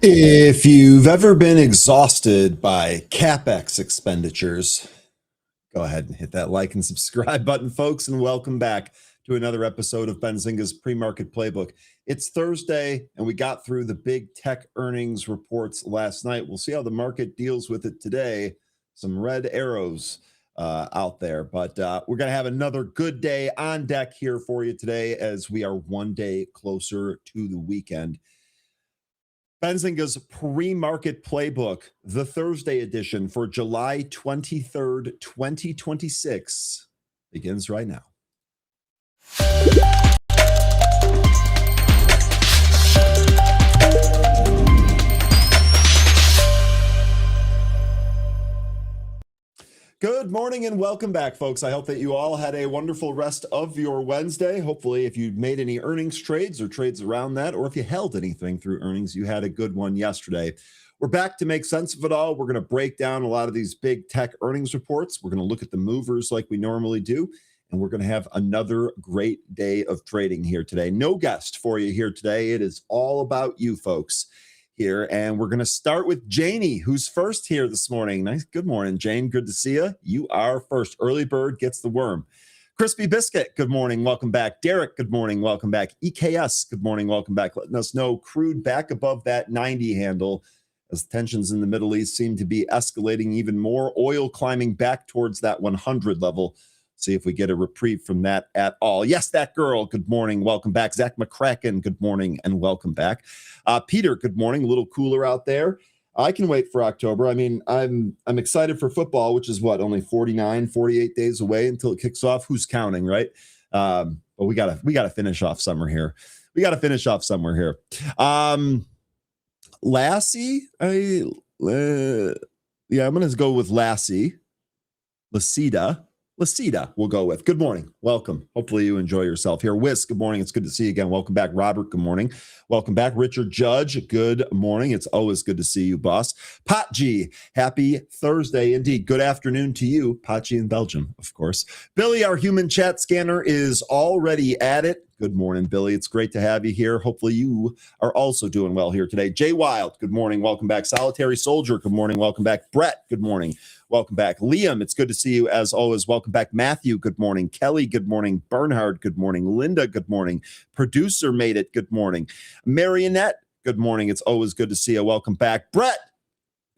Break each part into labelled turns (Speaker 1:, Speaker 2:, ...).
Speaker 1: If you've ever been exhausted by CapEx expenditures, go ahead and hit that like and subscribe button, folks, and welcome back to another episode of Benzinga's Pre-Market Playbook. It's Thursday, and we got through the big tech earnings reports last night. We'll see how the market deals with it today. Some red arrows out there, but we're going to have another good day on deck here for you today as we are one day closer to the weekend. Benzinga's Pre-Market Playbook, the Thursday edition for July 23rd, 2026, begins right now. Good morning and welcome back, folks. I hope that you all had a wonderful rest of your Wednesday. Hopefully, if you made any earnings trades or trades around that, or if you held anything through earnings, you had a good one yesterday. We're back to make sense of it all. We're going to break down a lot of these big tech earnings reports. We're going to look at the movers like we normally do, and we're going to have another great day of trading here today. No guest for you here today. It is all about you folks here, and we're going to start with Janie, who's first here this morning. Nice. Good morning, Jane. Good to see you. You are first. Early bird gets the worm. Crispy Biscuit, good morning. Welcome back. Derek, good morning. Welcome back. EKS, good morning. Welcome back. Letting us know crude back above that 90 handle as tensions in the Middle East seem to be escalating even more. Oil climbing back towards that 100 level. See if we get a reprieve from that at all. Yes, that girl, good morning. Welcome back. Zach McCracken, good morning and welcome back. Peter, good morning. A little cooler out there. I can wait for October. I mean, I'm excited for football, which is what, only 48 days away until it kicks off. Who's counting, right? But we gotta finish off summer here. Lassie, I'm gonna go with Lassie. Lacida. Lasita, we'll go with. Good morning. Welcome. Hopefully you enjoy yourself here. Whis, good morning. It's good to see you again. Welcome back. Robert, good morning. Welcome back. Richard Judge, good morning. It's always good to see you, boss. Pat G, happy Thursday indeed. Good afternoon to you. Pat G in Belgium, of course. Billy, our human chat scanner, is already at it. Good morning, Billy. It's great to have you here. Hopefully you are also doing well here today. Jay Wild, good morning. Welcome back. Solitary Soldier, good morning. Welcome back. Brett, good morning. Welcome back. Liam, it's good to see you as always. Welcome back. Matthew, good morning. Kelly, good morning. Bernhard, good morning. Linda, good morning. Producer made it, good morning. Marionette, good morning. It's always good to see you. Welcome back. Brett,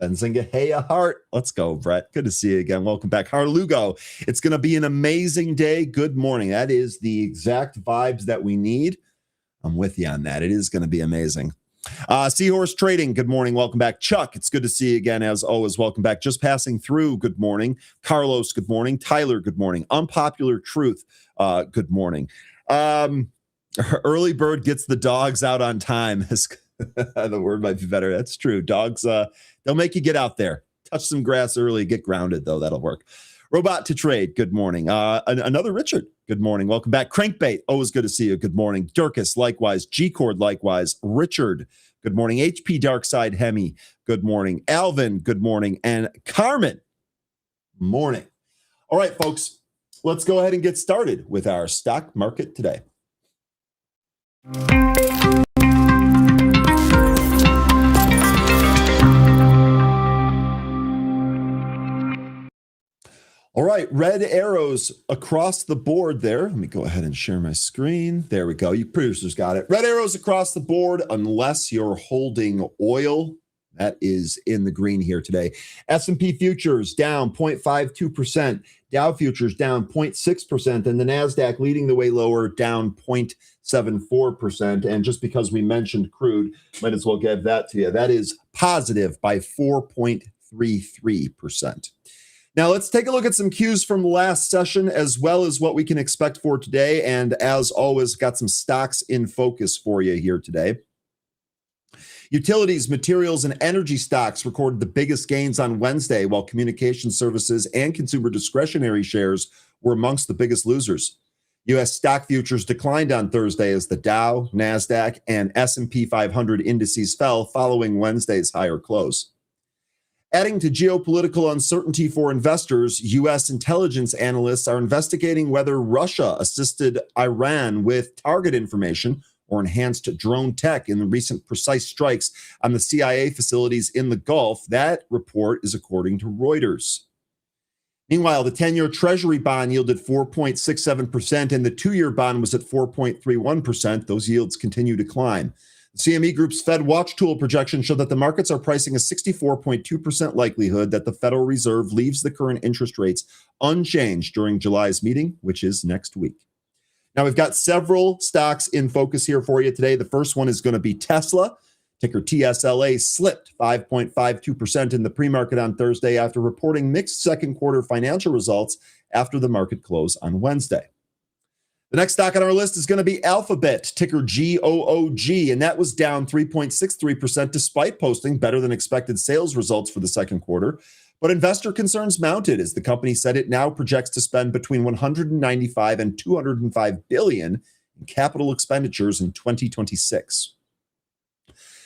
Speaker 1: Benzinga, hey, a heart. Let's go, Brett. Good to see you again. Welcome back. Harlugo, it's going to be an amazing day. Good morning. That is the exact vibes that we need. I'm with you on that. It is going to be amazing. Seahorse Trading, good morning. Welcome back. Chuck, it's good to see you again as always. Welcome back. Just passing through, good morning. Carlos, good morning. Tyler, good morning. Unpopular Truth, good morning. Early bird gets the dogs out on time. The word might be better. That's true. Dogs, they'll make you get out there. Touch some grass early, get grounded, though. That'll work. Robot to Trade, good morning. Another Richard, good morning. Welcome back. Crankbait, always good to see you. Good morning. Durkus, likewise. G-Cord, likewise. Richard, good morning. HP Darkside Hemi, good morning. Alvin, good morning. And Carmen, morning. All right, folks, let's go ahead and get started with our stock market today. All right, red arrows across the board there. Let me go ahead and share my screen. There we go. You producers got it. Red arrows across the board unless you're holding oil. That is in the green here today. S&P futures down 0.52%. Dow futures down 0.6%. And the NASDAQ leading the way lower, down 0.74%. And just because we mentioned crude, might as well give that to you. That is positive by 4.33%. Now, let's take a look at some cues from last session as well as what we can expect for today. And as always, got some stocks in focus for you here today. Utilities, materials, and energy stocks recorded the biggest gains on Wednesday, while communication services and consumer discretionary shares were amongst the biggest losers. U.S. stock futures declined on Thursday as the Dow, NASDAQ, and S&P 500 indices fell following Wednesday's higher close. Adding to geopolitical uncertainty for investors, U.S. intelligence analysts are investigating whether Russia assisted Iran with target information or enhanced drone tech in the recent precise strikes on the CIA facilities in the Gulf. That report is according to Reuters. Meanwhile, the 10-year Treasury bond yielded 4.67%, and the 2-year bond was at 4.31%. Those yields continue to climb. CME Group's Fed Watch Tool projection showed that the markets are pricing a 64.2% likelihood that the Federal Reserve leaves the current interest rates unchanged during July's meeting, which is next week. Now, we've got several stocks in focus here for you today. The first one is going to be Tesla. Ticker TSLA slipped 5.52% in the pre-market on Thursday after reporting mixed second quarter financial results after the market closed on Wednesday. The next stock on our list is going to be Alphabet, ticker GOOG, and that was down 3.63% despite posting better than expected sales results for the second quarter. But investor concerns mounted as the company said it now projects to spend between 195 and 205 billion in capital expenditures in 2026.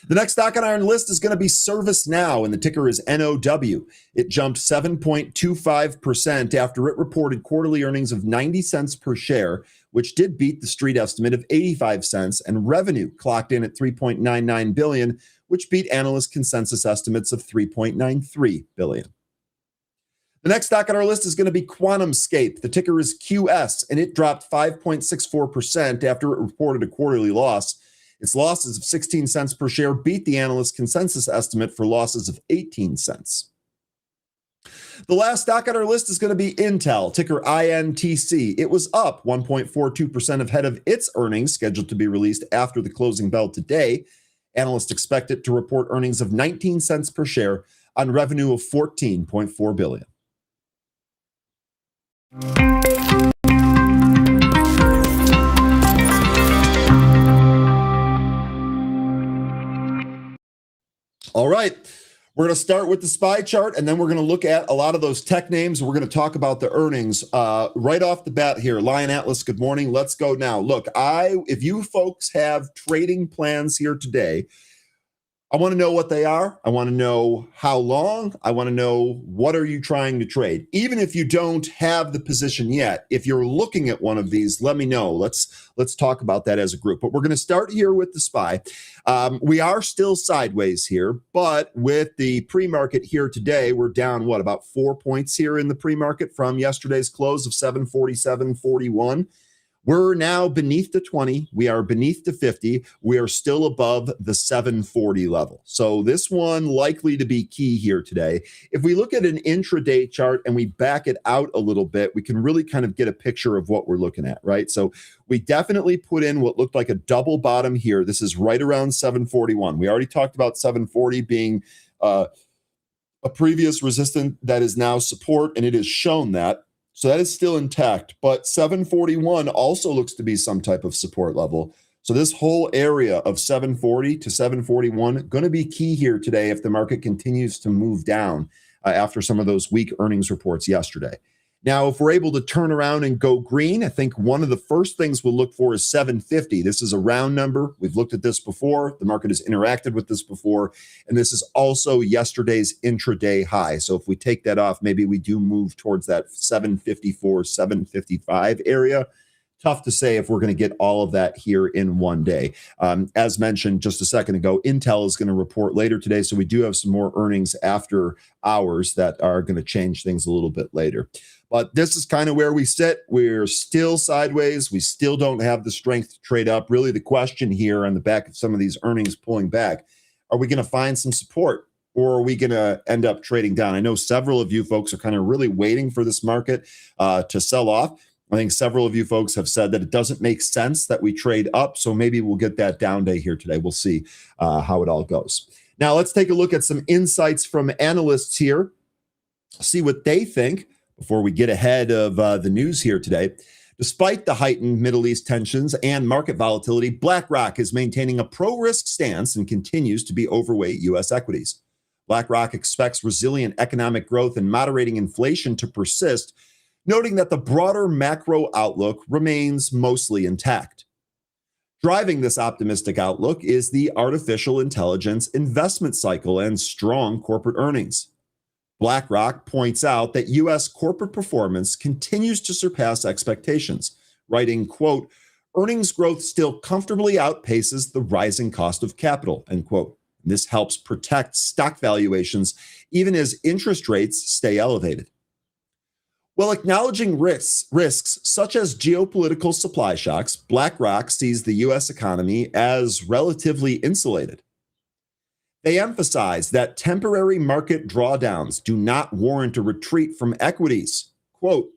Speaker 1: The next stock on our list is going to be ServiceNow, and the ticker is NOW. It jumped 7.25% after it reported quarterly earnings of 90 cents per share, which did beat the street estimate of 85 cents, and revenue clocked in at 3.99 billion, which beat analyst consensus estimates of 3.93 billion. The next stock on our list is going to be QuantumScape. The ticker is QS, and it dropped 5.64% after it reported a quarterly loss. Its losses of 16 cents per share beat the analyst consensus estimate for losses of 18 cents. The last stock on our list is going to be Intel, ticker INTC. It was up 1.42% ahead of its earnings scheduled to be released after the closing bell today. Analysts expect it to report earnings of 19 cents per share on revenue of 14.4 billion. All right. We're going to start with the SPY chart, and then we're going to look at a lot of those tech names. We're going to talk about the earnings right off the bat here. Lion Atlas, good morning. Let's go now. Look, if you folks have trading plans here today, I want to know what they are. I want to know how long. I want to know what are you trying to trade. Even if you don't have the position yet, if you're looking at one of these, let me know. Let's talk about that as a group. But we're going to start here with the SPY. We are still sideways here, but with the pre-market here today, we're down, about 4 points here in the pre-market from yesterday's close of 747.41. We're now beneath the 20. We are beneath the 50. We are still above the 740 level. So this one likely to be key here today. If we look at an intraday chart and we back it out a little bit, we can really kind of get a picture of what we're looking at, right? So we definitely put in what looked like a double bottom here. This is right around 741. We already talked about 740 being a previous resistance that is now support, and it has shown that. So that is still intact, but 741 also looks to be some type of support level. So this whole area of 740 to 741 going to be key here today if the market continues to move down after some of those weak earnings reports yesterday. Now, if we're able to turn around and go green, I think one of the first things we'll look for is 750. This is a round number. We've looked at this before. The market has interacted with this before. And this is also yesterday's intraday high. So if we take that off, maybe we do move towards that 754, 755 area. Tough to say if we're going to get all of that here in one day. As mentioned just a second ago, Intel is going to report later today. So we do have some more earnings after hours that are going to change things a little bit later. But this is kind of where we sit. We're still sideways. We still don't have the strength to trade up. Really, the question here on the back of some of these earnings pulling back, are we going to find some support or are we going to end up trading down? I know several of you folks are kind of really waiting for this market to sell off. I think several of you folks have said that it doesn't make sense that we trade up. So maybe we'll get that down day here today. We'll see how it all goes. Now, let's take a look at some insights from analysts here, see what they think before we get ahead of the news here today. Despite the heightened Middle East tensions and market volatility, BlackRock is maintaining a pro-risk stance and continues to be overweight U.S. equities. BlackRock expects resilient economic growth and moderating inflation to persist, noting that the broader macro outlook remains mostly intact. Driving this optimistic outlook is the artificial intelligence investment cycle and strong corporate earnings. BlackRock points out that U.S. corporate performance continues to surpass expectations, writing, quote, earnings growth still comfortably outpaces the rising cost of capital, end quote. This helps protect stock valuations even as interest rates stay elevated. While acknowledging risks such as geopolitical supply shocks, BlackRock sees the U.S. economy as relatively insulated. They emphasize that temporary market drawdowns do not warrant a retreat from equities. Quote,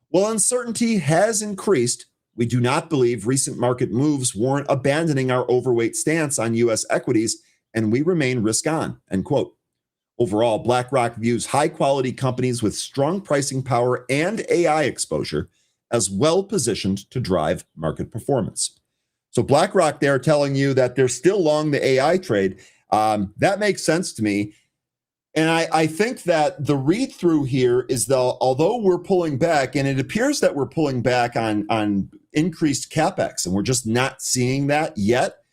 Speaker 1: while uncertainty has increased, we do not believe recent market moves warrant abandoning our overweight stance on U.S. equities, and we remain risk on, end quote. Overall, BlackRock views high-quality companies with strong pricing power and AI exposure as well-positioned to drive market performance. So BlackRock, they're telling you that they're still long the AI trade. That makes sense to me. And I think that the read-through here is that although we're pulling back, and it appears that we're pulling back on increased CapEx, and we're just not seeing that yet,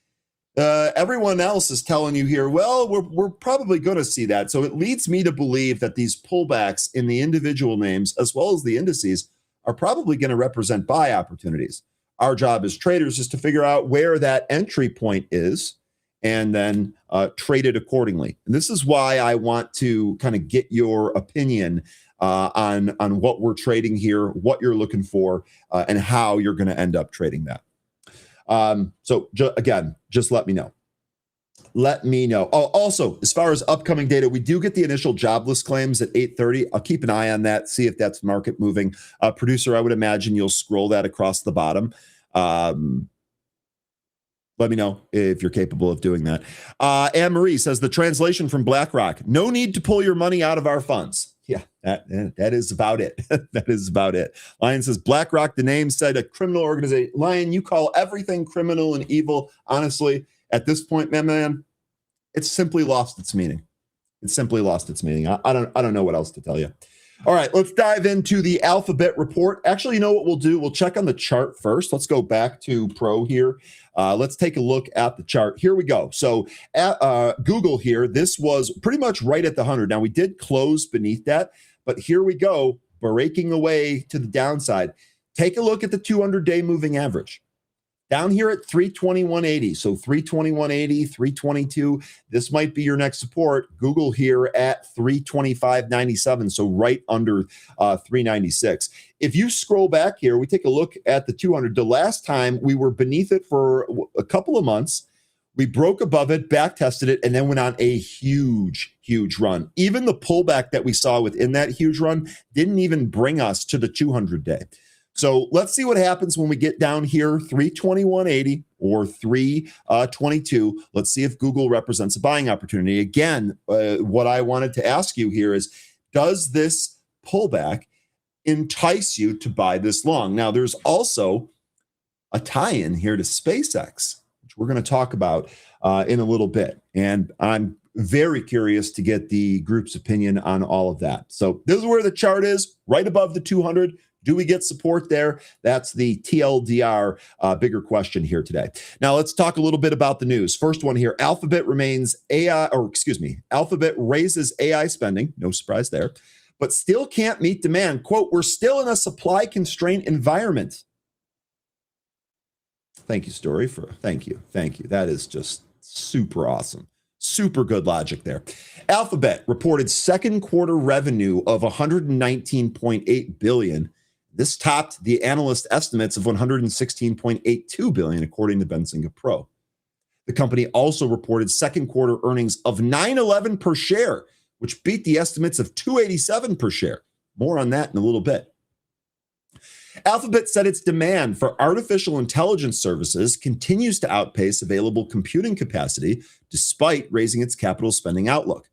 Speaker 1: everyone else is telling you here, well, we're probably going to see that. So it leads me to believe that these pullbacks in the individual names, as well as the indices, are probably going to represent buy opportunities. Our job as traders is to figure out where that entry point is and then trade it accordingly. And this is why I want to kind of get your opinion on what we're trading here, what you're looking for, and how you're going to end up trading that. Again, just let me know. Let me know. Oh, also, as far as upcoming data, we do get the initial jobless claims at 8:30. I'll keep an eye on that, see if that's market moving. Producer, I would imagine you'll scroll that across the bottom. Let me know if you're capable of doing that. Anne-Marie says, the translation from BlackRock, no need to pull your money out of our funds. Yeah, that is about it. That is about it. Lion says, BlackRock, the name said a criminal organization. Lion, you call everything criminal and evil. Honestly, at this point, my man, it's simply lost its meaning. It simply lost its meaning. I don't know what else to tell you. All right, let's dive into the Alphabet report. Actually, you know what we'll do? We'll check on the chart first. Let's go back to Pro here. Let's take a look at the chart. Here we go. So at Google here, this was pretty much right at the 100. Now, we did close beneath that, but here we go, breaking away to the downside. Take a look at the 200-day moving average. Down here at 321.80. So 321.80, 322. This might be your next support. Google here at 325.97. So right under 396. If you scroll back here, we take a look at the 200. The last time we were beneath it for a couple of months. We broke above it, back tested it, and then went on a huge, huge run. Even the pullback that we saw within that huge run didn't even bring us to the 200-day. So let's see what happens when we get down here, 321.80 or 322. Let's see if Google represents a buying opportunity. Again, what I wanted to ask you here is, does this pullback entice you to buy this long? Now, there's also a tie-in here to SpaceX, which we're going to talk about in a little bit. And I'm very curious to get the group's opinion on all of that. So this is where the chart is, right above the 200. Do we get support there? That's the TLDR bigger question here today. Now let's talk a little bit about the news. First one here, Alphabet raises AI spending. No surprise there, but still can't meet demand. Quote, we're still in a supply constraint environment. Thank you, Story, thank you. That is just super awesome. Super good logic there. Alphabet reported second quarter revenue of $119.8 billion. This topped the analyst estimates of $116.82 billion, according to Benzinga Pro. The company also reported second quarter earnings of $9.11 per share, which beat the estimates of $2.87 per share. More on that in a little bit. Alphabet said its demand for artificial intelligence services continues to outpace available computing capacity despite raising its capital spending outlook.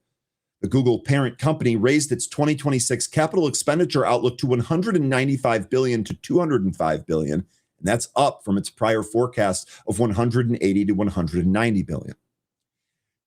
Speaker 1: The Google parent company raised its 2026 capital expenditure outlook to $195 billion to $205 billion, and that's up from its prior forecast of $180 to $190 billion.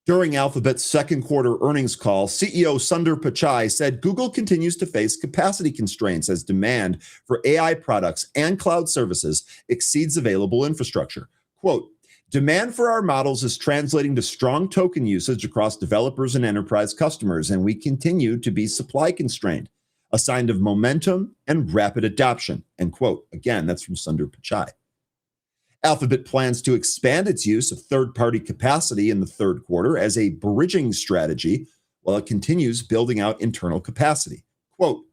Speaker 1: During Alphabet's second quarter earnings call, CEO Sundar Pichai said Google continues to face capacity constraints as demand for AI products and cloud services exceeds available infrastructure. Quote, demand for our models is translating to strong token usage across developers and enterprise customers, and we continue to be supply constrained, a sign of momentum and rapid adoption, end quote. Again, that's from Sundar Pichai. Alphabet plans to expand its use of third-party capacity in the third quarter as a bridging strategy while it continues building out internal capacity. Quote,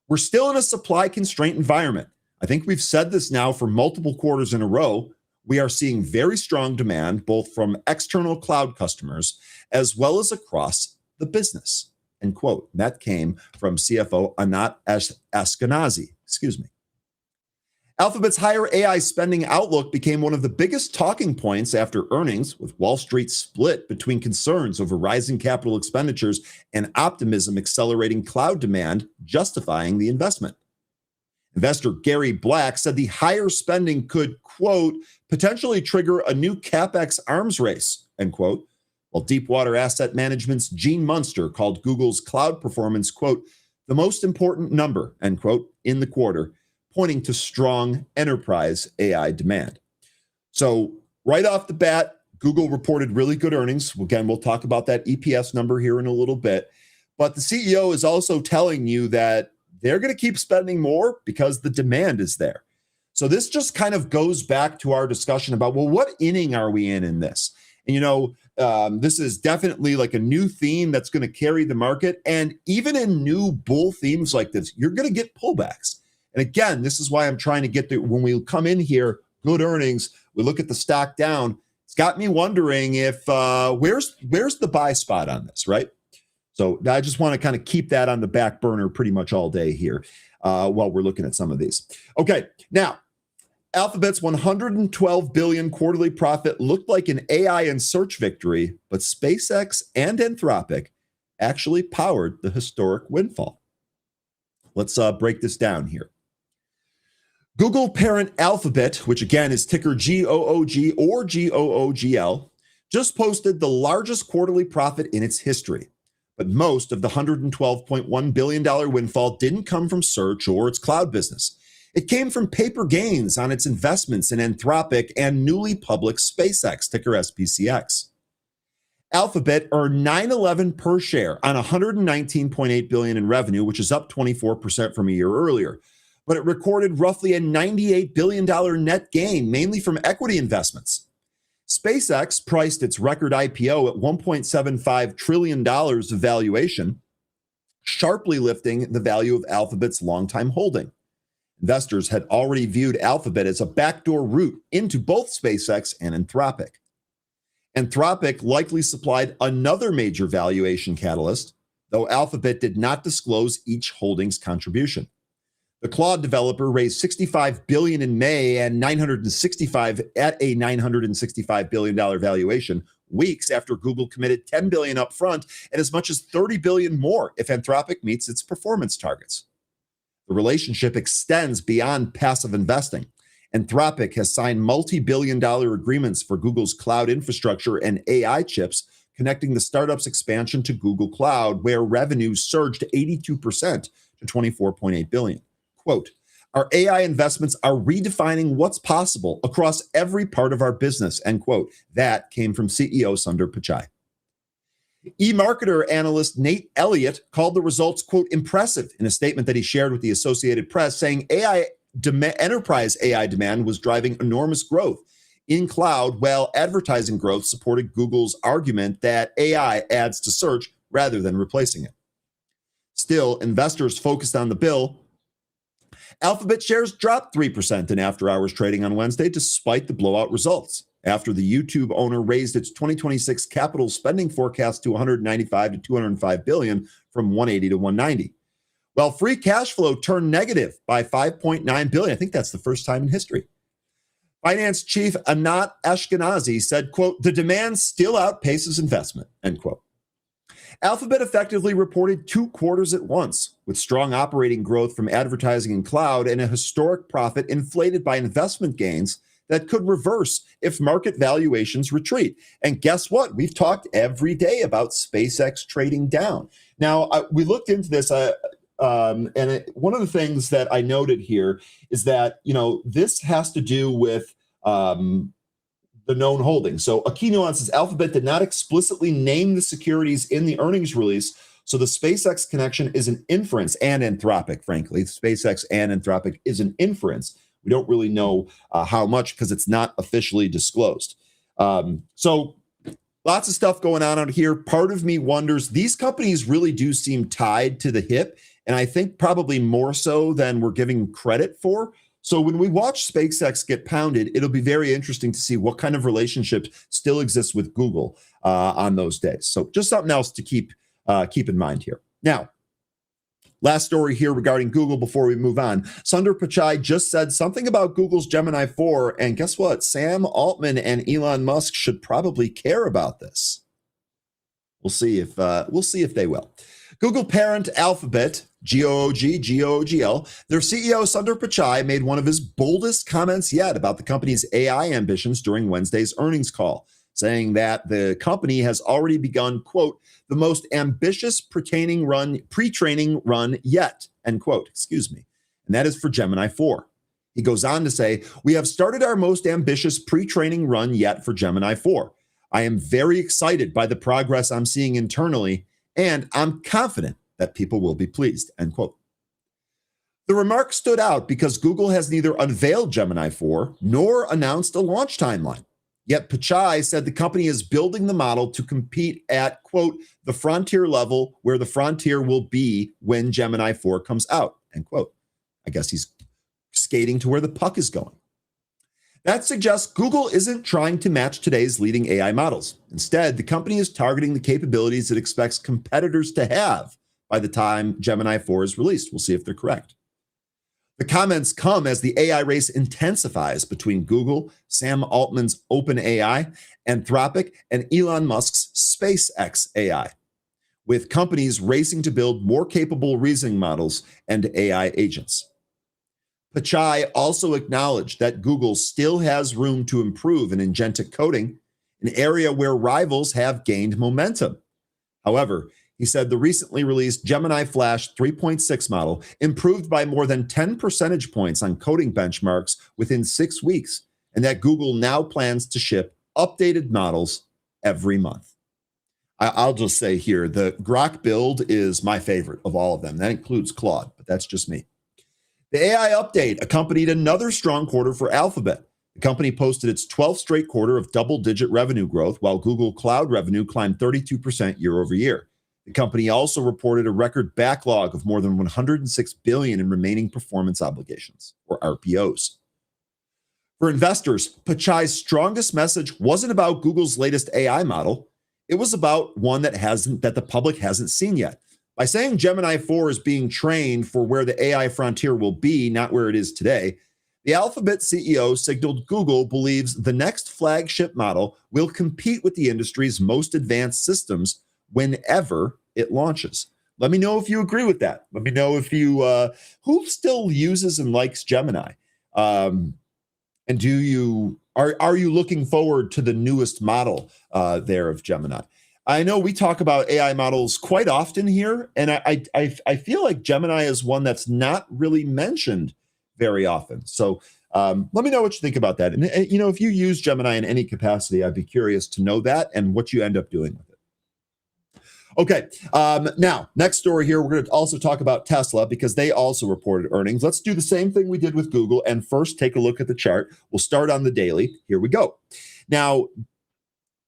Speaker 1: we're still in a supply constraint environment. I think we've said this now for multiple quarters in a row. We are seeing very strong demand both from external cloud customers as well as across the business, end quote. That came from CFO Anat Ashkenazi, Alphabet's higher AI spending outlook became one of the biggest talking points after earnings, with Wall Street split between concerns over rising capital expenditures and optimism accelerating cloud demand, justifying the investment. Investor Gary Black said the higher spending could, quote, potentially trigger a new CapEx arms race, end quote, while Deepwater Asset Management's Gene Munster called Google's cloud performance, quote, the most important number, end quote, in the quarter, pointing to strong enterprise AI demand. So right off the bat, Google reported really good earnings. Again, we'll talk about that EPS number here in a little bit. But the CEO is also telling you that they're going to keep spending more because the demand is there. So this just kind of goes back to our discussion about, well, what inning are we in this? And, this is definitely like a new theme that's going to carry the market. And even in new bull themes like this, you're going to get pullbacks. And again, this is why I'm trying to get to, when we come in here, good earnings, we look at the stock down. It's got me wondering if where's the buy spot on this, right? So I just want to kind of keep that on the back burner pretty much all day here while we're looking at some of these. Okay, now Alphabet's $112 billion quarterly profit looked like an AI and search victory, but SpaceX and Anthropic actually powered the historic windfall. Let's break this down here. Google parent Alphabet, which again is ticker GOOG or GOOGL, just posted the largest quarterly profit in its history. But most of the $112.1 billion windfall didn't come from search or its cloud business. It came from paper gains on its investments in Anthropic and newly public SpaceX, ticker SPCX. Alphabet earned $9.11 per share on $119.8 billion in revenue, which is up 24% from a year earlier. But it recorded roughly a $98 billion net gain, mainly from equity investments. SpaceX priced its record IPO at $1.75 trillion of valuation, sharply lifting the value of Alphabet's longtime holding. Investors had already viewed Alphabet as a backdoor route into both SpaceX and Anthropic. Anthropic likely supplied another major valuation catalyst, though Alphabet did not disclose each holding's contribution. The Claude developer raised $65 billion in May and $965 billion valuation, weeks after Google committed $10 billion upfront and as much as $30 billion more if Anthropic meets its performance targets. The relationship extends beyond passive investing. Anthropic has signed multi-billion-dollar agreements for Google's cloud infrastructure and AI chips, connecting the startup's expansion to Google Cloud, where revenues surged 82% to $24.8 billion. Quote, our AI investments are redefining what's possible across every part of our business, end quote. That came from CEO Sundar Pichai. E-marketer analyst Nate Elliott called the results, quote, impressive in a statement that he shared with the Associated Press, saying enterprise AI demand was driving enormous growth in cloud, while advertising growth supported Google's argument that AI adds to search rather than replacing it. Still, investors focused on the bill. Alphabet shares dropped 3% in after-hours trading on Wednesday, despite the blowout results, after the YouTube owner raised its 2026 capital spending forecast to $195 to $205 billion from $180 to $190. While free cash flow turned negative by $5.9 billion. I think that's the first time in history. Finance chief Anat Ashkenazi said, quote, the demand still outpaces investment, end quote. Alphabet effectively reported 2 quarters at once, with strong operating growth from advertising and cloud and a historic profit inflated by investment gains that could reverse if market valuations retreat. And guess what? We've talked every day about SpaceX trading down. Now, we looked into this, one of the things that I noted here is that, this has to do with the known holdings. So a key nuance is Alphabet did not explicitly name the securities in the earnings release. So the SpaceX connection is an inference, and Anthropic, frankly. SpaceX and Anthropic is an inference. We don't really know how much because it's not officially disclosed. So lots of stuff going on out here. Part of me wonders, these companies really do seem tied to the hip, and I think probably more so than we're giving credit for. So when we watch SpaceX get pounded, it'll be very interesting to see what kind of relationship still exists with Google on those days. So just something else to keep in mind here. Now, last story here regarding Google before we move on. Sundar Pichai just said something about Google's Gemini 4, and guess what? Sam Altman and Elon Musk should probably care about this. We'll see if they will. Google parent Alphabet, GOOG-L, their CEO Sundar Pichai made one of his boldest comments yet about the company's AI ambitions during Wednesday's earnings call, saying that the company has already begun, quote, the most ambitious pre-training run yet, end quote, and that is for Gemini 4. He goes on to say, we have started our most ambitious pre-training run yet for Gemini 4. I am very excited by the progress I'm seeing internally, and I'm confident that people will be pleased, end quote. The remark stood out because Google has neither unveiled Gemini 4 nor announced a launch timeline. Yet Pichai said the company is building the model to compete at, quote, the frontier level where the frontier will be when Gemini 4 comes out, end quote. I guess he's skating to where the puck is going. That suggests Google isn't trying to match today's leading AI models. Instead, the company is targeting the capabilities it expects competitors to have by the time Gemini 4 is released. We'll see if they're correct. The comments come as the AI race intensifies between Google, Sam Altman's OpenAI, Anthropic, and Elon Musk's SpaceX AI, with companies racing to build more capable reasoning models and AI agents. Pichai also acknowledged that Google still has room to improve in agentic coding, an area where rivals have gained momentum. However, He said the recently released Gemini Flash 3.6 model improved by more than 10 percentage points on coding benchmarks within 6 weeks, and that Google now plans to ship updated models every month. I'll just say here, the Grok build is my favorite of all of them. That includes Claude, but that's just me. The AI update accompanied another strong quarter for Alphabet. The company posted its 12th straight quarter of double-digit revenue growth, while Google Cloud revenue climbed 32% year over year. The company also reported a record backlog of more than $106 billion in remaining performance obligations, or RPOs. For investors, Pichai's strongest message wasn't about Google's latest AI model. It was about one that the public hasn't seen yet. By saying Gemini 4 is being trained for where the AI frontier will be, not where it is today, the Alphabet CEO signaled Google believes the next flagship model will compete with the industry's most advanced systems whenever it launches. Let me know if you agree with that. Let me know if you who still uses and likes Gemini, and are you looking forward to the newest model there of Gemini? I know we talk about AI models quite often here, and I feel like Gemini is one that's not really mentioned very often. So let me know what you think about that. And if you use Gemini in any capacity, I'd be curious to know that and what you end up doing with it. Okay, now, next story here, we're going to also talk about Tesla because they also reported earnings. Let's do the same thing we did with Google and first take a look at the chart. We'll start on the daily. Here we go. Now,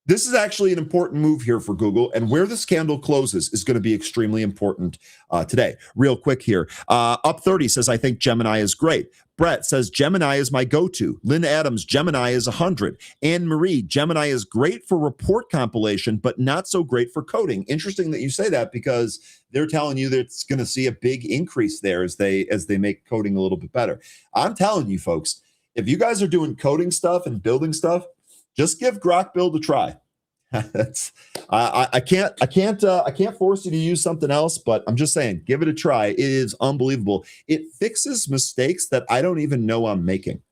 Speaker 1: this is actually an important move here for Google, and where this candle closes is going to be extremely important today. Real quick here. Up 30 says, I think Gemini is great. Brett says, Gemini is my go-to. Lynn Adams, Gemini is 100. Anne Marie, Gemini is great for report compilation, but not so great for coding. Interesting that you say that because they're telling you that it's going to see a big increase there as they make coding a little bit better. I'm telling you, folks, if you guys are doing coding stuff and building stuff, just give Grok Build a try. I can't force you to use something else, but I'm just saying, give it a try. It is unbelievable. It fixes mistakes that I don't even know I'm making.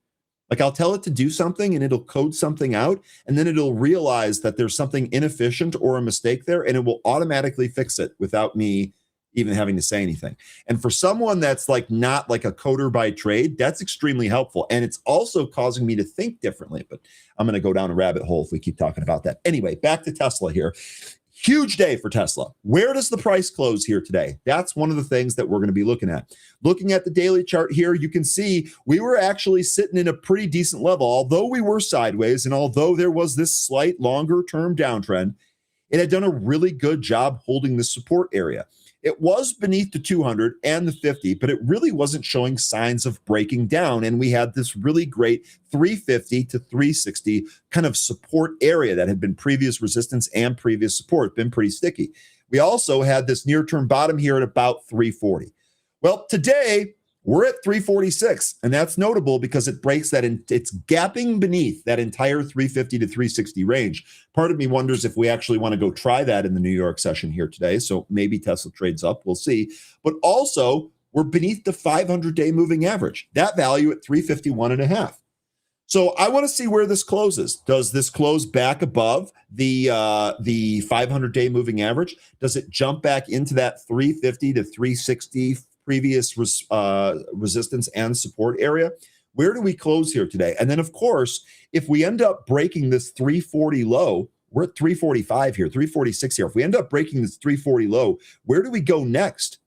Speaker 1: Like I'll tell it to do something and it'll code something out, and then it'll realize that there's something inefficient or a mistake there, and it will automatically fix it without me even having to say anything. And for someone that's like not like a coder by trade, that's extremely helpful. And it's also causing me to think differently, but I'm going to go down a rabbit hole if we keep talking about that. Anyway, back to Tesla here. Huge day for Tesla. Where does the price close here today? That's one of the things that we're going to be looking at. Looking at the daily chart here, you can see we were actually sitting in a pretty decent level. Although we were sideways and although there was this slight longer term downtrend, it had done a really good job holding the support area. It was beneath the 200 and the 50, but it really wasn't showing signs of breaking down. And we had this really great 350 to 360 kind of support area that had been previous resistance and previous support, been pretty sticky. We also had this near-term bottom here at about 340. Well, today we're at 346, and that's notable because it breaks that it's gapping beneath that entire 350 to 360 range. Part of me wonders if we actually want to go try that in the New York session here today. So maybe Tesla trades up, we'll see. But also, we're beneath the 500-day moving average. That value at 351.5. So I want to see where this closes. Does this close back above the 500-day moving average? Does it jump back into that 350 to 360 previous resistance and support area? Where do we close here today? And then, of course, if we end up breaking this 340 low, we're at 345 here, 346 here. If we end up breaking this 340 low, where do we go next?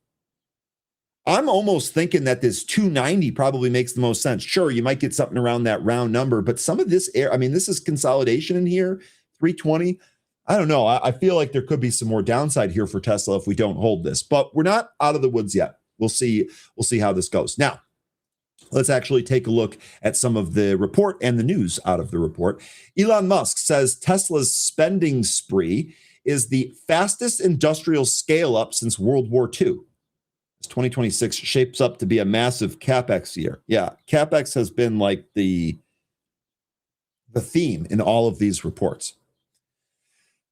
Speaker 1: I'm almost thinking that this 290 probably makes the most sense. Sure, you might get something around that round number, but some of this this is consolidation in here, 320. I don't know. I feel like there could be some more downside here for Tesla if we don't hold this, but we're not out of the woods yet. We'll see how this goes. Now, let's actually take a look at some of the report and the news out of the report. Elon Musk says Tesla's spending spree is the fastest industrial scale up since World War II. 2026 shapes up to be a massive CapEx year. Yeah, CapEx has been like the theme in all of these reports.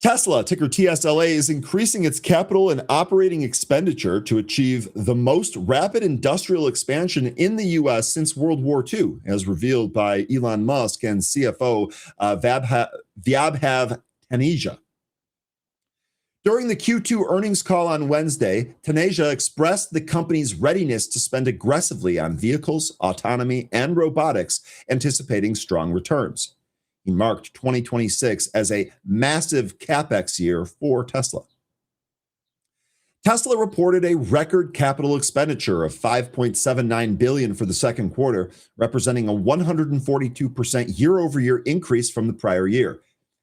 Speaker 1: Tesla, ticker TSLA, is increasing its capital and operating expenditure to achieve the most rapid industrial expansion in the U.S. since World War II, as revealed by Elon Musk and CFO Vaibhav Taneja. During the Q2 earnings call on Wednesday, Taneja expressed the company's readiness to spend aggressively on vehicles, autonomy, and robotics, anticipating strong returns. He marked 2026 as a massive CapEx year for Tesla. Tesla reported a record capital expenditure of $5.79 billion for the second quarter, representing a 142% year-over-year increase from the prior year.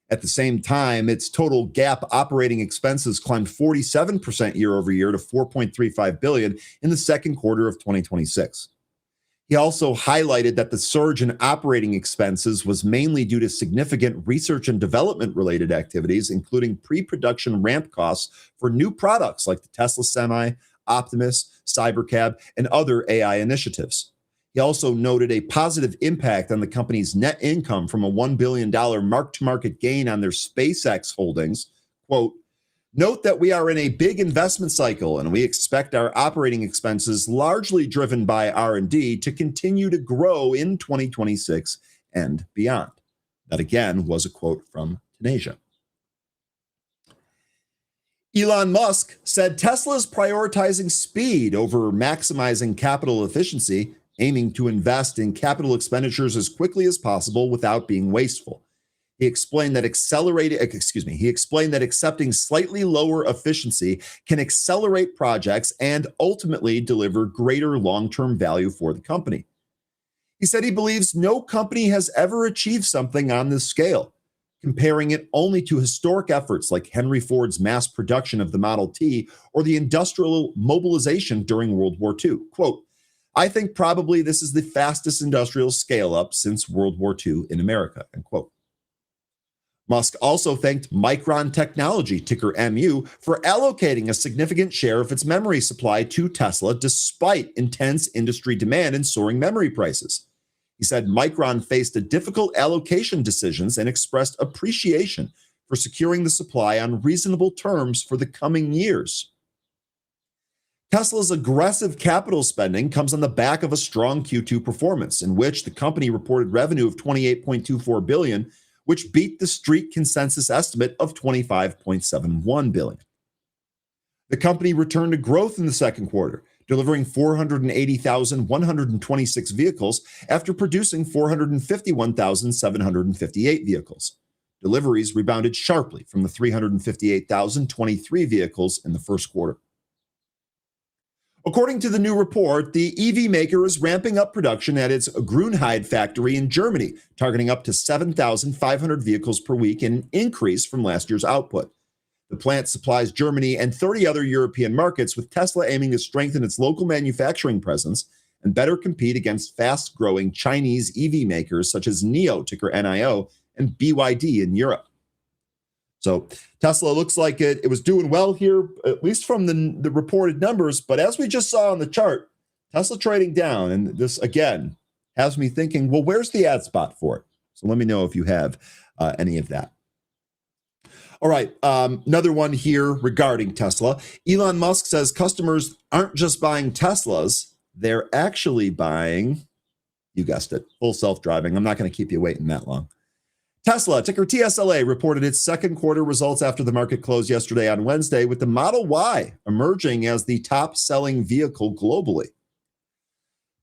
Speaker 1: At the same time, its total GAAP operating expenses climbed 47% year-over-year to $4.35 billion in the second quarter of 2026. He also highlighted that the surge in operating expenses was mainly due to significant research and development related activities, including pre-production ramp costs for new products like the Tesla Semi, Optimus, Cybercab, and other AI initiatives. He also noted a positive impact on the company's net income from a $1 billion mark-to-market gain on their SpaceX holdings. Quote, "Note that we are in a big investment cycle and we expect our operating expenses, largely driven by R&D, to continue to grow in 2026 and beyond." That again was a quote from Taneja. Elon Musk said Tesla is prioritizing speed over maximizing capital efficiency, aiming to invest in capital expenditures as quickly as possible without being wasteful. He explained that accepting slightly lower efficiency can accelerate projects and ultimately deliver greater long-term value for the company. He said he believes no company has ever achieved something on this scale, comparing it only to historic efforts like Henry Ford's mass production of the Model T or the industrial mobilization during World War II. Quote, "I think probably this is the fastest industrial scale-up since World War II in America," end quote. Musk also thanked Micron Technology, ticker MU, for allocating a significant share of its memory supply to Tesla despite intense industry demand and soaring memory prices. He said Micron faced a difficult allocation decisions and expressed appreciation for securing the supply on reasonable terms for the coming years. Tesla's aggressive capital spending comes on the back of a strong Q2 performance, in which the company reported revenue of $28.24 billion, which beat the street consensus estimate of $25.71 billion. The company returned to growth in the second quarter, delivering 480,126 vehicles after producing 451,758 vehicles. Deliveries rebounded sharply from the 358,023 vehicles in the first quarter. According to the new report, the EV maker is ramping up production at its Grünheide factory in Germany, targeting up to 7,500 vehicles per week, an increase from last year's output. The plant supplies Germany and 30 other European markets, with Tesla aiming to strengthen its local manufacturing presence and better compete against fast-growing Chinese EV makers such as NIO, ticker NIO, and BYD in Europe. So Tesla looks like it was doing well here, at least from the reported numbers. But as we just saw on the chart, Tesla trading down. And this, again, has me thinking, well, where's the ad spot for it? So let me know if you have any of that. All right, another one here regarding Tesla. Elon Musk says customers aren't just buying Teslas. They're actually buying, you guessed it, full self-driving. I'm not going to keep you waiting that long. Tesla, ticker TSLA, reported its second quarter results after the market closed yesterday on Wednesday, with the Model Y emerging as the top-selling vehicle globally.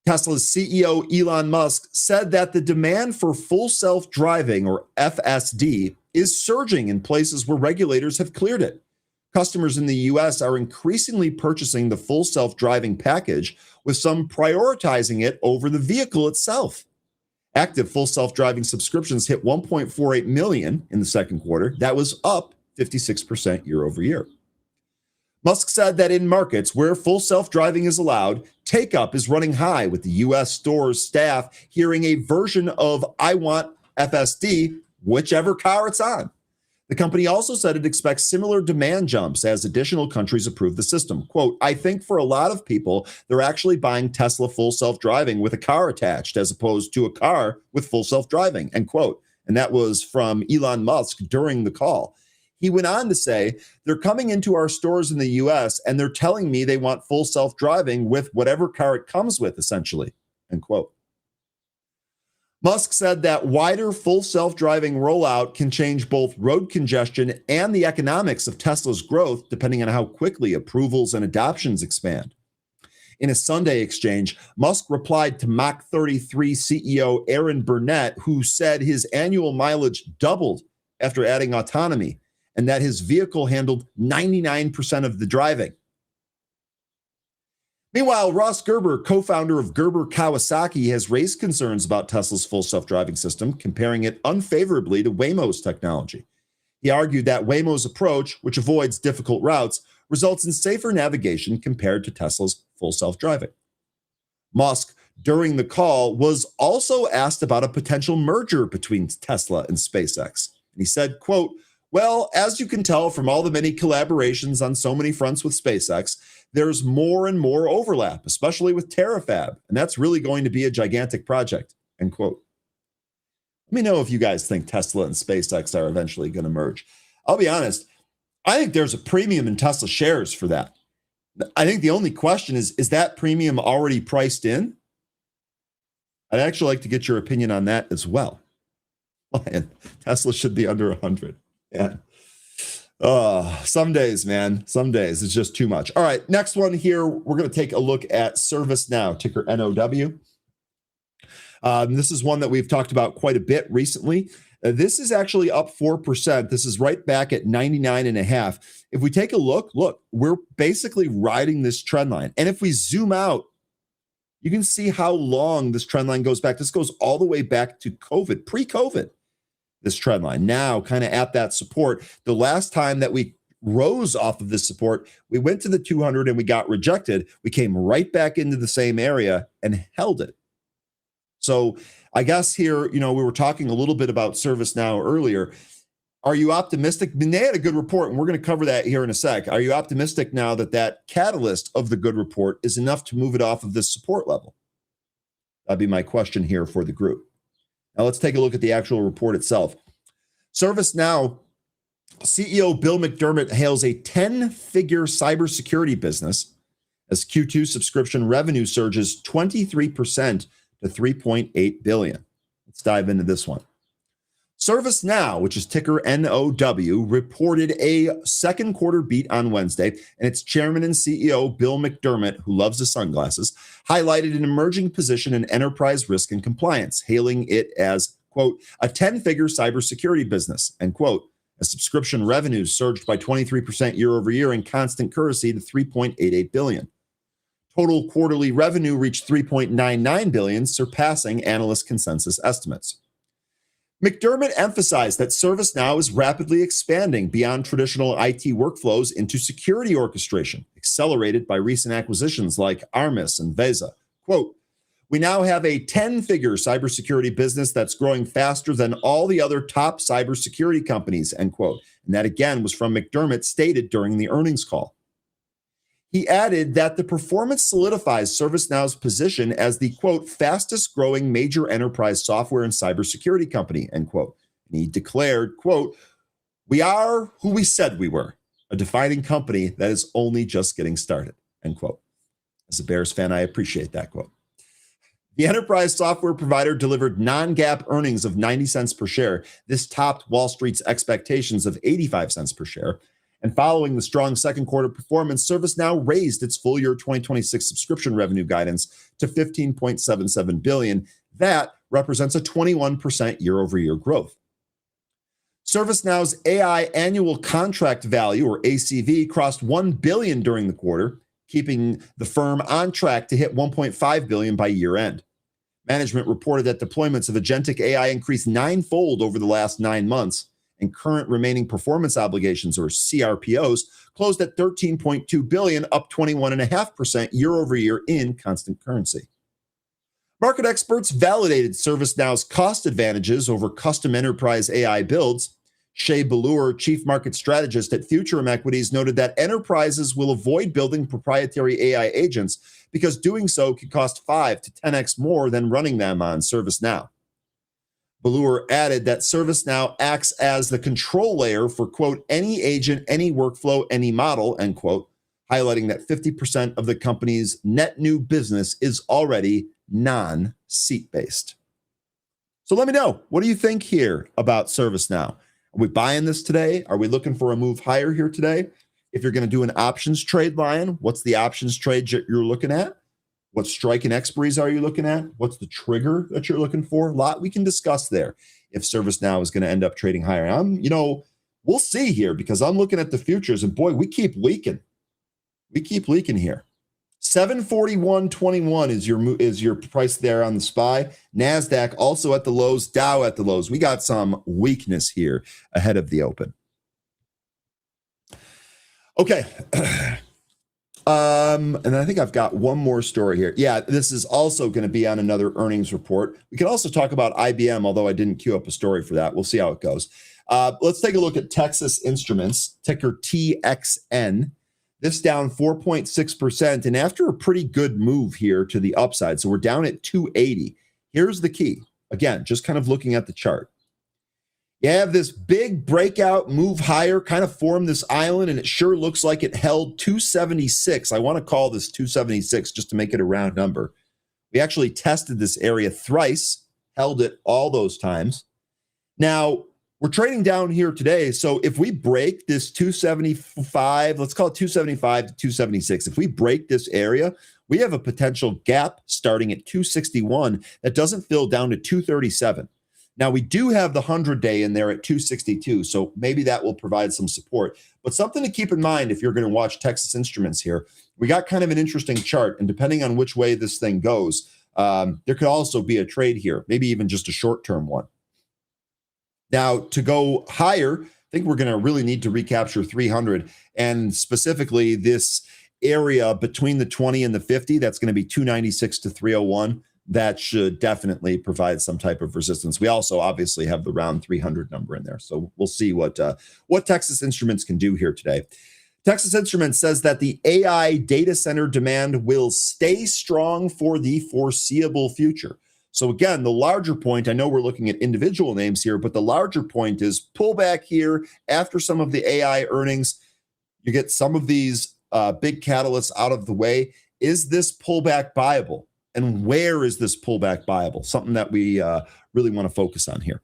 Speaker 1: Tesla's CEO Elon Musk said that the demand for full self-driving, or FSD, is surging in places where regulators have cleared it. Customers in the US are increasingly purchasing the full self-driving package, with some prioritizing it over the vehicle itself. Active full self-driving subscriptions hit 1.48 million in the second quarter. That was up 56% year over year. Musk said that in markets where full self-driving is allowed, take-up is running high, with the US store's staff hearing a version of "I want FSD," whichever car it's on. The company also said it expects similar demand jumps as additional countries approve the system. Quote, "I think for a lot of people, they're actually buying Tesla full self-driving with a car attached as opposed to a car with full self-driving," end quote. And that was from Elon Musk during the call. He went on to say, "They're coming into our stores in the US and they're telling me they want full self-driving with whatever car it comes with, essentially," end quote. Musk said that wider full self-driving rollout can change both road congestion and the economics of Tesla's growth, depending on how quickly approvals and adoptions expand. In a Sunday exchange, Musk replied to Mach 33 CEO Aaron Burnett, who said his annual mileage doubled after adding autonomy and that his vehicle handled 99% of the driving. Meanwhile, Ross Gerber, co-founder of Gerber Kawasaki, has raised concerns about Tesla's full self-driving system, comparing it unfavorably to Waymo's technology. He argued that Waymo's approach, which avoids difficult routes, results in safer navigation compared to Tesla's full self-driving. Musk, during the call, was also asked about a potential merger between Tesla and SpaceX. And he said, quote, "Well, as you can tell from all the many collaborations on so many fronts with SpaceX, there's more and more overlap, especially with Terafab, and that's really going to be a gigantic project," end quote. Let me know if you guys think Tesla and SpaceX are eventually going to merge. I'll be honest, I think there's a premium in Tesla shares for that. I think the only question is that premium already priced in? I'd actually like to get your opinion on that as well. And Tesla should be under 100. Yeah. Some days, man. Some days it's just too much. All right, next one here. We're going to take a look at ServiceNow, ticker NOW. This is one that we've talked about quite a bit recently. This is actually up 4%. This is right back at 99.5. If we take a look, we're basically riding this trend line. And if we zoom out, you can see how long this trend line goes back. This goes all the way back to COVID, pre-COVID. This trend line now kind of at that support. The last time that we rose off of this support, we went to the 200 and we got rejected. We came right back into the same area and held it. So I guess here, we were talking a little bit about ServiceNow earlier. Are you optimistic? I mean, they had a good report, and we're going to cover that here in a sec. Are you optimistic now that catalyst of the good report is enough to move it off of this support level? That'd be my question here for the group. Now let's take a look at the actual report itself. ServiceNow CEO Bill McDermott hails a 10-figure cybersecurity business as Q2 subscription revenue surges 23% to $3.8 billion. Let's dive into this one. ServiceNow, which is ticker NOW, reported a second quarter beat on Wednesday, and its chairman and CEO, Bill McDermott, who loves his sunglasses, highlighted an emerging position in enterprise risk and compliance, hailing it as, quote, a 10-figure cybersecurity business, end quote, as subscription revenues surged by 23% year over year in constant currency to $3.88 billion. Total quarterly revenue reached $3.99 billion, surpassing analyst consensus estimates. McDermott emphasized that ServiceNow is rapidly expanding beyond traditional IT workflows into security orchestration, accelerated by recent acquisitions like Armis and Veza. Quote, "We now have a 10-figure cybersecurity business that's growing faster than all the other top cybersecurity companies," end quote. And that, again, was from McDermott, stated during the earnings call. He added that the performance solidifies ServiceNow's position as the, quote, fastest growing major enterprise software and cybersecurity company, end quote. And he declared, quote, "We are who we said we were, a defining company that is only just getting started," end quote. As a Bears fan, I appreciate that quote. The enterprise software provider delivered non-GAAP earnings of 90 cents per share. This topped Wall Street's expectations of 85 cents per share. And following the strong second quarter performance, ServiceNow raised its full year 2026 subscription revenue guidance to $15.77 billion. That represents a 21% year-over-year growth. ServiceNow's AI annual contract value, or ACV, crossed $1 billion during the quarter, keeping the firm on track to hit $1.5 billion by year end. Management reported that deployments of agentic AI increased ninefold over the last 9 months, and current remaining performance obligations, or CRPOs, closed at $13.2 billion, up 21.5% year over year in constant currency. Market experts validated ServiceNow's cost advantages over custom enterprise AI builds. Shea Ballure, chief market strategist at Futurum Equities, noted that enterprises will avoid building proprietary AI agents because doing so could cost 5 to 10x more than running them on ServiceNow. Ballure added that ServiceNow acts as the control layer for, quote, any agent, any workflow, any model, end quote, highlighting that 50% of the company's net new business is already non-seat-based. So let me know. What do you think here about ServiceNow? Are we buying this today? Are we looking for a move higher here today? If you're going to do an options trade, Lion, what's the options trade you're looking at? What strike and expiries are you looking at? What's the trigger that you're looking for? A lot we can discuss there if ServiceNow is going to end up trading higher. We'll see here because I'm looking at the futures and boy, we keep leaking. We keep leaking here. 741.21 is your price there on the SPY. NASDAQ also at the lows, Dow at the lows. We got some weakness here ahead of the open. Okay. And I think I've got one more story here. Yeah, this is also going to be on another earnings report. We can also talk about IBM, although I didn't queue up a story for that. We'll see how it goes. Let's take a look at Texas Instruments, ticker TXN. This down 4.6%, and after a pretty good move here to the upside. So we're down at 280. Here's the key. Again, just kind of looking at the chart. You have this big breakout move higher, kind of formed this island, and it sure looks like it held 276. I want to call this 276 just to make it a round number. We actually tested this area thrice, held it all those times. Now, we're trading down here today. So if we break this 275, let's call it 275 to 276. If we break this area, we have a potential gap starting at 261 that doesn't fill down to 237. Now, we do have the 100-day in there at 262, so maybe that will provide some support. But something to keep in mind if you're going to watch Texas Instruments here, we got kind of an interesting chart, and depending on which way this thing goes, there could also be a trade here, maybe even just a short-term one. Now, to go higher, I think we're going to really need to recapture 300, and specifically this area between the 20 and the 50, that's going to be 296 to 301. That should definitely provide some type of resistance. We also obviously have the round 300 number in there. So we'll see what Texas Instruments can do here today. Texas Instruments says that the AI data center demand will stay strong for the foreseeable future. So again, the larger point, I know we're looking at individual names here, but the larger point is pullback here after some of the AI earnings. You get some of these big catalysts out of the way. Is this pullback viable? And where is this pullback viable? Something that we really want to focus on here.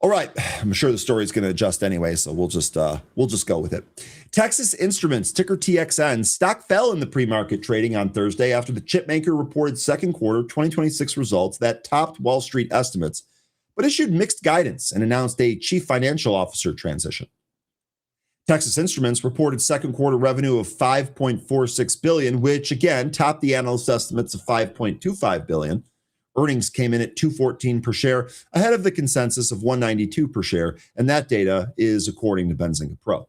Speaker 1: All right, I'm sure the story is going to adjust anyway, so we'll just go with it. Texas Instruments, ticker TXN, stock fell in the pre-market trading on Thursday after the chipmaker reported second quarter 2026 results that topped Wall Street estimates, but issued mixed guidance and announced a chief financial officer transition. Texas Instruments reported second quarter revenue of $5.46 billion, which again topped the analyst estimates of $5.25 billion. Earnings came in at $2.14 per share, ahead of the consensus of $1.92 per share, and that data is according to Benzinga Pro.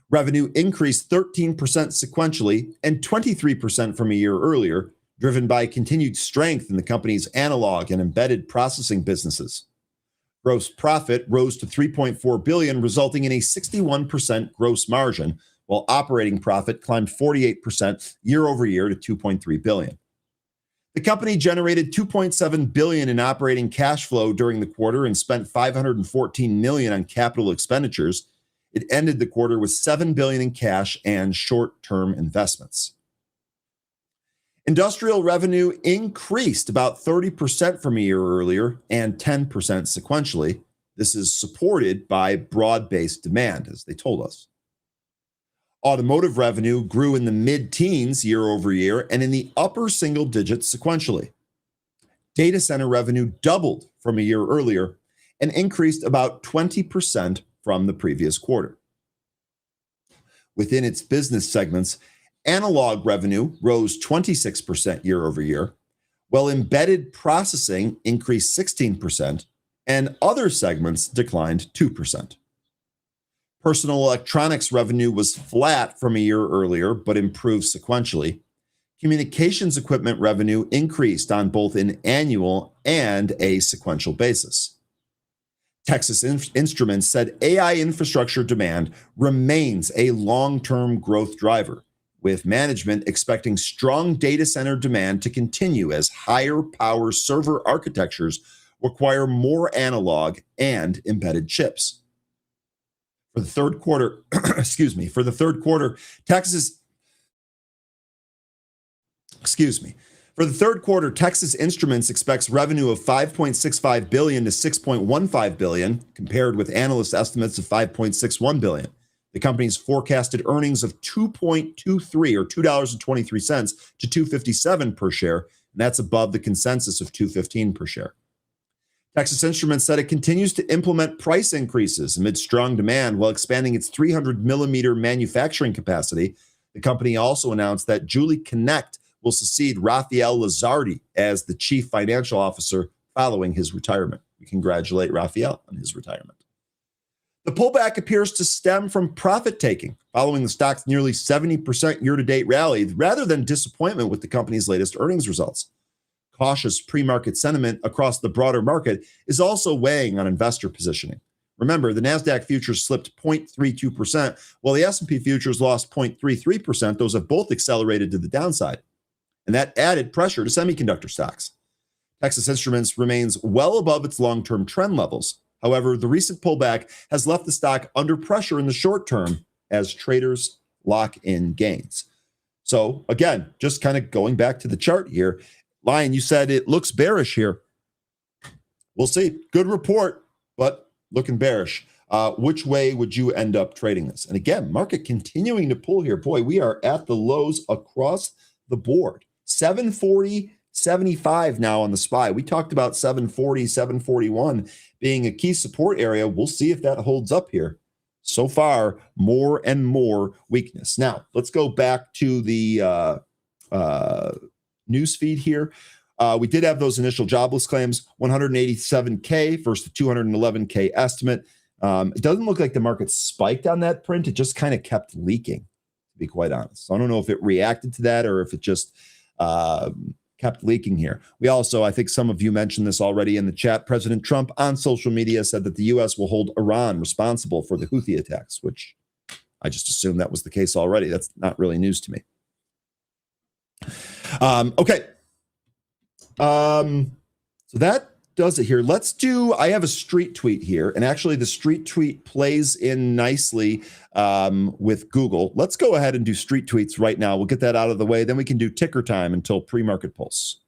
Speaker 1: Revenue increased 13% sequentially and 23% from a year earlier, driven by continued strength in the company's analog and embedded processing businesses. Gross profit rose to $3.4 billion, resulting in a 61% gross margin, while operating profit climbed 48% year over year to $2.3 billion. The company generated $2.7 billion in operating cash flow during the quarter and spent $514 million on capital expenditures. It ended the quarter with $7 billion in cash and short-term investments. Industrial revenue increased about 30% from a year earlier and 10% sequentially. This is supported by broad-based demand, as they told us. Automotive revenue grew in the mid-teens year over year and in the upper single digits sequentially. Data center revenue doubled from a year earlier and increased about 20% from the previous quarter. Within its business segments, analog revenue rose 26% year over year, while embedded processing increased 16% and other segments declined 2%. Personal electronics revenue was flat from a year earlier, but improved sequentially. Communications equipment revenue increased on both an annual and a sequential basis. Texas Instruments said AI infrastructure demand remains a long-term growth driver, with management expecting strong data center demand to continue as higher power server architectures require more analog and embedded chips. For the third quarter, Texas For the third quarter, Texas Instruments expects revenue of $5.65 billion to $6.15 billion, compared with analyst estimates of $5.61 billion. The company's forecasted earnings of $2.23 or $2.23 to $2.57 per share, and that's above the consensus of $2.15 per share. Texas Instruments said it continues to implement price increases amid strong demand while expanding its 300 millimeter manufacturing capacity. The company also announced that Julie Connect will succeed Rafael Lizardi as the chief financial officer following his retirement. We congratulate Rafael on his retirement. The pullback appears to stem from profit taking following the stock's nearly 70% year-to-date rally rather than disappointment with the company's latest earnings results. Cautious pre-market sentiment across the broader market is also weighing on investor positioning. Remember, the NASDAQ futures slipped 0.32%, while the S&P futures lost 0.33%. Those have both accelerated to the downside, and that added pressure to semiconductor stocks. Texas Instruments remains well above its long-term trend levels. However, the recent pullback has left the stock under pressure in the short term as traders lock in gains. So again, just kind of going back to the chart here, Lion, you said it looks bearish here. We'll see. Good report, but looking bearish. Which way would you end up trading this? And again, market continuing to pull here. Boy, we are at the lows across the board. 740.75 now on the SPY. We talked about 740, 741 being a key support area. We'll see if that holds up here. So far, more and more weakness. Now, let's go back to the news feed here. We did have those initial jobless claims, 187K versus the 211K estimate. It doesn't look like the market spiked on that print. It just kind of kept leaking, to be quite honest. So I don't know if it reacted to that or if it just kept leaking here. We also, I think some of you mentioned this already in the chat, President Trump on social media said that the U.S. will hold Iran responsible for the Houthi attacks, which I just assumed that was the case already. That's not really news to me. Okay. So that does it here. I have a street tweet here, and actually the street tweet plays in nicely with Google. Let's go ahead and do street tweets right now. We'll get that out of the way. Then we can do ticker time until pre-market pulse.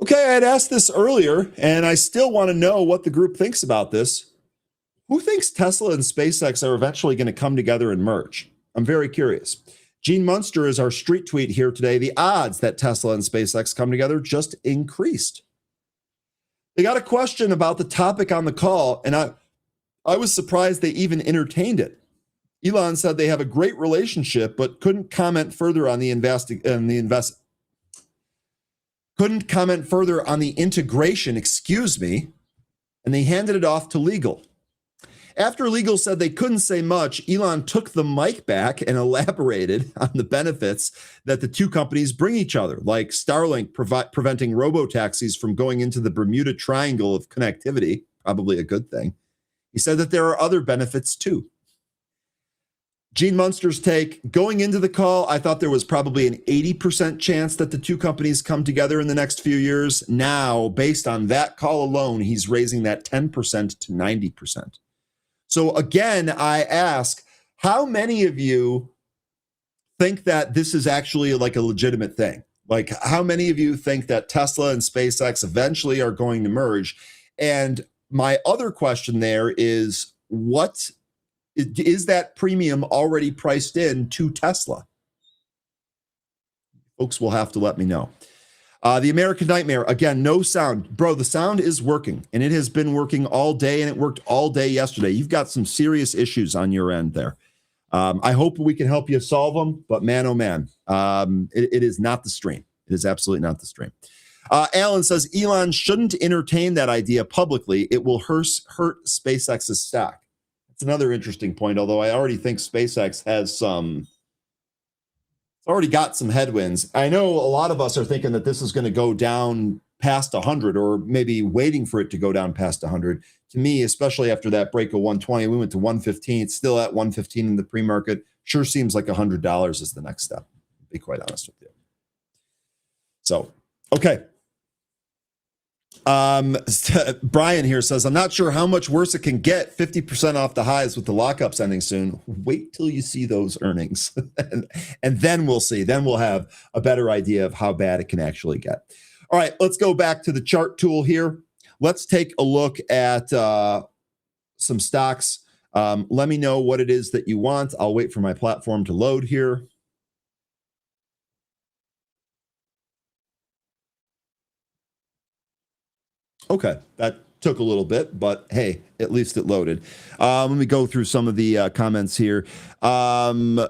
Speaker 1: Okay, I had asked this earlier, and I still want to know what the group thinks about this. Who thinks Tesla and SpaceX are eventually going to come together and merge? I'm very curious. Gene Munster is our street tweet here today. The odds that Tesla and SpaceX come together just increased. They got a question about the topic on the call, and I was surprised they even entertained it. Elon said they have a great relationship, but couldn't comment further on the integration, and they handed it off to legal. After legal said they couldn't say much, Elon took the mic back and elaborated on the benefits that the two companies bring each other, like Starlink preventing robo-taxis from going into the Bermuda Triangle of connectivity, probably a good thing. He said that there are other benefits too. Gene Munster's take, going into the call, I thought there was probably an 80% chance that the two companies come together in the next few years. Now, based on that call alone, he's raising that 10% to 90%. So again, I ask, how many of you think that this is actually like a legitimate thing? Like, how many of you think that Tesla and SpaceX eventually are going to merge? And my other question there is, what is that premium already priced in to Tesla? Folks will have to let me know. The American Nightmare, again, no sound. Bro, the sound is working, and it has been working all day, and it worked all day yesterday. You've got some serious issues on your end there. I hope we can help you solve them, but man, oh man, it is not the stream. It is absolutely not the stream. Alan says, Elon shouldn't entertain that idea publicly. It will hurt SpaceX's stock. That's another interesting point, although I already think SpaceX has already got some headwinds. I know a lot of us are thinking that this is going to go down past 100 or maybe waiting for it to go down past 100. To me, especially after that break of 120, we went to 115. It's still at 115 in the pre-market. Sure seems like $100 is the next step, to be quite honest with you. So, okay. Brian here says, I'm not sure how much worse it can get. 50% off the highs with the lockups ending soon. Wait till you see those earnings. and then we'll see. Then we'll have a better idea of how bad it can actually get. All right, let's go back to the chart tool here. Let's take a look at some stocks. Let me know what it is that you want. I'll wait for my platform to load here. Okay, that took a little bit, but hey, at least it loaded. Let me go through some of the comments here. I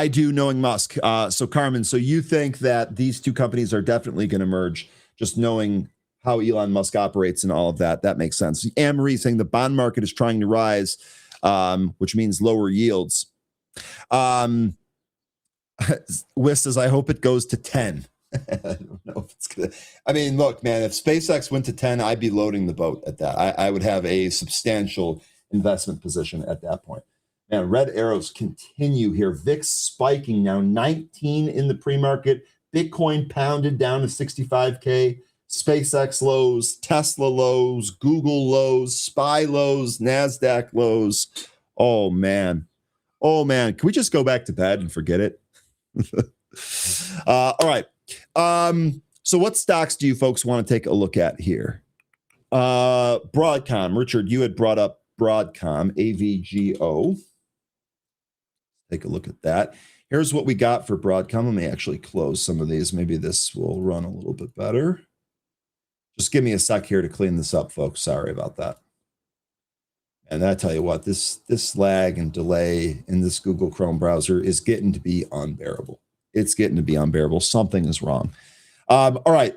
Speaker 1: do, knowing Musk. So Carmen, so you think that these two companies are definitely going to merge, just knowing how Elon Musk operates and all of that. That makes sense. Anne-Marie saying the bond market is trying to rise, which means lower yields. Wiss says, I hope it goes to 10. I don't know if it's gonna. I mean, look, man, if SpaceX went to 10, I'd be loading the boat at that. I would have a substantial investment position at that point. Man, red arrows continue here. VIX spiking now, 19 in the pre-market. Bitcoin pounded down to 65K. SpaceX lows, Tesla lows, Google lows, SPY lows, NASDAQ lows. Oh, man. Oh, man. Can we just go back to bed and forget it? All right. So what stocks do you folks want to take a look at here? Broadcom. Richard, you had brought up Broadcom, AVGO. Take a look at that. Here's what we got for Broadcom. Let me actually close some of these. Maybe this will run a little bit better. Just give me a sec here to clean this up, folks. Sorry about that. And I tell you what, this lag and delay in this Google Chrome browser is getting to be unbearable. It's getting to be unbearable. Something is wrong. All right.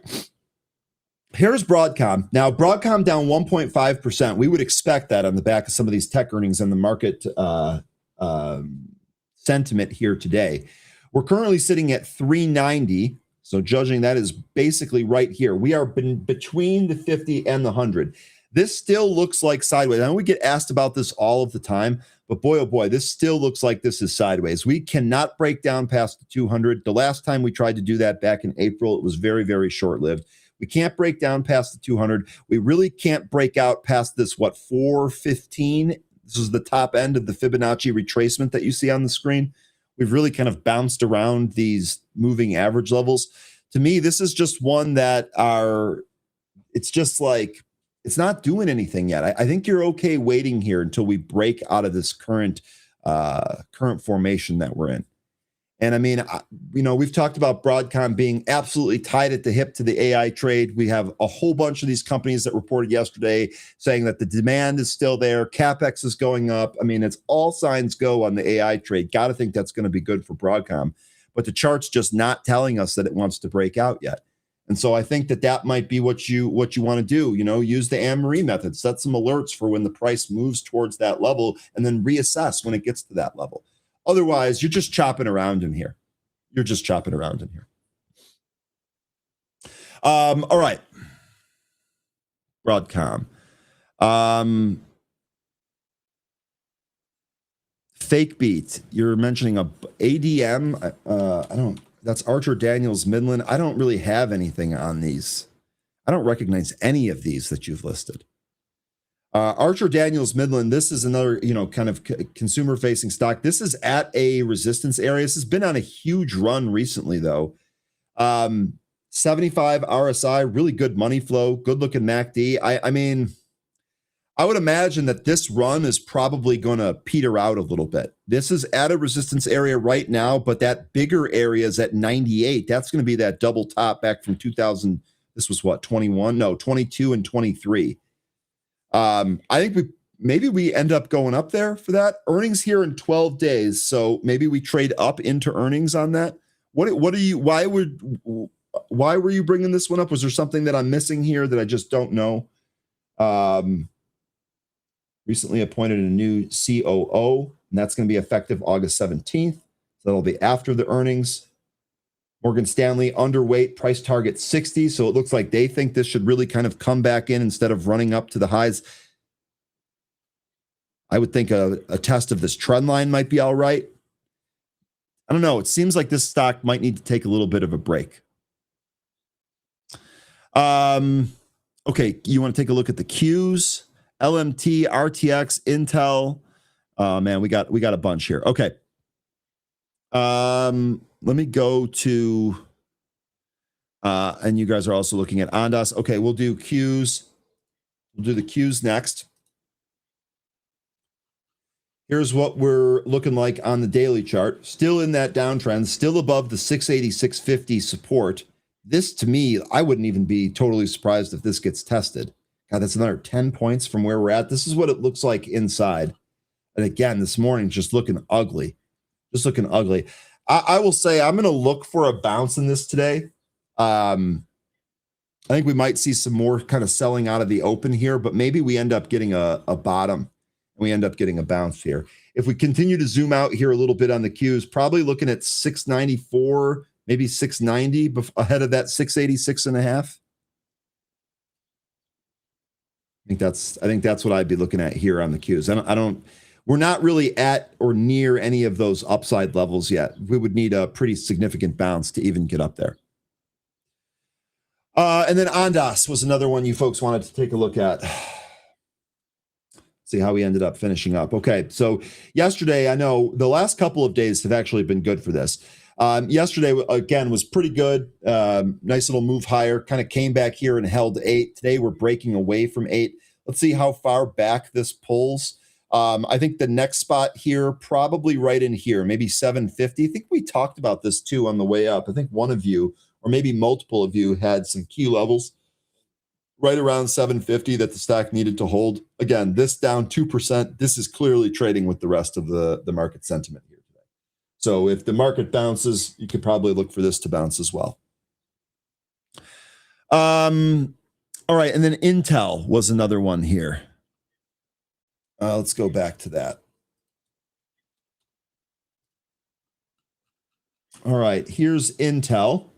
Speaker 1: Here's Broadcom. Now, Broadcom down 1.5%. We would expect that on the back of some of these tech earnings and the market sentiment here today. We're currently sitting at 390. So judging that is basically right here. We are between the 50 and the 100. This still looks like sideways. I know we get asked about this all of the time, but boy, oh boy, this still looks like this is sideways. We cannot break down past the 200. The last time we tried to do that back in April, it was very, very short-lived. We can't break down past the 200. We really can't break out past this, 415? This is the top end of the Fibonacci retracement that you see on the screen. We've really kind of bounced around these moving average levels. To me, this is just one that it's just like, it's not doing anything yet. I think you're okay waiting here until we break out of this current formation that we're in. And I mean, we've talked about Broadcom being absolutely tied at the hip to the AI trade. We have a whole bunch of these companies that reported yesterday saying that the demand is still there. CapEx is going up. I mean, it's all signs go on the AI trade. Got to think that's going to be good for Broadcom. But the chart's just not telling us that it wants to break out yet. And so I think that might be what you want to do. Use the Anne-Marie method, set some alerts for when the price moves towards that level, and then reassess when it gets to that level. Otherwise, you're just chopping around in here. All right. Broadcom. Fake beat. You're mentioning a ADM. That's Archer Daniels Midland. I don't really have anything on these. I don't recognize any of these that you've listed. Archer Daniels Midland, this is another, kind of consumer facing stock. This is at a resistance area. This has been on a huge run recently, though. 75 RSI, really good money flow, good looking MACD. I mean, I would imagine that this run is probably going to peter out a little bit. This is at a resistance area right now, but that bigger area is at 98. That's going to be that double top back from 2000. This was 21? No, 22 and 23. I think maybe we end up going up there for that. Earnings here in 12 days, so maybe we trade up into earnings on that. Why were you bringing this one up? Was there something that I'm missing here that I just don't know? Recently appointed a new COO, and that's going to be effective August 17th. So that'll be after the earnings. Morgan Stanley underweight, price target 60. So it looks like they think this should really kind of come back in instead of running up to the highs. I would think a test of this trend line might be all right. I don't know. It seems like this stock might need to take a little bit of a break. Okay, you want to take a look at the Qs, LMT, RTX, Intel. Man, we got a bunch here. Okay. Let me go to and you guys are also looking at Ondas. Okay, we'll do Qs. We'll do the Qs next. Here's what we're looking like on the daily chart. Still in that downtrend, still above the 680, 650 support. This, to me, I wouldn't even be totally surprised if this gets tested. God, that's another 10 points from where we're at. This is what it looks like inside. And again, this morning, just looking ugly. Just looking ugly. I will say I'm going to look for a bounce in this today. I think we might see some more kind of selling out of the open here, but maybe we end up getting a bottom. We end up getting a bounce here. If we continue to zoom out here a little bit on the Qs, probably looking at 694, maybe 690 ahead of that 686 and a half. I think that's what I'd be looking at here on the Qs. We're not really at or near any of those upside levels yet. We would need a pretty significant bounce to even get up there. And then Ondas was another one you folks wanted to take a look at. See how we ended up finishing up. Okay, so yesterday, I know the last couple of days have actually been good for this. Yesterday, again, was pretty good. Nice little move higher, kind of came back here and held 8. Today, we're breaking away from 8. Let's see how far back this pulls. I think the next spot here, probably right in here, maybe 750. I think we talked about this too on the way up. I think one of you, or maybe multiple of you, had some key levels right around 750 that the stock needed to hold. Again, this down 2%. This is clearly trading with the rest of the market sentiment here today. So if the market bounces, you could probably look for this to bounce as well. All right, and then Intel was another one here. Let's go back to that. All right, here's Intel.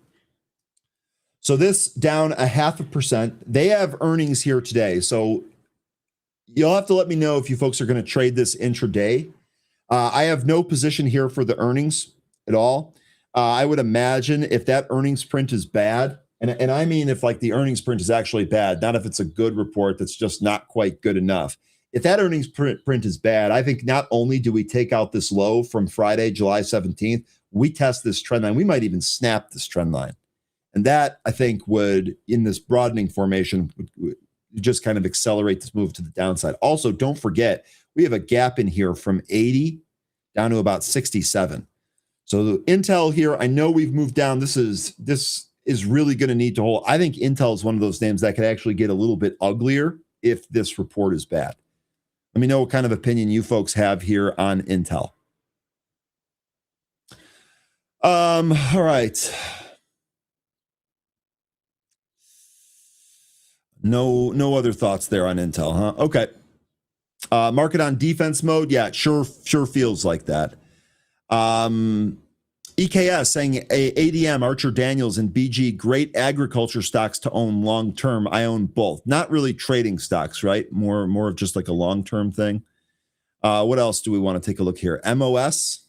Speaker 1: So this down 0.5%. They have earnings here today. So you'll have to let me know if you folks are going to trade this intraday. I have no position here for the earnings at all. I would imagine if that earnings print is bad, and I mean if like the earnings print is actually bad, not if it's a good report that's just not quite good enough. If that earnings print is bad, I think not only do we take out this low from Friday, July 17th, we test this trend line. We might even snap this trend line. And that, I think, would, in this broadening formation, would just kind of accelerate this move to the downside. Also, don't forget, we have a gap in here from 80 down to about 67. So the Intel here, I know we've moved down. This is really going to need to hold. I think Intel is one of those names that could actually get a little bit uglier if this report is bad. Let me know what kind of opinion you folks have here on Intel. All right. No other thoughts there on Intel, huh? Okay. Market on defense mode. Yeah, it sure feels like that. EKS saying ADM, Archer Daniels, and BG, great agriculture stocks to own long term. I own both. Not really trading stocks, right? More of just like a long term thing. What else do we want to take a look here? MOS.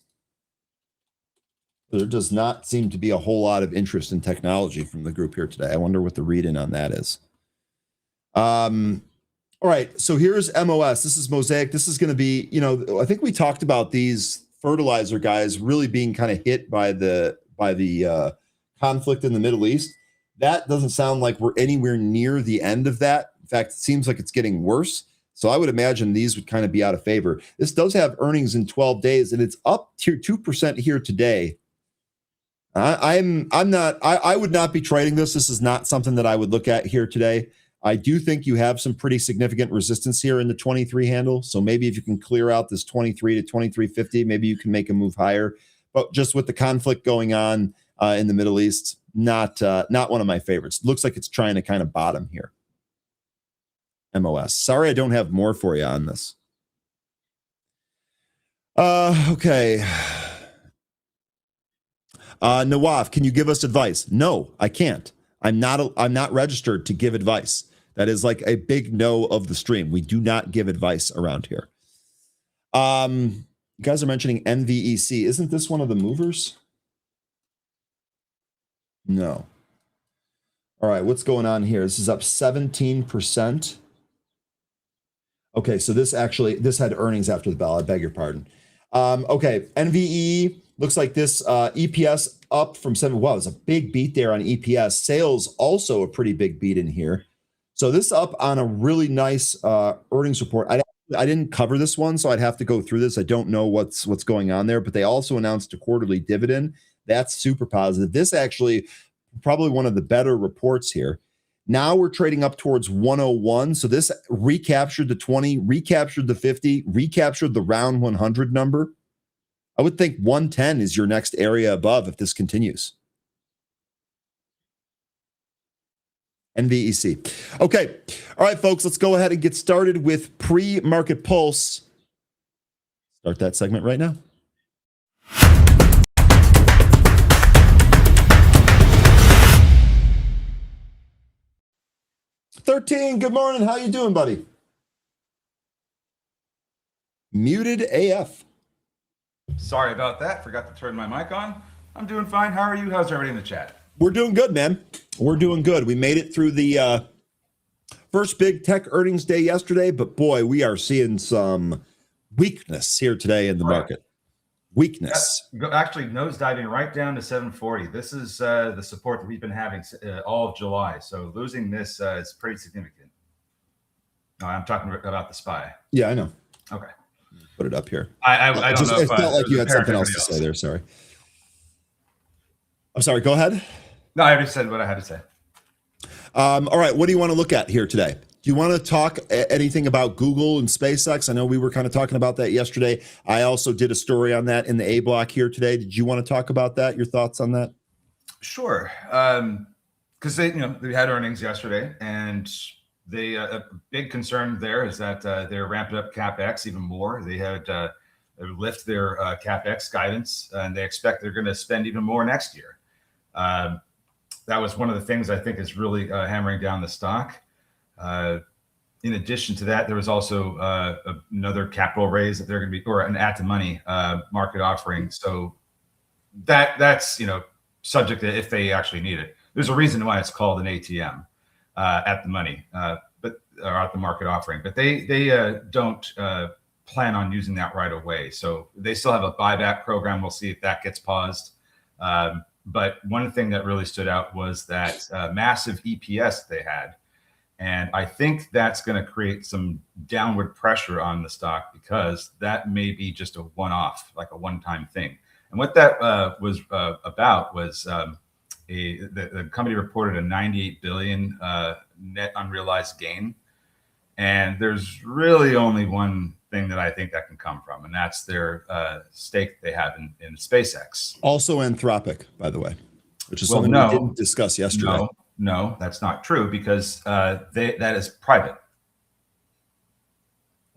Speaker 1: There does not seem to be a whole lot of interest in technology from the group here today. I wonder what the read-in on that is. All right, so here's MOS. This is Mosaic. This is going to be, I think we talked about these fertilizer guys really being kind of hit by the conflict in the Middle East. That doesn't sound like we're anywhere near the end of that. In fact, it seems like it's getting worse. So I would imagine these would kind of be out of favor. This does have earnings in 12 days, and it's up to 2% here today. I would not be trading this. This is not something that I would look at here today. I do think you have some pretty significant resistance here in the 23 handle. So maybe if you can clear out this 23 to 23.50, maybe you can make a move higher. But just with the conflict going on in the Middle East, not one of my favorites. Looks like it's trying to kind of bottom here. MOS. Sorry, I don't have more for you on this. Okay. Nawaf, can you give us advice? No, I can't. I'm not registered to give advice. That is like a big no of the stream. We do not give advice around here. You guys are mentioning NVEC. Isn't this one of the movers? No. All right, what's going on here? This is up 17%. Okay, so this had earnings after the bell. I beg your pardon. Okay, NVE looks like this EPS up from 7. Wow, it's a big beat there on EPS. Sales also a pretty big beat in here. So this up on a really nice earnings report. I didn't cover this one, so I'd have to go through this. I don't know what's going on there, but they also announced a quarterly dividend. That's super positive. This actually probably one of the better reports here. Now we're trading up towards 101. So this recaptured the 20, recaptured the 50, recaptured the round 100 number. I would think 110 is your next area above if this continues. NVEC. Okay. All right, folks, let's go ahead and get started with pre-market pulse. Start that segment right now. 13, good morning. How you doing, buddy? Muted AF.
Speaker 2: Sorry about that. Forgot to turn my mic on. I'm doing fine. How are you? How's everybody in the chat?
Speaker 1: We're doing good, man. We're doing good. We made it through the first big tech earnings day yesterday, but boy, we are seeing some weakness here today in the market. Weakness.
Speaker 2: Actually, nosediving right down to 740. This is the support that we've been having all of July. So losing this is pretty significant. No, I'm talking about the SPY.
Speaker 1: Yeah, I know.
Speaker 2: Okay.
Speaker 1: Put it up here.
Speaker 2: I don't know.
Speaker 1: It felt like you had something else to say there. Sorry. I'm sorry. Go ahead.
Speaker 2: No, I already said what I had to say.
Speaker 1: All right. What do you want to look at here today? Do you want to talk anything about Google and SpaceX? I know we were kind of talking about that yesterday. I also did a story on that in the A block here today. Did you want to talk about that? Your thoughts on that?
Speaker 2: Sure. Because they had earnings yesterday, and a big concern there is that they're ramping up CapEx even more. They had lift their CapEx guidance, and they expect they're going to spend even more next year. That was one of the things I think is really hammering down the stock. In addition to that, there was also another capital raise that they're going to be, or an at-the-money market offering. So that's subject to if they actually need it. There's a reason why it's called an ATM, at the money, or at the market offering. But they don't plan on using that right away. So they still have a buyback program. We'll see if that gets paused. But one thing that really stood out was that massive EPS they had. And I think that's going to create some downward pressure on the stock because that may be just a one-off, like a one-time thing. And what that was about was the company reported a 98 billion net unrealized gain. And there's really only one thing that I think that can come from, and that's their stake they have in SpaceX.
Speaker 1: Also Anthropic, by the way, which is something we didn't discuss yesterday.
Speaker 2: No, that's not true because that is private.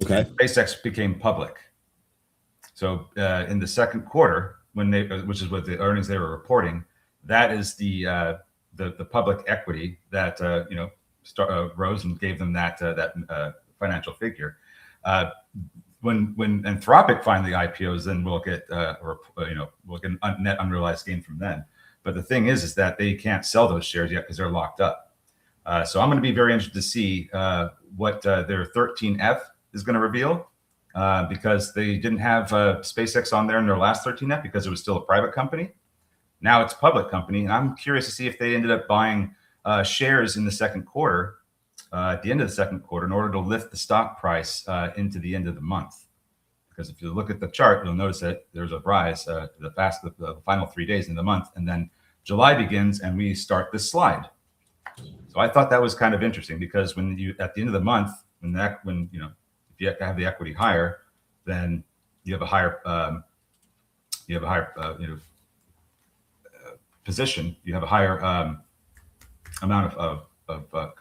Speaker 1: Okay.
Speaker 2: And SpaceX became public. So in the second quarter, which is what the earnings they were reporting, that is the public equity that rose and gave them that financial figure. When Anthropic finally IPOs, then we'll get we'll get a net unrealized gain from them. But the thing is that they can't sell those shares yet because they're locked up. So I'm going to be very interested to see what their 13F is going to reveal because they didn't have SpaceX on there in their last 13F because it was still a private company. Now it's a public company. And I'm curious to see if they ended up buying shares in the second quarter, at the end of the second quarter, in order to lift the stock price into the end of the month. Because if you look at the chart, you'll notice that there's a rise the final 3 days in the month, and then July begins and we start this slide. So I thought that was kind of interesting because when you at the end of the month, if you have to have the equity higher, then you have a higher position. You have a higher amount of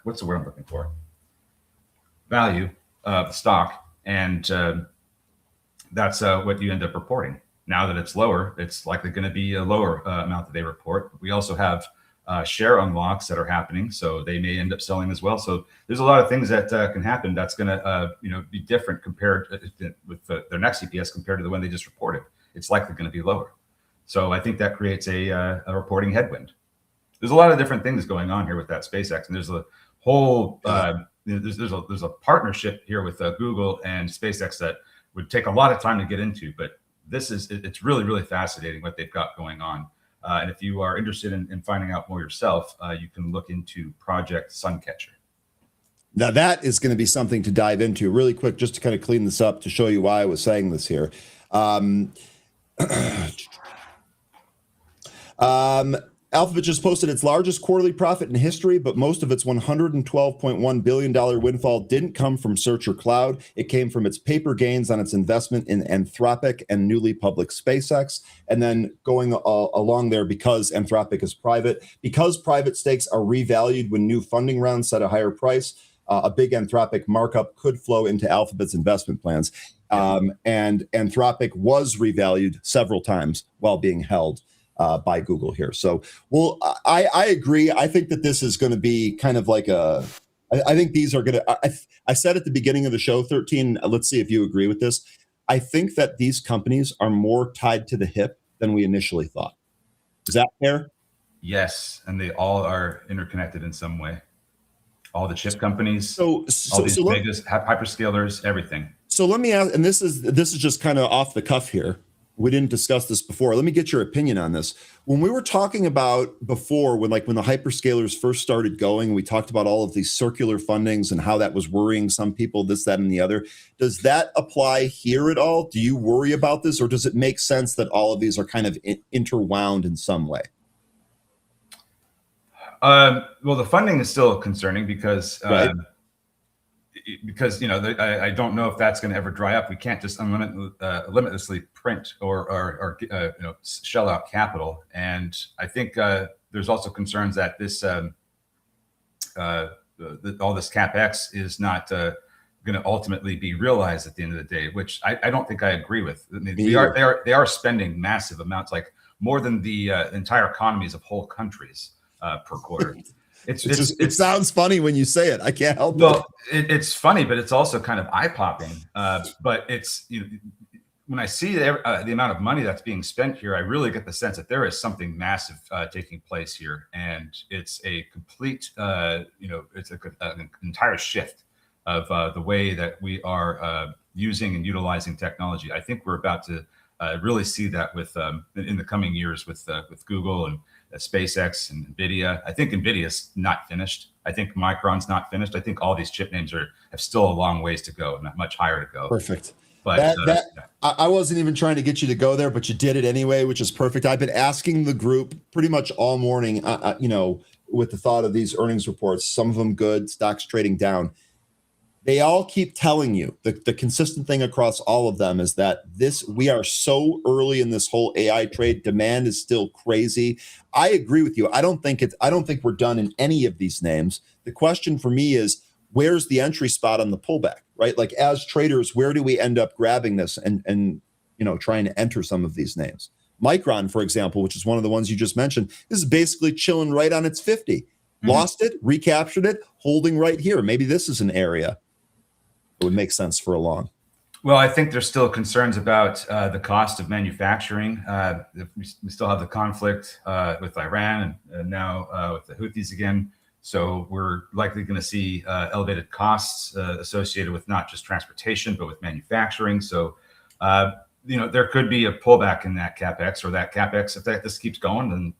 Speaker 2: what's the word I'm looking for? Value of the stock, and that's what you end up reporting. Now that it's lower, it's likely going to be a lower amount that they report. We also have share unlocks that are happening, so they may end up selling as well. So there's a lot of things that can happen. That's going to be different compared with their next EPS compared to the one they just reported. It's likely going to be lower. So I think that creates a reporting headwind. there's a lot of different things going on here with that SpaceX, and there's a whole there's a partnership here with Google and SpaceX that would take a lot of time to get into, but it's really, really fascinating what they've got going on. And if you are interested in finding out more yourself, you can look into Project Suncatcher.
Speaker 1: Now that is going to be something to dive into really quick, just to kind of clean this up to show you why I was saying this here. Alphabet just posted its largest quarterly profit in history, but most of its $112.1 billion windfall didn't come from search or cloud. It came from its paper gains on its investment in Anthropic and newly public SpaceX. And then going along there, because Anthropic is private, because private stakes are revalued when new funding rounds set a higher price, a big Anthropic markup could flow into Alphabet's investment plans. And Anthropic was revalued several times while being held by Google here. So, well, I agree. I think that this is going to be kind of like I think these are going to, I said at the beginning of the show, 13, let's see if you agree with this. I think that these companies are more tied to the hip than we initially thought. Is that fair?
Speaker 2: Yes. And they all are interconnected in some way. All the chip companies, all these biggest hyperscalers, everything. So
Speaker 1: let me ask, and this is just kind of off the cuff here. We didn't discuss this before. Let me get your opinion on this. When we were talking about before, when the hyperscalers first started going, we talked about all of these circular fundings and how that was worrying some people, this, that, and the other. Does that apply here at all? Do you worry about this, or does it make sense that all of these are kind of interwound in some way?
Speaker 2: Well, the funding is still concerning because
Speaker 1: right.
Speaker 2: I don't know if that's going to ever dry up. We can't just limitlessly print or shell out capital. And I think there's also concerns that this all this CapEx is not going to ultimately be realized at the end of the day, which I don't think I agree with. I mean, they are spending massive amounts, like more than the entire economies of whole countries per quarter.
Speaker 1: It sounds funny when you say it. I can't help it.
Speaker 2: Well, it's funny, but it's also kind of eye-popping. But it's when I see the amount of money that's being spent here, I really get the sense that there is something massive taking place here, and it's a complete, it's an entire shift of the way that we are using and utilizing technology. I think we're about to really see that with in the coming years with Google and SpaceX and NVIDIA. I think NVIDIA's not finished. I think Micron's not finished. I think all these chip names have still a long ways to go and not much higher to go.
Speaker 1: Perfect.
Speaker 2: But
Speaker 1: I wasn't even trying to get you to go there, but you did it anyway, which is perfect. I've been asking the group pretty much all morning, with the thought of these earnings reports, some of them good, stocks trading down. They all keep telling you the consistent thing across all of them is that we are so early in this whole AI trade. Demand is still crazy. I agree with you. I don't think we're done in any of these names. The question for me is, where's the entry spot on the pullback, right? Like, as traders, where do we end up grabbing this and trying to enter some of these names? Micron, for example, which is one of the ones you just mentioned, is basically chilling right on its 50. Mm-hmm. Lost it, recaptured it, holding right here. Maybe this is an area it would make sense for a long.
Speaker 2: Well, I think there's still concerns about the cost of manufacturing. We still have the conflict with Iran and now with the Houthis again. So we're likely going to see elevated costs associated with not just transportation, but with manufacturing. So, there could be a pullback in that CapEx, or that CapEx, if this keeps going, then,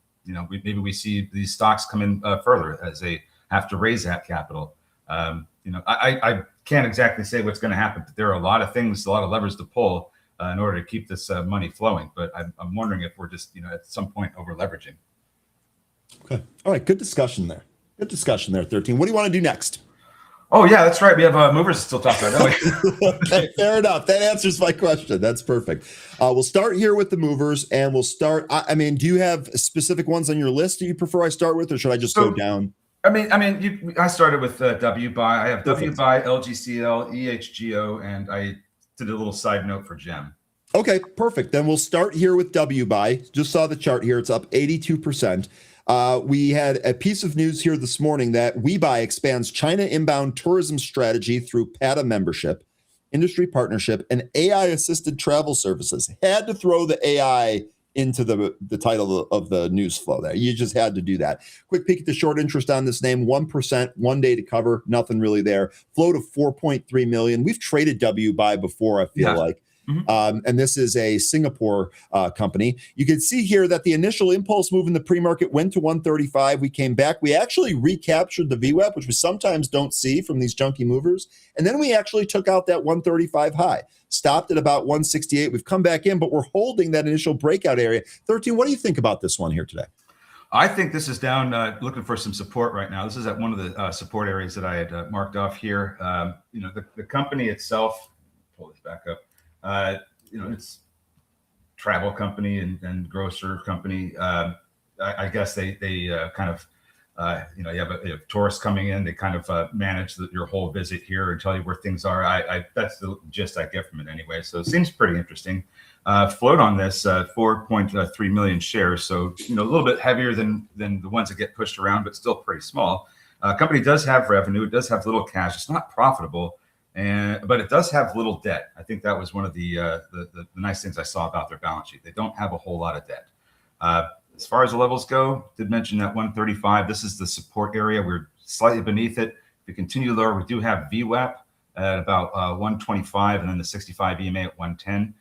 Speaker 2: maybe we see these stocks come in further as they have to raise that capital. I can't exactly say what's going to happen, but there are a lot of things, a lot of levers to pull in order to keep this money flowing. But I'm wondering if we're just, at some point, over leveraging.
Speaker 1: Okay. All right. Good discussion there. 13. What do you want to do next?
Speaker 2: Oh, yeah, that's right. We have movers to still talk about, don't we?
Speaker 1: Okay, fair enough. That answers my question. That's perfect. We'll start here with the movers, and we'll start. Do you have specific ones on your list that you prefer I start with, or should I just go down?
Speaker 2: I started with WBuy. I have
Speaker 1: Perfect.
Speaker 2: WBuy, LGCL, EHGO, and I did a little side note for GEM.
Speaker 1: Okay, perfect. Then we'll start here with WBuy. Just saw the chart here. It's up 82%. We had a piece of news here this morning that WeBuy expands China inbound tourism strategy through PATA membership, industry partnership, and AI-assisted travel services. Had to throw the AI into the title of the news flow there. You just had to do that. Quick peek at the short interest on this name, 1%, 1 day to cover, nothing really there. Flow to 4.3 million. We've traded W by before, I feel like. And this is a Singapore company. You can see here that the initial impulse move in the pre-market went to 135. We came back. We actually recaptured the VWAP, which we sometimes don't see from these junky movers. And then we actually took out that 135 high, stopped at about 168. We've come back in, but we're holding that initial breakout area. 13, what do you think about this one here today?
Speaker 2: I think this is down, looking for some support right now. This is at one of the support areas that I had marked off here. The company itself, pull this back up. It's travel company and grocer company. I guess they kind of, you have tourists coming in. They kind of manage your whole visit here and tell you where things are. That's the gist I get from it anyway. So it seems pretty interesting. Float on this 4.3 million shares. So, a little bit heavier than the ones that get pushed around, but still pretty small. Company does have revenue. It does have little cash. It's not profitable. But it does have little debt. I think that was one of the nice things I saw about their balance sheet. They don't have a whole lot of debt. As far as the levels go, did mention that 135. This is the support area. We're slightly beneath it. If we continue lower, we do have VWAP at about 125, and then the 65 EMA at 110.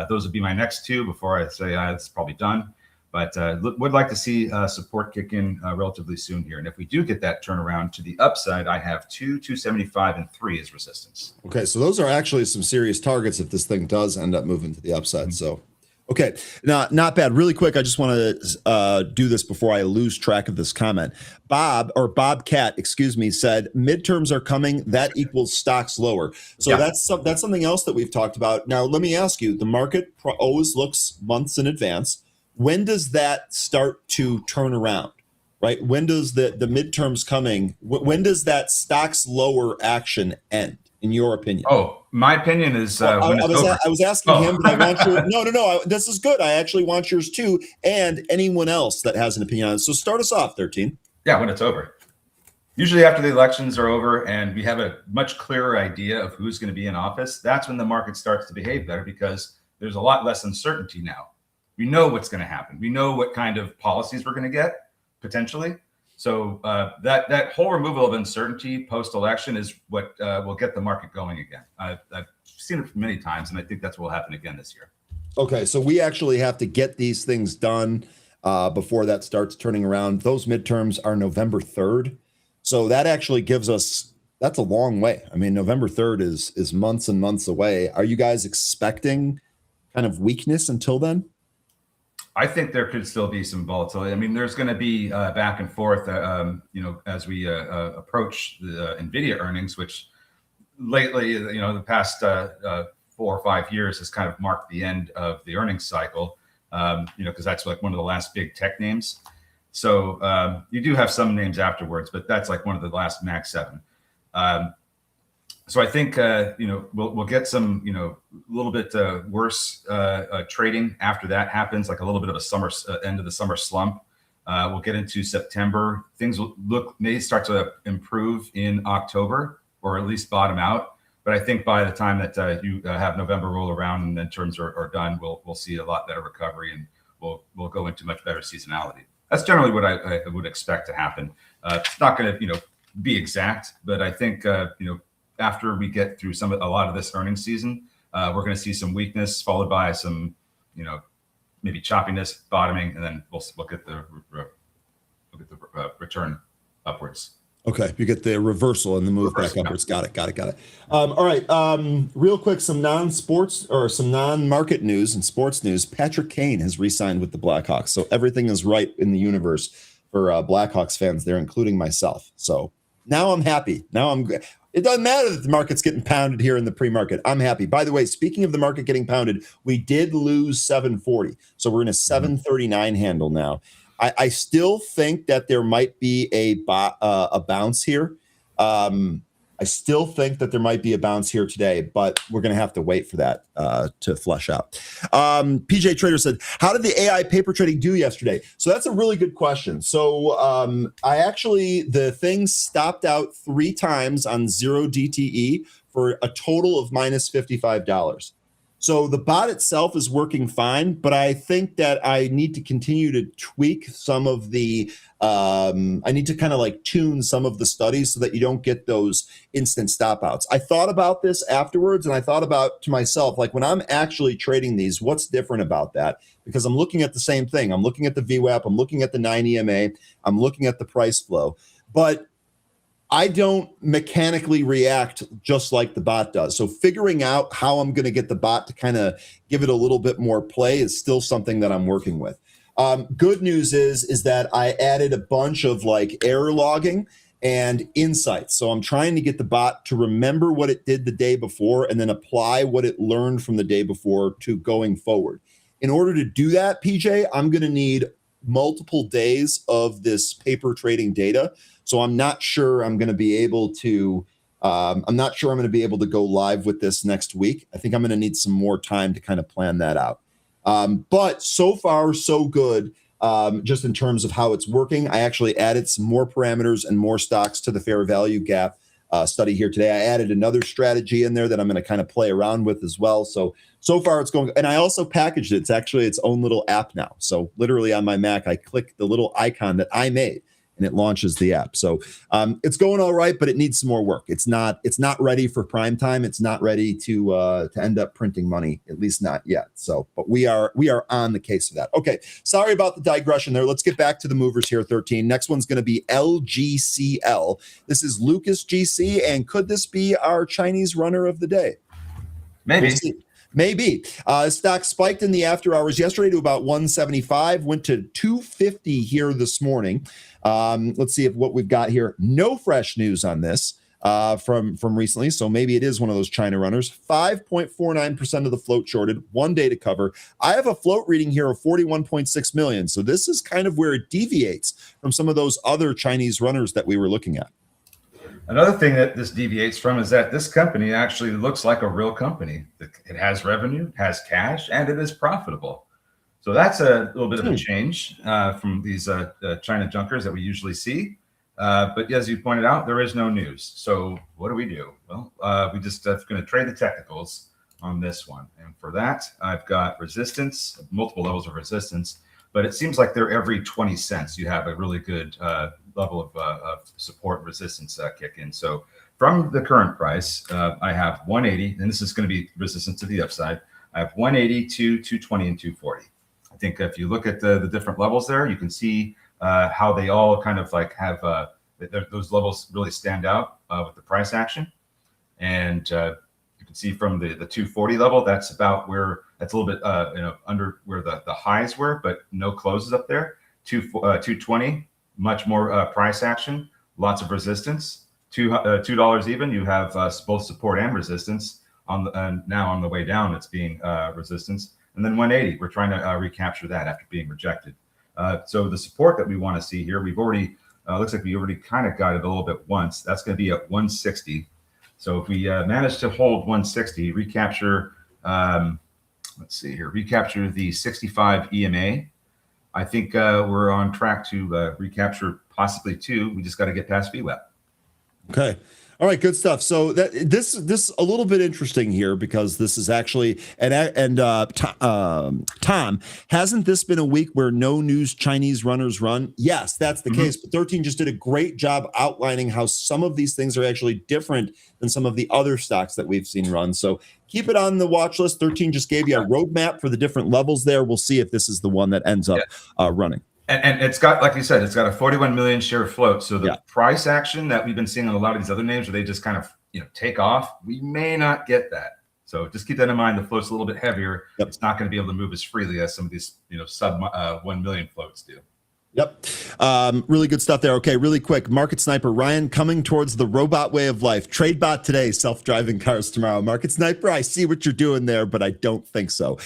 Speaker 2: Those would be my next two before I say it's probably done. But would like to see support kick in relatively soon here. And if we do get that turnaround to the upside, I have 275, and 3 as resistance.
Speaker 1: Okay, so those are actually some serious targets if this thing does end up moving to the upside. So, okay, not bad. Really quick, I just want to do this before I lose track of this comment. Bobcat, said midterms are coming. That equals stocks lower. So that's something else that we've talked about. Now, let me ask you, the market always looks months in advance. When does that start to turn around, right? When does the midterms coming, when does that stocks lower action end, in your opinion?
Speaker 2: Oh, my opinion is when it's over.
Speaker 1: I was asking him, but I want your, no, this is good. I actually want yours too, and anyone else that has an opinion on it. So start us off, 13.
Speaker 2: Yeah, when it's over. Usually after the elections are over and we have a much clearer idea of who's going to be in office, that's when the market starts to behave better because there's a lot less uncertainty now. We know what's going to happen. We know what kind of policies we're going to get potentially. So that whole removal of uncertainty post-election is what will get the market going again. I've seen it many times, and I think that's what will happen again this year. Okay,
Speaker 1: so we actually have to get these things done before that starts turning around. Those midterms are November 3rd. So that actually gives us, that's a long way. I mean, November 3rd is months and months away. Are you guys expecting kind of weakness until then?
Speaker 2: I think there could still be some volatility. I mean, there's going to be back and forth, as we approach the NVIDIA earnings, which lately, the past 4 or 5 years has kind of marked the end of the earnings cycle, because that's like one of the last big tech names. So you do have some names afterwards, but that's like one of the last Max 7. So I think, we'll get some, a little bit worse trading after that happens, like a little bit of a summer end of the summer slump. We'll get into September. Things may start to improve in October, or at least bottom out. But I think by the time that you have November roll around and then terms are done, we'll see a lot better recovery, and we'll go into much better seasonality. That's generally what I would expect to happen. It's not going to be exact, but I think after we get through a lot of this earnings season, we're going to see some weakness followed by some, maybe choppiness, bottoming, and then we'll get the return upwards.
Speaker 1: Okay, you get the reversal and the move back upwards. Got it. All right, real quick, some non-sports or some non-market news and sports news. Patrick Kane has re-signed with the Blackhawks, so everything is right in the universe for Blackhawks fans there, including myself. So now I'm happy. It doesn't matter that the market's getting pounded here in the pre-market. I'm happy. By the way, speaking of the market getting pounded, we did lose 740. So we're in a 739 handle now. I still think that there might be a bounce here. I still think that there might be a bounce here today, but we're going to have to wait for that to flush out. PJ Trader said, how did the AI paper trading do yesterday? So that's a really good question. So the thing stopped out 3 times on 0 DTE for a total of minus $55. So the bot itself is working fine, but I think that I need to continue to tweak some of the, I need to kind of like tune some of the studies so that you don't get those instant stop outs. I thought about this afterwards, and I thought about to myself, like when I'm actually trading these, what's different about that? Because I'm looking at the same thing. I'm looking at the VWAP, I'm looking at the 9 EMA, I'm looking at the price flow, but I don't mechanically react just like the bot does. So figuring out how I'm going to get the bot to kind of give it a little bit more play is still something that I'm working with. Good news is that I added a bunch of like error logging and insights. So I'm trying to get the bot to remember what it did the day before and then apply what it learned from the day before to going forward. In order to do that, PJ, I'm going to need multiple days of this paper trading data. So I'm not sure I'm going to be able to. I'm not sure I'm going to be able to go live with this next week. I think I'm going to need some more time to kind of plan that out. But so far, so good. Just in terms of how it's working, I actually added some more parameters and more stocks to the fair value gap study here today. I added another strategy in there that I'm going to kind of play around with as well. So far it's going. And I also packaged it. It's actually its own little app now. So literally on my Mac, I click the little icon that I made, and it launches the app. So it's going all right, but it needs some more work. It's not ready for prime time. It's not ready to end up printing money, at least not yet. So, but we are on the case for that. Okay, sorry about the digression there. Let's get back to the movers here. 13. Next one's going to be LGCL. This is Lucas GC, and could this be our Chinese runner of the day?
Speaker 2: Maybe.
Speaker 1: We'll see. Maybe. Stock spiked in the after hours yesterday to about 175, went to 250 here this morning. Let's see what we've got here. No fresh news on this from recently, so maybe it is one of those China runners. 5.49% of the float shorted, 1 day to cover. I have a float reading here of 41.6 million, so this is kind of where it deviates from some of those other Chinese runners that we were looking at.
Speaker 2: Another thing that this deviates from is that this company actually looks like a real company. It has revenue, has cash, and it is profitable. So that's a little bit of a change from these China junkers that we usually see. But as you pointed out, there is no news. So what do? Well, we just going to trade the technicals on this one. And for that, I've got resistance, multiple levels of resistance. But it seems like they're every 20 cents. You have a really good level of support resistance kick in. So from the current price, I have 180, and this is going to be resistance to the upside. I have 180 to 220 and 240. I think if you look at the different levels there, you can see how they all kind of like have those levels really stand out with the price action. And you can see from the 240 level, that's about where that's a little bit under where the highs were, but no closes up there. 220, much more price action, lots of resistance. $2 even. You have both support and resistance now on the way down. It's being resistance, and then 180. We're trying to recapture that after being rejected. So the support that we want to see here, we've already looks like we already kind of got it a little bit once. That's going to be at 160. So if we manage to hold 160, recapture. Let's see here. Recapture the 65 EMA. I think we're on track to recapture possibly 2. We just got to get past VWAP.
Speaker 1: Okay. All right, good stuff. So this a little bit interesting here because this is actually Tom, hasn't this been a week where no news Chinese runners run? Yes, that's the case. But 13 just did a great job outlining how some of these things are actually different than some of the other stocks that we've seen run. So keep it on the watch list. 13 just gave you a roadmap for the different levels there. We'll see if this is the one that ends up running.
Speaker 2: And it's got, like you said, it's got a 41 million share float. So the price action that we've been seeing on a lot of these other names where they just kind of take off, we may not get that. So just keep that in mind. The float's a little bit heavier. It's not going to be able to move as freely as some of these sub 1 million floats do.
Speaker 1: Yep. Really good stuff there. Okay, really quick. Market Sniper, Ryan, coming towards the robot way of life. Trade bot today, self-driving cars tomorrow. Market Sniper, I see what you're doing there, but I don't think so.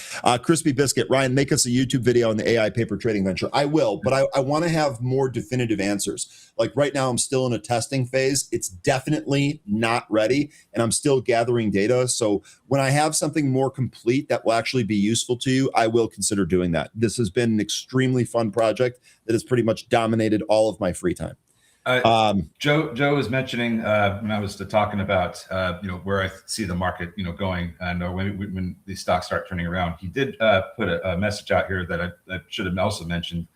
Speaker 1: Crispy Biscuit, Ryan, make us a YouTube video on the AI paper trading venture. I will, but I want to have more definitive answers. Like right now, I'm still in a testing phase. It's definitely not ready, and I'm still gathering data. So when I have something more complete that will actually be useful to you, I will consider doing that. This has been an extremely fun project that has pretty much dominated all of my free time.
Speaker 2: Joe was mentioning when I was talking about where I see the market going, and when these stocks start turning around. He did put a message out here that I should have also mentioned.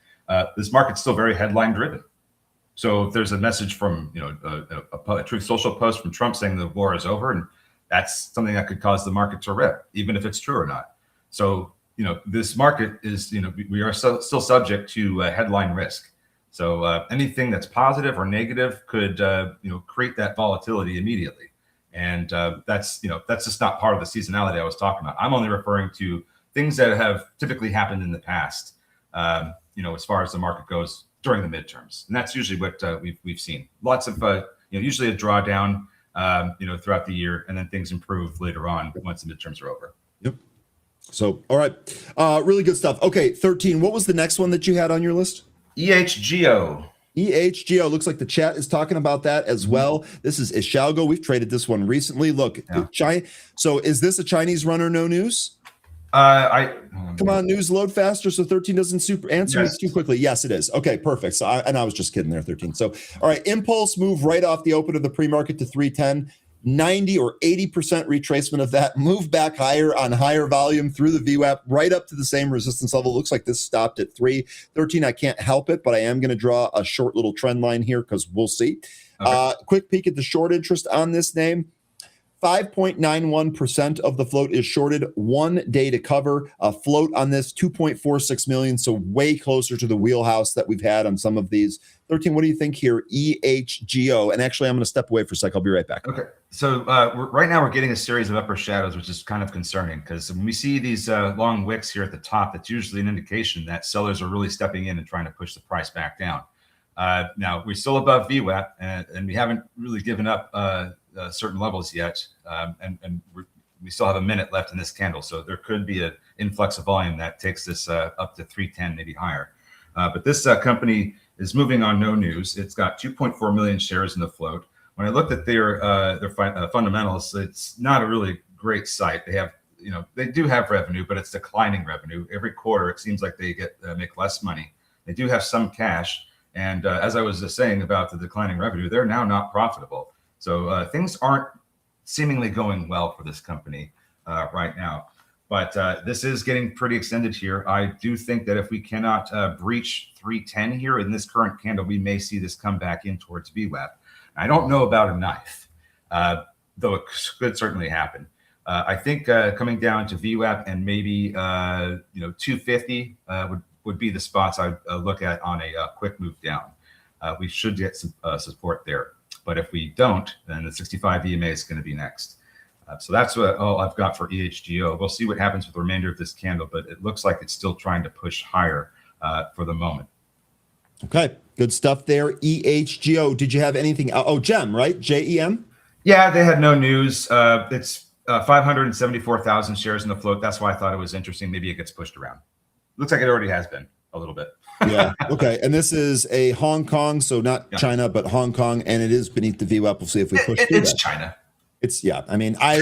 Speaker 2: This market's still very headline driven. So if there's a message from a Truth Social post from Trump saying the war is over, and that's something that could cause the market to rip, even if it's true or not. So this market is we are still subject to headline risk. So anything that's positive or negative could create that volatility immediately, and that's just not part of the seasonality I was talking about. I'm only referring to things that have typically happened in the past, as far as the market goes during the midterms, and that's usually what we've seen. Lots of usually a drawdown, throughout the year, and then things improve later on once the midterms are over.
Speaker 1: Yep. So all right, really good stuff. Okay, 13. What was the next one that you had on your list?
Speaker 2: EHGO.
Speaker 1: EHGO. Looks like the chat is talking about that as well. This is Ishalgo. We've traded this one recently. Look, so is this a Chinese runner? No news? Come on, news load faster so 13 doesn't answer me too quickly. Yes, it is. Okay, perfect. So I was just kidding there, 13. So all right, impulse move right off the open of the pre-market to 310. 90 or 80% retracement of that, move back higher on higher volume through the VWAP, right up to the same resistance level. Looks like this stopped at 313. I can't help it, but I am going to draw a short little trend line here because we'll see. Okay. Quick peek at the short interest on this name. 5.91% of the float is shorted. 1 day to cover. A float on this 2.46 million, so way closer to the wheelhouse that we've had on some of these. 13, what do you think here? EHGO. And actually, I'm going to step away for a sec. I'll be right back.
Speaker 2: Okay. So right now we're getting a series of upper shadows, which is kind of concerning because when we see these long wicks here at the top, that's usually an indication that sellers are really stepping in and trying to push the price back down. Now, we're still above VWAP, and we haven't really given up certain levels yet, and we still have a minute left in this candle, so there could be an influx of volume that takes this up to 310, maybe higher. But this company is moving on no news. It's got 2.4 million shares in the float. When I looked at their fundamentals, it's not a really great sight. They have, they do have revenue, but it's declining revenue every quarter. It seems like they make less money. They do have some cash, and as I was saying about the declining revenue, they're now not profitable. So things aren't seemingly going well for this company right now. But this is getting pretty extended here. I do think that if we cannot breach 310 here in this current candle, we may see this come back in towards VWAP. I don't know about a knife, though it could certainly happen. I think coming down to VWAP and maybe 250 would be the spots I'd look at on a quick move down. We should get some support there. But if we don't, then the 65 EMA is going to be next. So that's all I've got for EHGO. We'll see what happens with the remainder of this candle, but it looks like it's still trying to push higher for the moment.
Speaker 1: Okay, good stuff there. EHGO. Did you have anything? Oh, GEM, right? JEM?
Speaker 2: Yeah, they had no news. It's 574,000 shares in the float. That's why I thought it was interesting. Maybe it gets pushed around. Looks like it already has been a little bit.
Speaker 1: Yeah. Okay. And this is a Hong Kong, so not China, but Hong Kong, and it is beneath the VWAP. We'll see if we push through
Speaker 2: it's
Speaker 1: that.
Speaker 2: China.
Speaker 1: It's I mean, I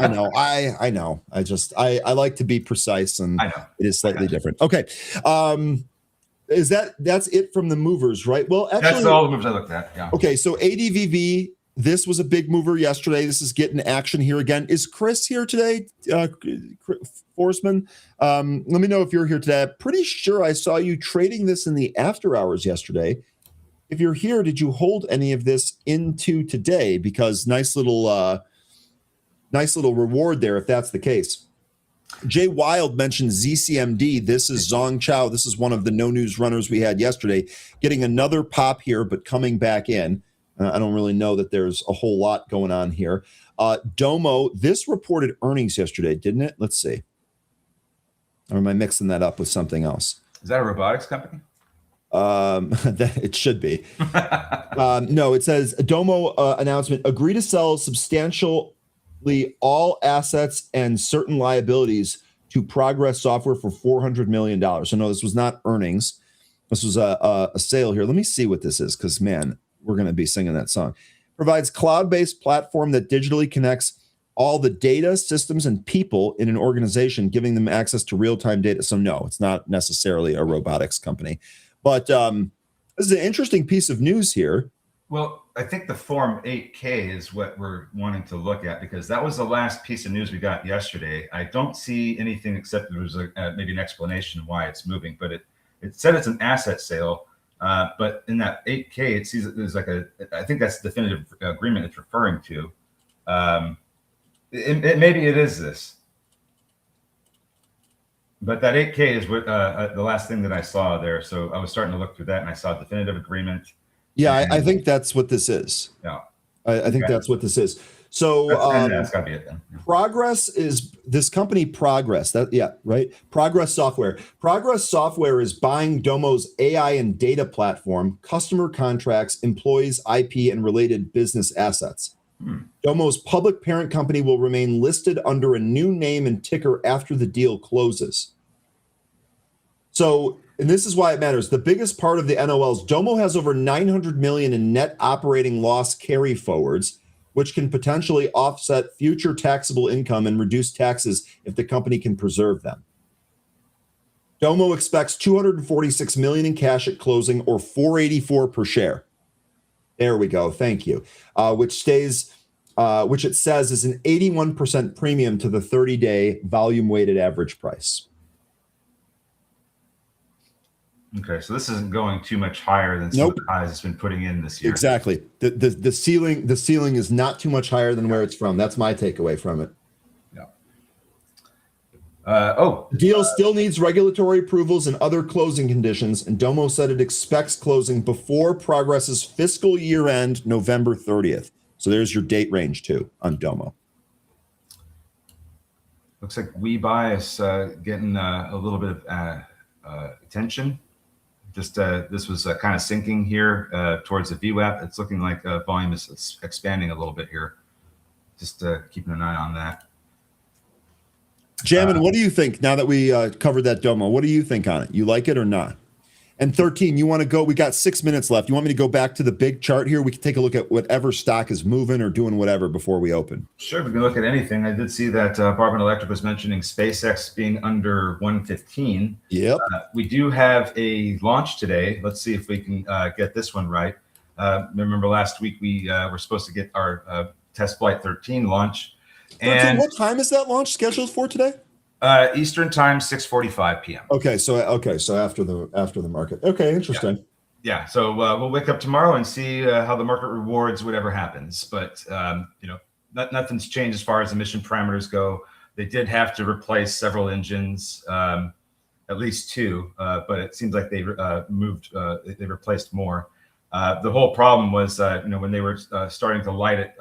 Speaker 1: know. I like to be precise, and it is slightly different. Okay. That's it from the movers, right? Well, actually,
Speaker 2: that's all the moves I looked at. Yeah.
Speaker 1: Okay. So ADVV, this was a big mover yesterday. This is getting action here again. Is Chris here today? Forsman? Let me know if you're here today. I'm pretty sure I saw you trading this in the after hours yesterday. If you're here, did you hold any of this into today? Because nice little reward there if that's the case. Jay Wild mentioned ZCMD. This is Zong Chao. This is one of the no news runners we had yesterday, getting another pop here, but coming back in. I don't really know that there's a whole lot going on here. Domo, this reported earnings yesterday, didn't it? Let's see. Or am I mixing that up with something else?
Speaker 2: Is that a robotics company?
Speaker 1: It should be. No, it says Domo announcement, agree to sell substantially all assets and certain liabilities to Progress Software for $400 million. So no, this was not earnings. This was a sale here. Let me see what this is, because man, we're going to be singing that song. Provides cloud-based platform that digitally connects all the data, systems, and people in an organization, giving them access to real-time data. So no, it's not necessarily a robotics company. But this is an interesting piece of news here.
Speaker 2: Well, I think the Form 8K is what we're wanting to look at, because that was the last piece of news we got yesterday. I don't see anything except there was maybe an explanation why it's moving, but it said it's an asset sale. But in that 8K, it sees that there's like I think that's the definitive agreement it's referring to. Maybe it is this. But that 8K is what the last thing that I saw there. So I was starting to look through that, and I saw definitive agreement.
Speaker 1: Yeah, I think that's what this is.
Speaker 2: Yeah,
Speaker 1: I think that's what this is. So
Speaker 2: that's gotta be it then.
Speaker 1: Progress is this company Progress. Right. Progress Software. Progress Software is buying Domo's AI and data platform, customer contracts, employees, IP, and related business assets. Domo's public parent company will remain listed under a new name and ticker after the deal closes. So, and this is why it matters. The biggest part of the NOLs, Domo has over 900 million in net operating loss carry forwards, which can potentially offset future taxable income and reduce taxes if the company can preserve them. Domo expects 246 million in cash at closing, or 484 per share. There we go. Thank you. Which it says is an 81% premium to the 30-day volume weighted average price.
Speaker 2: Okay, so this isn't going too much higher than some of the highs it's been putting in this year.
Speaker 1: Exactly. The ceiling is not too much higher than where it's from. That's my takeaway from it.
Speaker 2: Yeah.
Speaker 1: The deal still needs regulatory approvals and other closing conditions, and Domo said it expects closing before Progress's fiscal year end, November 30th. So there's your date range too on Domo.
Speaker 2: Looks like WeBuy is getting a little bit of attention. Just this was kind of sinking here towards the VWAP. It's looking like volume is expanding a little bit here. Just keeping an eye on that.
Speaker 1: Jamin, what do you think now that we covered that Domo? What do you think on it? You like it or not? And 13, you want to go? We got 6 minutes left. You want me to go back to the big chart here? We can take a look at whatever stock is moving or doing whatever before we open.
Speaker 2: Sure, we can look at anything. I did see that Barbara Electric was mentioning SpaceX being under 115.
Speaker 1: Yep.
Speaker 2: We do have a launch today. Let's see if we can get this one right. Remember last week we were supposed to get our test flight 13 launch.
Speaker 1: 13,
Speaker 2: and
Speaker 1: what time is that launch scheduled for today?
Speaker 2: Eastern time, 6:45 p.m.
Speaker 1: Okay, so after the market. Okay, interesting.
Speaker 2: Yeah. So we'll wake up tomorrow and see how the market rewards whatever happens. But nothing's changed as far as emission parameters go. They did have to replace several engines, at least two, but it seems like they they replaced more. The whole problem was when they were starting to light it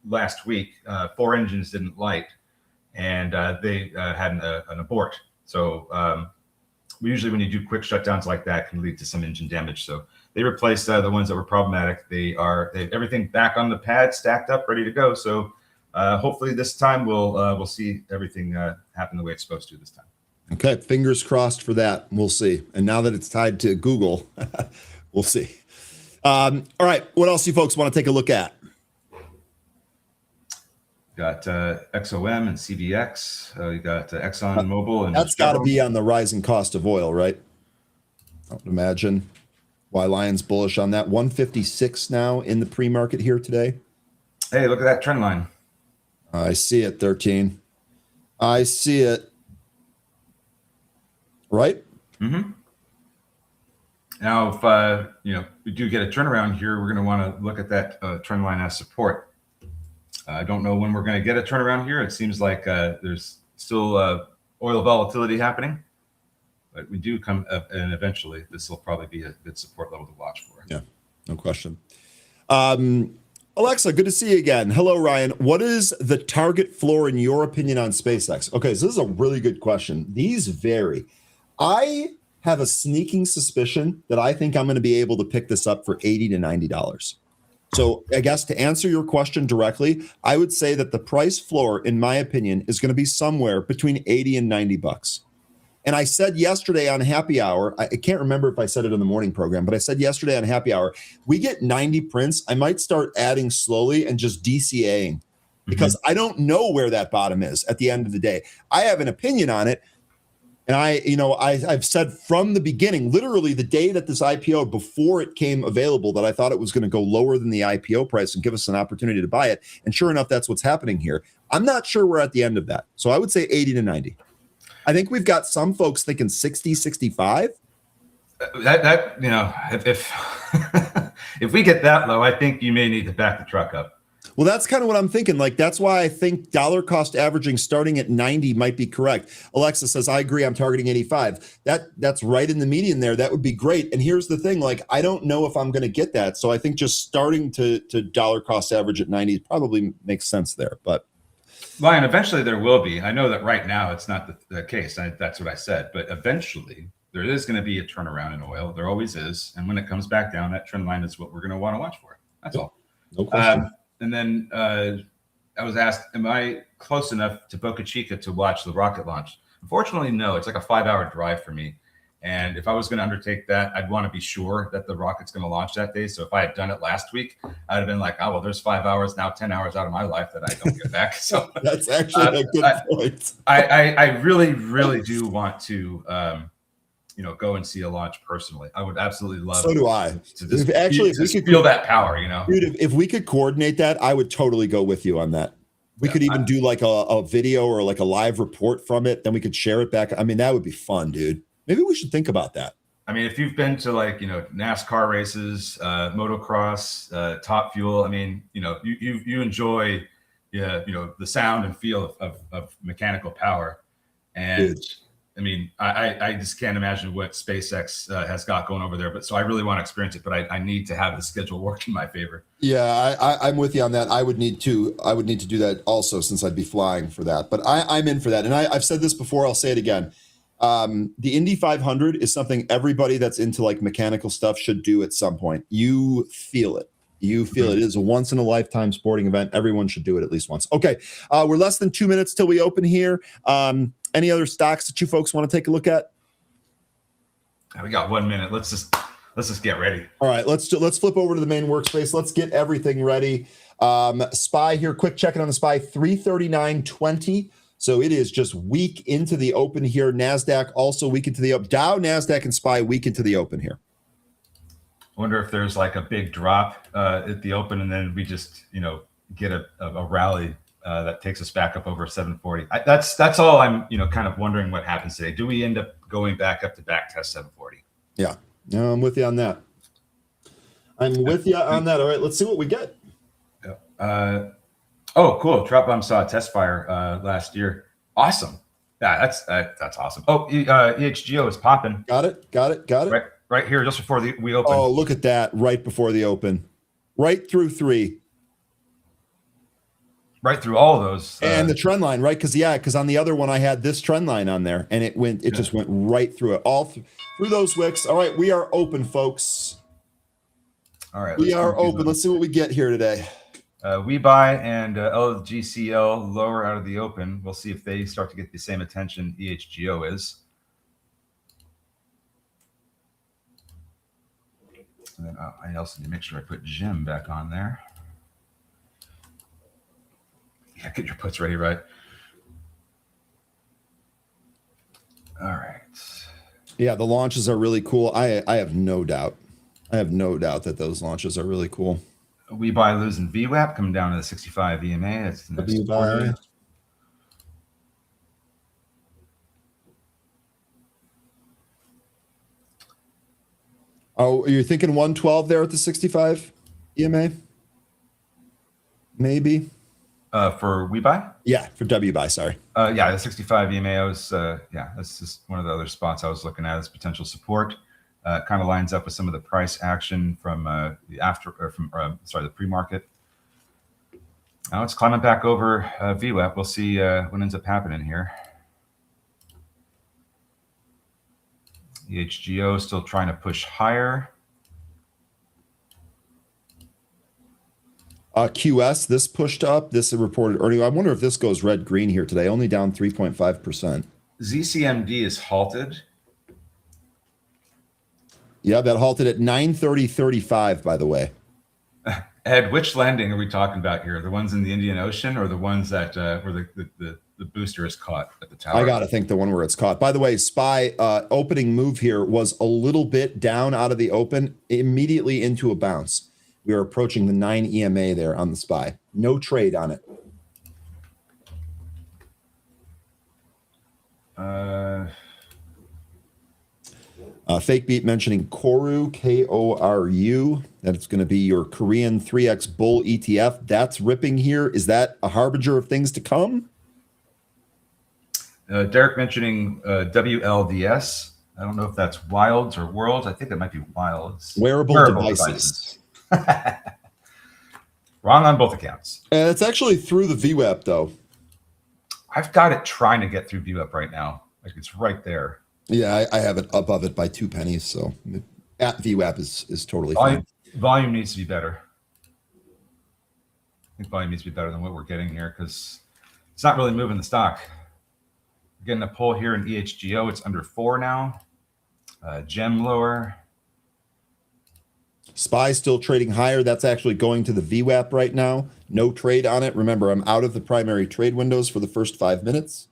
Speaker 2: last week, 4 engines didn't light. And they had an abort. So usually when you do quick shutdowns like that, can lead to some engine damage. So they replaced the ones that were problematic. They have everything back on the pad, stacked up, ready to go. So hopefully this time we'll see everything happen the way it's supposed to this time.
Speaker 1: Okay, fingers crossed for that. We'll see. And now that it's tied to Google, we'll see. All right, what else you folks want to take a look at?
Speaker 2: Got XOM and CVX. You got ExxonMobil. And
Speaker 1: that's got to be on the rising cost of oil, right? I would imagine. Why Lion's bullish on that. 156 now in the pre-market here today.
Speaker 2: Hey, look at that trend line.
Speaker 1: I see it, 13. I see it. Right?
Speaker 2: Mm-hmm. Now, if we do get a turnaround here, we're going to want to look at that trend line as support. I don't know when we're going to get a turnaround here. It seems like there's still oil volatility happening, but we do come up, and eventually this will probably be a good support level to watch for.
Speaker 1: Yeah, no question. Alexa, good to see you again. Hello, Ryan. What is the target floor in your opinion on SpaceX? Okay, so this is a really good question. These vary. I have a sneaking suspicion that I think I'm going to be able to pick this up for $80 to $90. So I guess to answer your question directly, I would say that the price floor, in my opinion, is going to be somewhere between 80 and 90 bucks. And I said yesterday on Happy Hour, I can't remember if I said it in the morning program, but I said yesterday on Happy Hour, we get 90 prints. I might start adding slowly and just DCAing because I don't know where that bottom is at the end of the day. I have an opinion on it, And I've said from the beginning, literally the day that this IPO, before it came available, that I thought it was going to go lower than the IPO price and give us an opportunity to buy it. And sure enough, that's what's happening here. I'm not sure we're at the end of that. So I would say 80 to 90. I think we've got some folks thinking 60, 65.
Speaker 2: If if we get that low, I think you may need to back the truck up.
Speaker 1: Well, that's kind of what I'm thinking. Like, that's why I think dollar cost averaging starting at 90 might be correct. Alexa says, I agree. I'm targeting 85. That's right in the median there. That would be great. And here's the thing, like, I don't know if I'm going to get that. So I think just starting to dollar cost average at 90 probably makes sense there. But
Speaker 2: Ryan, eventually there will be. I know that right now it's not the case. That's what I said. But eventually there is going to be a turnaround in oil. There always is. And when it comes back down, that trend line is what we're going to want to watch for. That's all.
Speaker 1: No question.
Speaker 2: And then I was asked, am I close enough to Boca Chica to watch the rocket launch? Unfortunately, no. It's like a 5-hour drive for me. And if I was going to undertake that, I'd want to be sure that the rocket's going to launch that day. So if I had done it last week, I'd have been like, oh, well, there's 5 hours, now 10 hours out of my life that I don't get back. So
Speaker 1: that's actually a good point.
Speaker 2: I really, really do want to go and see a launch personally. I would absolutely love.
Speaker 1: So do I.
Speaker 2: To just, if we could feel that power,
Speaker 1: Dude, if we could coordinate that, I would totally go with you on that. We could even do like a video or like a live report from it. Then we could share it back. I mean, that would be fun, dude. Maybe we should think about that.
Speaker 2: I mean, if you've been to like, NASCAR races, motocross, Top Fuel, I mean, you enjoy, the sound and feel of mechanical power. And dude. I mean, I just can't imagine what SpaceX has got going over there. But so I really want to experience it, but I need to have the schedule work in my favor.
Speaker 1: Yeah, I'm with you on that. I would need to do that also, since I'd be flying for that. But I'm in for that. And I've said this before. I'll say it again. The Indy 500 is something everybody that's into like mechanical stuff should do at some point. You feel it. It is a once in a lifetime sporting event. Everyone should do it at least once. Okay. We're less than 2 minutes till we open here. Any other stocks that you folks want to take a look at?
Speaker 2: We got 1 minute. Let's just get ready.
Speaker 1: All right. Let's flip over to the main workspace. Let's get everything ready. SPY here. Quick check-in on the SPY, 339.20. So it is just week into the open here. NASDAQ also week into the open. Dow, NASDAQ, and SPY week into the open here.
Speaker 2: I wonder if there's like a big drop at the open, and then we just, get a rally that takes us back up over 740. That's all I'm, kind of wondering what happens today. Do we end up going back up to back test 740?
Speaker 1: Yeah, no, I'm with you on that. All right, let's see what we get.
Speaker 2: Oh, cool. Drop bomb saw a test fire last year. Awesome. Yeah, that's awesome. Oh, EHGO is popping.
Speaker 1: Got it.
Speaker 2: Right here, just before we open.
Speaker 1: Oh, look at that. Right before the open. Right through 3.
Speaker 2: Right through all of those.
Speaker 1: And the trend line, right? Because on the other one, I had this trend line on there, and it just went right through it. All through those wicks. All right, we are open, folks.
Speaker 2: All right.
Speaker 1: We are open. Let's see what we get here today.
Speaker 2: We buy and LGCL lower out of the open. We'll see if they start to get the same attention EHGO is. And then I also need to make sure I put Jim back on there. Yeah, get your puts ready, right? All right.
Speaker 1: Yeah, the launches are really cool. I have no doubt. That those launches are really cool.
Speaker 2: We buy, lose, and VWAP coming down to the 65 EMA. That's the next quarter.
Speaker 1: Oh, you're thinking 112 there at the 65 EMA? Maybe.
Speaker 2: For we buy?
Speaker 1: Yeah, for W buy. Sorry.
Speaker 2: Yeah, the 65 EMA was. That's just one of the other spots I was looking at as potential support. Kind of lines up with some of the price action from the pre-market. Now it's climbing back over VWAP. We'll see what ends up happening here. EHGO still trying to push higher.
Speaker 1: QS, this pushed up. This reported earnings. I wonder if this goes red-green here today. Only down 3.5%.
Speaker 2: ZCMD is halted.
Speaker 1: Yeah, that halted at 930.35, by the way.
Speaker 2: Ed, which landing are we talking about here? The ones in the Indian Ocean or the ones that where the booster is caught at the tower.
Speaker 1: I got to think the one where it's caught. By the way, SPY opening move here was a little bit down out of the open, immediately into a bounce. We are approaching the 9 EMA there on the SPY. No trade on it. Fake Beat mentioning Koru, Koru. That's going to be your Korean 3X Bull ETF. That's ripping here. Is that a harbinger of things to come?
Speaker 2: Derek mentioning WLDS. I don't know if that's Wilds or Worlds. I think it might be Wilds.
Speaker 1: Wearable devices.
Speaker 2: Wrong on both accounts.
Speaker 1: And it's actually through the VWAP, though.
Speaker 2: I've got it trying to get through VWAP right now. Like it's right there.
Speaker 1: Yeah, I have it above it by 2 pennies. So at VWAP is totally fine.
Speaker 2: Volume needs to be better. I think volume needs to be better than what we're getting here because it's not really moving the stock. We're getting a pull here in EHGO. It's under 4 now. Gem lower.
Speaker 1: SPY still trading higher. That's actually going to the VWAP right now. No trade on it. Remember, I'm out of the primary trade windows for the first 5 minutes.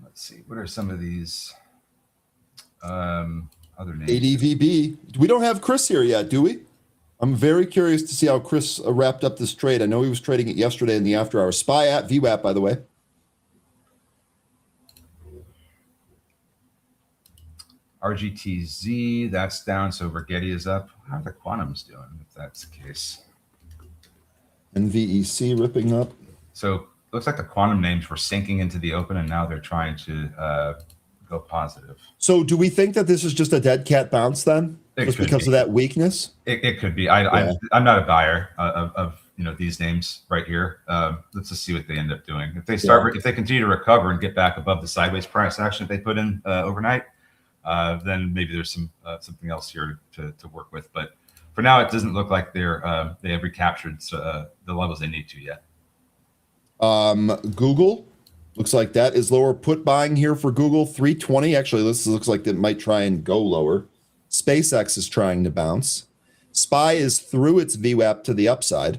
Speaker 2: Let's see. What are some of these other names?
Speaker 1: ADVB. We don't have Chris here yet, do we? I'm very curious to see how Chris wrapped up this trade. I know he was trading it yesterday in the after hours. SPY at VWAP, by the way.
Speaker 2: RGTZ, that's down, so Rigetti is up. How are the quantums doing if that's the case?
Speaker 1: NVEC ripping up.
Speaker 2: So looks like the quantum names were sinking into the open, and now they're trying to go positive.
Speaker 1: So do we think that this is just a dead cat bounce then? Just because of that weakness?
Speaker 2: It could be. I'm not a buyer of these names right here. Let's just see what they end up doing. If they start, if they continue to recover and get back above the sideways price action that they put in overnight, then maybe there's something else here to work with. But for now, it doesn't look like they have recaptured the levels they need to yet.
Speaker 1: Google looks like that is lower. Put buying here for Google 320. Actually, this looks like it might try and go lower. SpaceX is trying to bounce. SPY is through its VWAP to the upside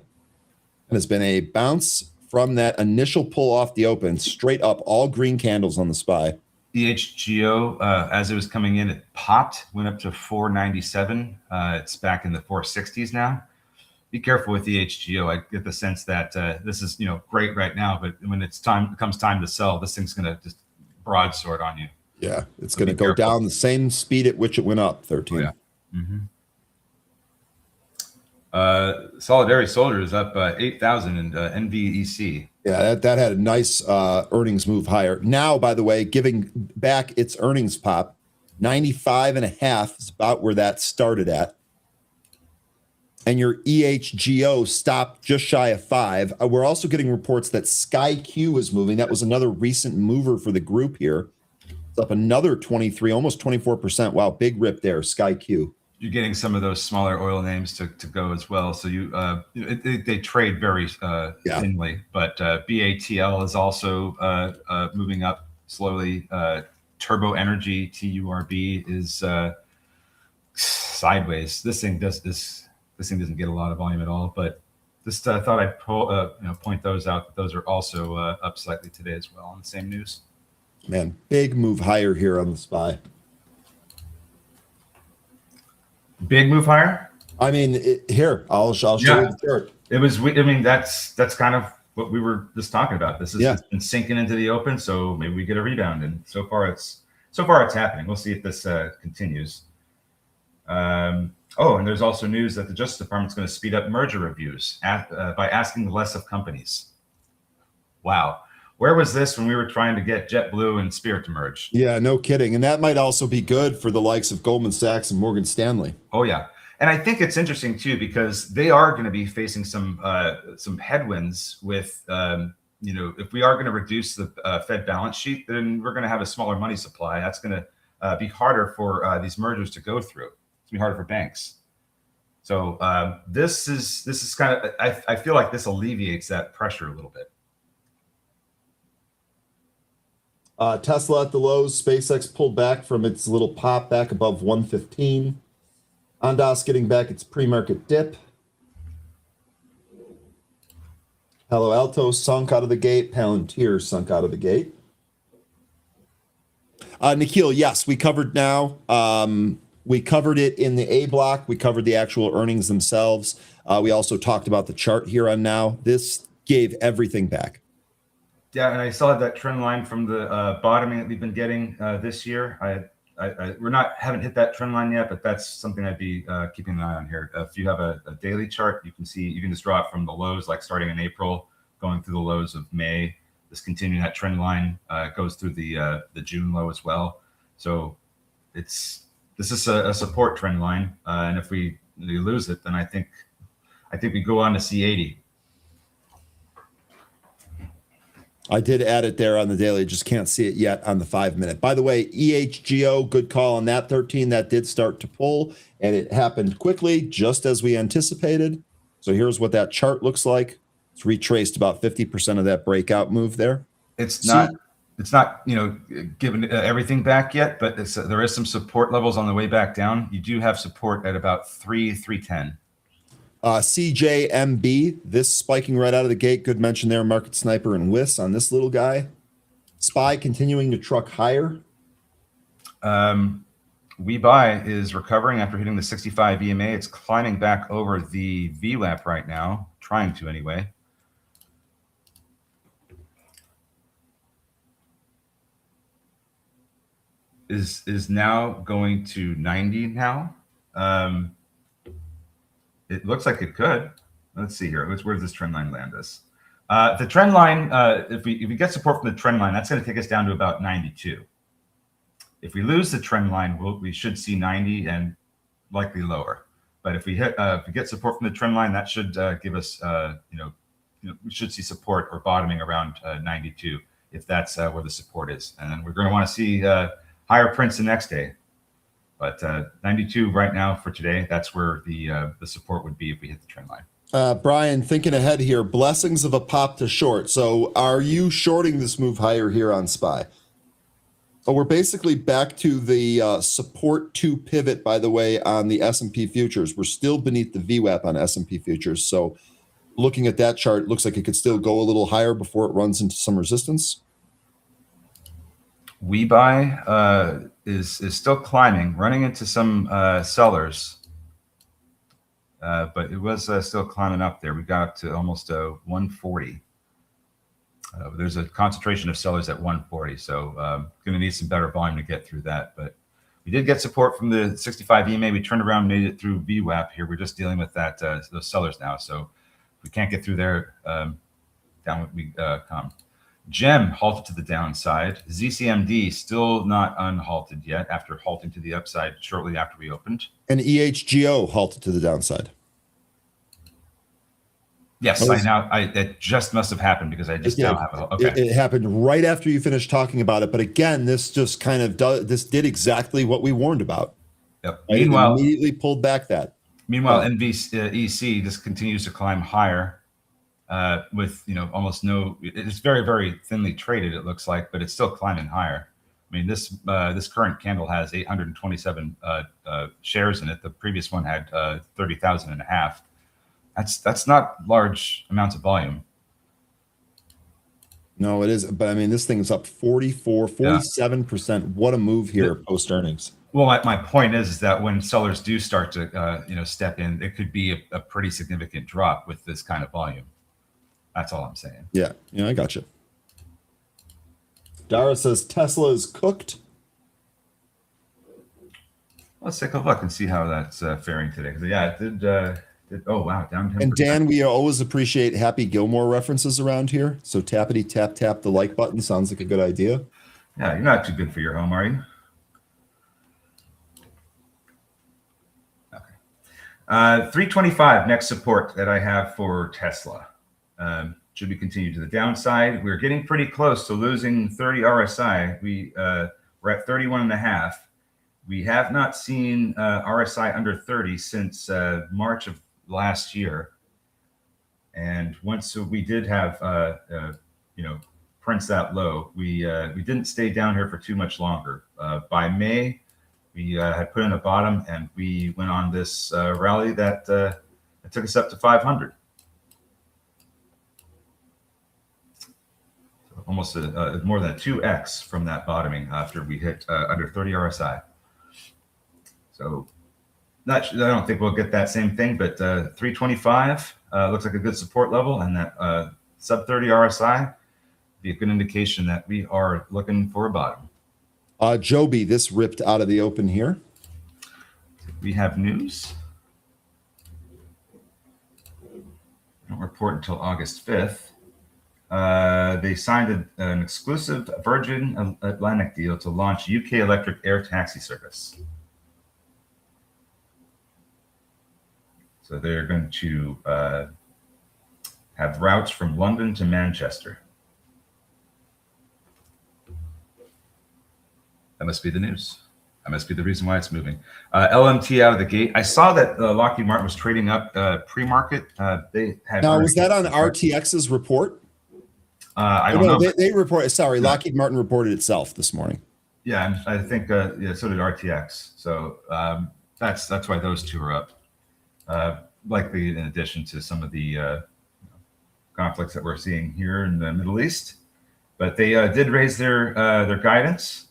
Speaker 1: and has been a bounce from that initial pull off the open straight up, all green candles on the SPY.
Speaker 2: EHGO, as it was coming in, it popped, went up to 497. It's back in the 460s now. Be careful with EHGO. I get the sense that this is great right now, but when it comes time to sell, this thing's going to just broadsword on you.
Speaker 1: Yeah, it's going to go down the same speed at which it went up, 13.
Speaker 2: Oh, yeah. Solidarity Soldier is up 8,000 in NVEC.
Speaker 1: Yeah, that had a nice earnings move higher. Now, by the way, giving back its earnings pop, 95.5 is about where that started at. And your EHGO stopped just shy of 5. We're also getting reports that SkyQ is moving. That was another recent mover for the group here. It's up another 23, almost 24%. Wow, big rip there, SkyQ.
Speaker 2: You're getting some of those smaller oil names to go as well. So they trade very thinly, but BATL is also moving up slowly. Turbo Energy, TURB, is sideways. This thing doesn't get a lot of volume at all, but just thought I'd point those out. Those are also up slightly today as well on the same news.
Speaker 1: Man, big move higher here on the SPY.
Speaker 2: Big move higher.
Speaker 1: I mean, here I'll show you the chart.
Speaker 2: It was. I mean, that's kind of what we were just talking about. This has been sinking into the open, so maybe we get a rebound. And so far it's happening. We'll see if this continues. And there's also news that the Justice Department's going to speed up merger reviews by asking less of companies. Wow. Where was this when we were trying to get JetBlue and Spirit to merge? Yeah,
Speaker 1: no kidding. And that might also be good for the likes of Goldman Sachs and Morgan Stanley.
Speaker 2: Oh, yeah. And I think it's interesting, too, because they are going to be facing some headwinds with, if we are going to reduce the Fed balance sheet, then we're going to have a smaller money supply. That's going to be harder for these mergers to go through. It's going to be harder for banks. So this is kind of, I feel like this alleviates that pressure a little bit.
Speaker 1: Tesla at the lows. SpaceX pulled back from its little pop back above 115. Ondas getting back its pre-market dip. Palo Alto sunk out of the gate. Palantir sunk out of the gate. Nikhil, yes, we covered now. We covered it in the A block. We covered the actual earnings themselves. We also talked about the chart here on now. This gave everything back.
Speaker 2: Yeah, and I saw that trend line from the bottoming that we've been getting this year. Haven't hit that trend line yet, but that's something I'd be keeping an eye on here. If you have a daily chart, you can just draw it from the lows, like starting in April, going through the lows of May. This continuing that trend line goes through the June low as well. So this is a support trend line, and if we lose it, then I think we go on to C80.
Speaker 1: I did add it there on the daily, just can't see it yet on the 5-minute. By the way, EHGO, good call on that 13. That did start to pull, and it happened quickly, just as we anticipated. So here's what that chart looks like. It's retraced about 50% of that breakout move there.
Speaker 2: It's not given everything back yet, but there is some support levels on the way back down. You do have support at about 310.
Speaker 1: CJMB, this spiking right out of the gate. Good mention there, Market Sniper and WIS on this little guy. SPY continuing to truck higher.
Speaker 2: We buy is recovering after hitting the 65 EMA. It's climbing back over the VWAP right now, trying to anyway. Is now going to 90 now. It looks like it could. Let's see here. Where does this trend line land us? The trend line, if we get support from the trend line, that's going to take us down to about 92. If we lose the trend line, we should see 90 and likely lower. But if we get support from the trend line, that should give us, we should see support or bottoming around 92 if that's where the support is. And then we're going to want to see higher prints the next day. But 92 right now for today, that's where the support would be if we hit the trend line.
Speaker 1: Brian, thinking ahead here, blessings of a pop to short. So are you shorting this move higher here on SPY? Oh, we're basically back to the support to pivot, by the way, on the S&P futures. We're still beneath the VWAP on S&P futures. So looking at that chart, looks like it could still go a little higher before it runs into some resistance.
Speaker 2: We buy is still climbing, running into some sellers, but it was still climbing up there. We got up to almost 140. There's a concentration of sellers at 140, so going to need some better volume to get through that. But we did get support from the 65 EMA. We turned around, made it through VWAP. Here we're just dealing with that those sellers now. So if we can't get through there, down we come. GEM halted to the downside. ZCMD still not unhalted yet after halting to the upside shortly after we opened.
Speaker 1: And EHGO halted to the downside.
Speaker 2: Yes, it just must have happened because I just now have a, okay.
Speaker 1: It happened right after you finished talking about it. But again, this just kind of this did exactly what we warned about.
Speaker 2: Yep.
Speaker 1: Right? Meanwhile, immediately pulled back that.
Speaker 2: Meanwhile, NVEC just continues to climb higher. With almost no, it's very, very thinly traded, it looks like, but it's still climbing higher. I mean, this current candle has 827 shares in it. The previous one had 30,000 and a half. That's not large amounts of volume.
Speaker 1: No, it is. But I mean, this thing is up 47%. What a move here post earnings.
Speaker 2: Well, my point is that when sellers do start to step in, it could be a pretty significant drop with this kind of volume. That's all I'm saying.
Speaker 1: Yeah, I got you. Dara says Tesla is cooked.
Speaker 2: Let's take a look and see how that's faring today. Yeah, it did. Oh wow, down 10%.
Speaker 1: And Dan, we always appreciate Happy Gilmore references around here. So tappity tap the like button sounds like a good idea.
Speaker 2: Yeah, you're not too good for your home, are you? Okay. 325 next support that I have for Tesla. Should we continue to the downside? We're getting pretty close to losing 30 RSI. We're at 31.5. We have not seen RSI under 30 since March of last year. And once we did have prints that low, we didn't stay down here for too much longer. By May, we had put in a bottom and we went on this rally that took us up to 500. almost more than a 2x from that bottoming after we hit under 30 RSI. So I don't think we'll get that same thing, but 325 looks like a good support level, and that sub 30 RSI be a good indication that we are looking for a bottom.
Speaker 1: Joby, this ripped out of the open here.
Speaker 2: We have news. Don't report until August 5th. They signed an exclusive Virgin Atlantic deal to launch UK electric air taxi service. So they're going to have routes from London to Manchester. That must be the news. That must be the reason why it's moving. LMT out of the gate. I saw that Lockheed Martin was trading up pre-market. They had
Speaker 1: now, was that on RTX's report?
Speaker 2: I don't know.
Speaker 1: They reported. Sorry, Lockheed Martin reported itself this morning.
Speaker 2: Yeah, I think yeah, so did RTX. So that's why those two are up. Likely in addition to some of the conflicts that we're seeing here in the Middle East, but they did raise their guidance.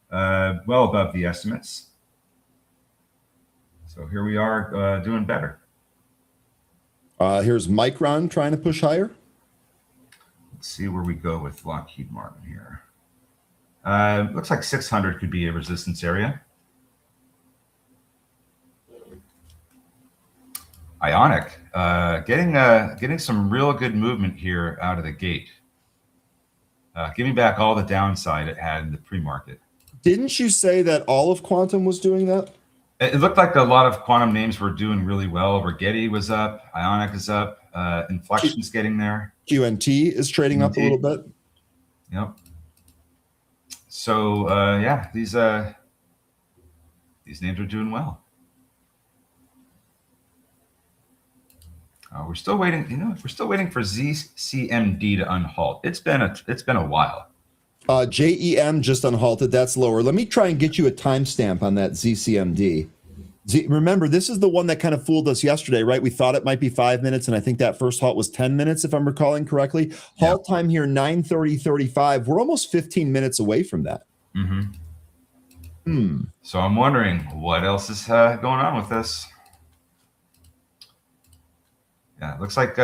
Speaker 2: Well above the estimates. So here we are doing better.
Speaker 1: Here's Micron trying to push higher.
Speaker 2: Let's see where we go with Lockheed Martin here. Looks like 600 could be a resistance area. Ionic, getting some real good movement here out of the gate. Giving back all the downside it had in the pre-market.
Speaker 1: Didn't you say that all of quantum was doing that?
Speaker 2: It looked like a lot of quantum names were doing really well. Rigetti was up. Ionic is up. Inflection's getting there.
Speaker 1: QNT is trading up a little bit.
Speaker 2: Yep. So yeah, these names are doing well. We're still waiting. We're still waiting for ZCMD to unhalt. It's been a while.
Speaker 1: JEM just unhalted. That's lower. Let me try and get you a timestamp on that ZCMD. Remember, this is the one that kind of fooled us yesterday, right? We thought it might be 5 minutes, and I think that first halt was 10 minutes, if I'm recalling correctly. Halt time here, 9:30:35. We're almost 15 minutes away from that.
Speaker 2: So I'm wondering what else is going on with this. Yeah, it looks like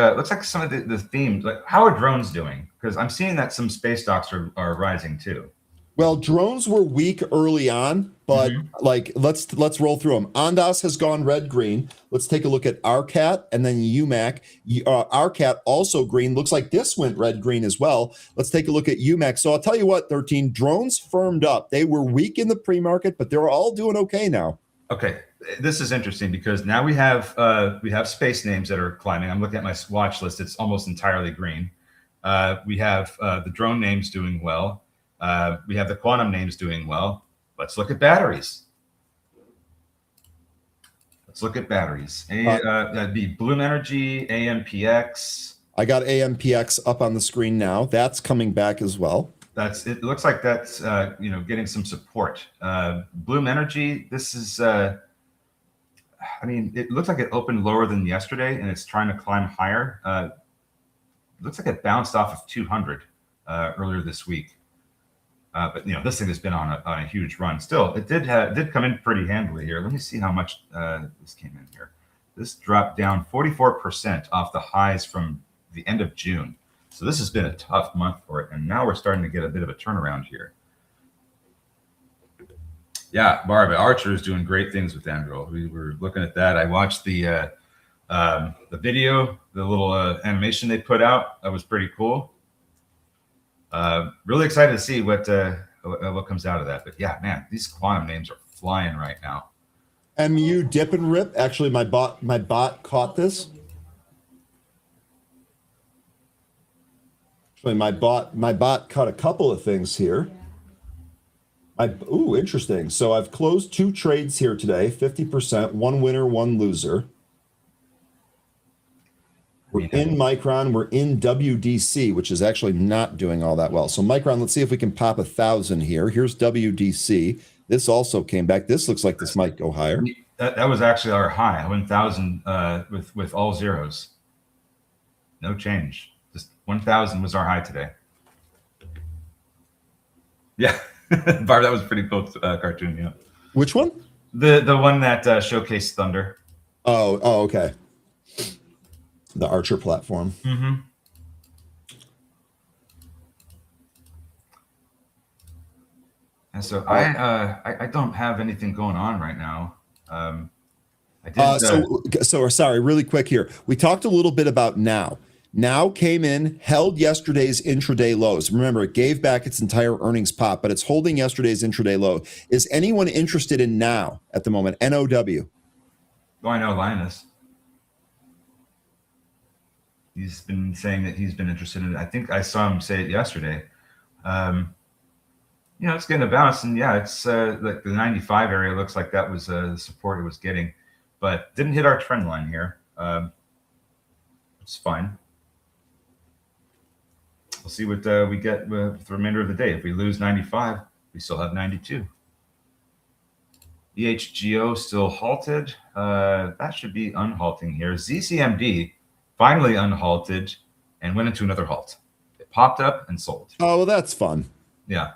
Speaker 2: some of the themes. Like, how are drones doing? Because I'm seeing that some space stocks are rising too.
Speaker 1: Well, drones were weak early on, but like let's roll through them. Ondas has gone red green. Let's take a look at RCAT and then UMAC. RCAT also green. Looks like this went red green as well. Let's take a look at UMAC. So I'll tell you what, 13 drones firmed up. They were weak in the pre-market, but they're all doing okay now.
Speaker 2: Okay, this is interesting because now we have space names that are climbing. I'm looking at my watch list. It's almost entirely green. We have the drone names doing well. We have the quantum names doing well. Let's look at batteries. That'd be Bloom Energy, AMPX.
Speaker 1: I got AMPX up on the screen now. That's coming back as well.
Speaker 2: It looks like that's getting some support. Bloom Energy, this is I mean, it looks like it opened lower than yesterday and it's trying to climb higher. It looks like it bounced off of 200 earlier this week. But this thing has been on a huge run. Still, it did come in pretty handily here. Let me see how much this came in here. This dropped down 44% off the highs from the end of June. So this has been a tough month for it, and now we're starting to get a bit of a turnaround here. Yeah, Barb, Archer is doing great things with Anduril. We were looking at that. I watched the video, the little animation they put out. That was pretty cool. Really excited to see what comes out of that. But yeah, man, these quantum names are flying right now.
Speaker 1: MU dip and rip. Actually, my bot caught this. Actually, my bot caught a couple of things here. Ooh, interesting. So I've closed 2 trades here today, 50%, one winner, one loser. We're in Micron, we're in WDC, which is actually not doing all that well. So Micron, let's see if we can pop 1,000 here. Here's WDC. This also came back. This looks like this might go higher.
Speaker 2: That was actually our high, 1,000 with all zeros. No change. Just 1,000 was our high today. Yeah, Barb, that was a pretty cool cartoon. Yeah,
Speaker 1: Which one?
Speaker 2: the one that showcased Thunder.
Speaker 1: Oh, okay. The Archer platform.
Speaker 2: Mm-hmm. And so I don't have anything going on right now. I did.
Speaker 1: So sorry, really quick here. We talked a little bit about Now. Now came in, held yesterday's intraday lows. Remember, it gave back its entire earnings pop, but it's holding yesterday's intraday low. Is anyone interested in Now at the moment? NOW.
Speaker 2: Oh, I know Linus. He's been saying that he's been interested in it. I think I saw him say it yesterday. It's getting a bounce, and yeah, it's like the 95 area looks like that was the support it was getting, but didn't hit our trend line here. It's fine. We'll see what we get with the remainder of the day. If we lose 95, we still have 92. EHGO still halted. That should be unhalting here. ZCMD finally unhalted and went into another halt. It popped up and sold.
Speaker 1: Oh, well, that's fun.
Speaker 2: Yeah.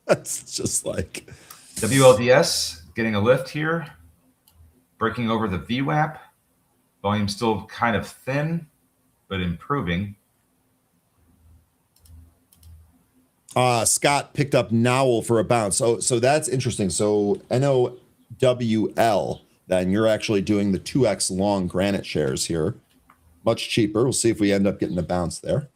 Speaker 1: That's just like
Speaker 2: WLDS getting a lift here, breaking over the VWAP. Volume still kind of thin, but improving.
Speaker 1: Scott picked up Nowell for a bounce. So that's interesting. So NOWL, then you're actually doing the 2x long Granite shares here. Much cheaper. We'll see if we end up getting a bounce there.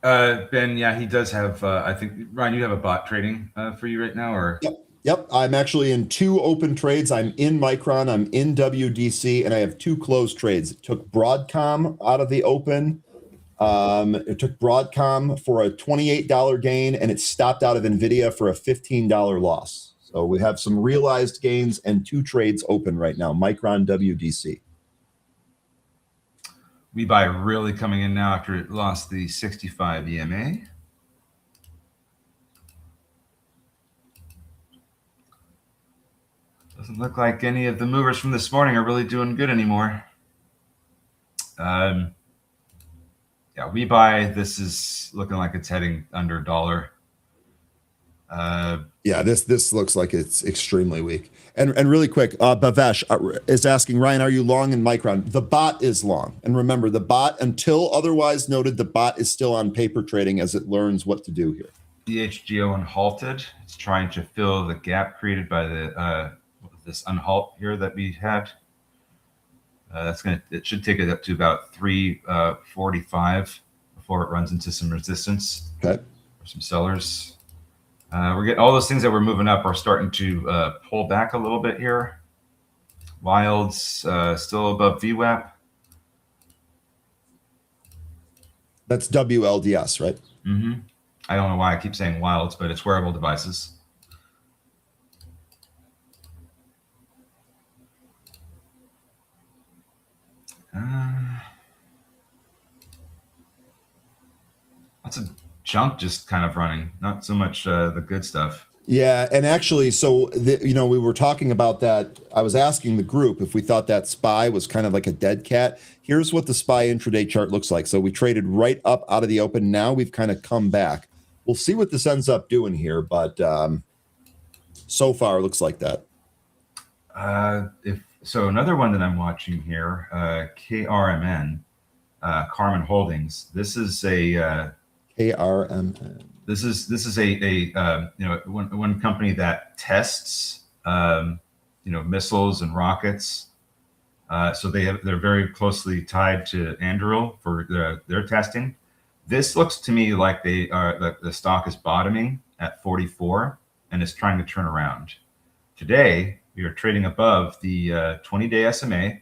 Speaker 2: Ben, yeah, he does have, I think, Ryan, you have a bot trading for you right now, or?
Speaker 1: Yep. I'm actually in 2 open trades. I'm in Micron, I'm in WDC, and I have 2 closed trades. It took Broadcom out of the open. It took Broadcom for a $28 gain, and it stopped out of NVIDIA for a $15 loss. So we have some realized gains and 2 trades open right now, Micron, WDC.
Speaker 2: We buy really coming in now after it lost the 65 EMA. Doesn't look like any of the movers from this morning are really doing good anymore. Yeah, we buy. This is looking like it's heading under $1.
Speaker 1: Yeah, this looks like it's extremely weak. And really quick, Bhavesh is asking, Ryan, are you long in Micron? The bot is long. And remember, the bot, until otherwise noted, the bot is still on paper trading as it learns what to do here.
Speaker 2: DHGO unhalted. It's trying to fill the gap created by the this unhalt here that we had. It should take it up to about 345 before it runs into some resistance.
Speaker 1: Okay.
Speaker 2: Or some sellers. We're getting all those things that were moving up are starting to pull back a little bit here. Wilds still above VWAP.
Speaker 1: That's WLDS, right?
Speaker 2: Mm-hmm. I don't know why I keep saying Wilds, but it's wearable devices. Lots of junk just kind of running, not so much the good stuff.
Speaker 1: Yeah, and actually, so we were talking about that. I was asking the group if we thought that SPY was kind of like a dead cat. Here's what the SPY intraday chart looks like. So we traded right up out of the open. Now we've kind of come back. We'll see what this ends up doing here, but so far it looks like that.
Speaker 2: So another one that I'm watching here, KRMN, Carmen Holdings. This is a
Speaker 1: KRMN.
Speaker 2: This is a one company that tests missiles and rockets. So they're very closely tied to Anduril for their testing. This looks to me like the stock is bottoming at 44 and is trying to turn around. Today we are trading above the 20-day SMA.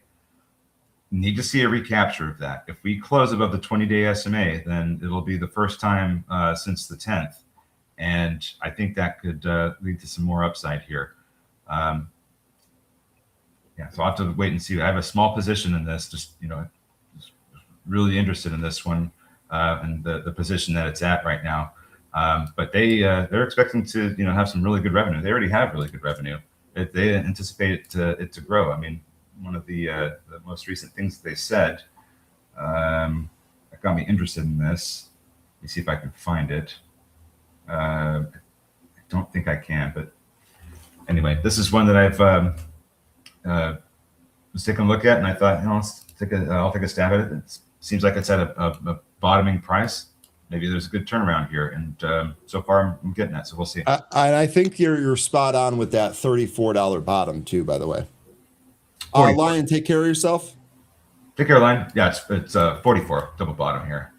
Speaker 2: Need to see a recapture of that. If we close above the 20-day SMA, then it'll be the first time since the 10th. And I think that could lead to some more upside here. Yeah, so I'll have to wait and see. I have a small position in this, just really interested in this one and the position that it's at right now. But they're expecting to have some really good revenue. They already have really good revenue. They anticipate it to grow. I mean, one of the most recent things they said. That got me interested in this. Let me see if I can find it. I don't think I can, but anyway, this is one that I've was taking a look at, and I thought, I'll take a stab at it. It seems like it's at a bottoming price. Maybe there's a good turnaround here, and so far I'm getting that. So we'll see.
Speaker 1: I think you're spot on with that $34 bottom too. By the way, Lion, take care of yourself.
Speaker 2: Take care, Lion. Yeah, it's 44 double bottom here.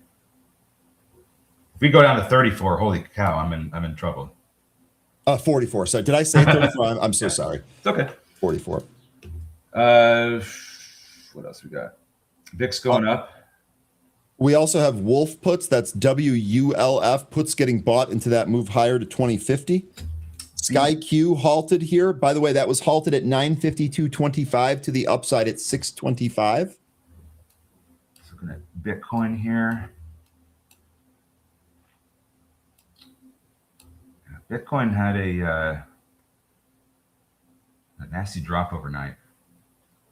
Speaker 2: If we go down to 34, holy cow, I'm in trouble.
Speaker 1: 44. So did I say 34? I'm so sorry.
Speaker 2: It's okay.
Speaker 1: 44.
Speaker 2: What else we got? VIX going up.
Speaker 1: We also have Wolf puts. That's WULF puts getting bought into that move higher to 2050. Sky Q halted here. By the way, that was halted at 952.25 to the upside at 625.
Speaker 2: Looking at Bitcoin here. Bitcoin had a nasty drop overnight.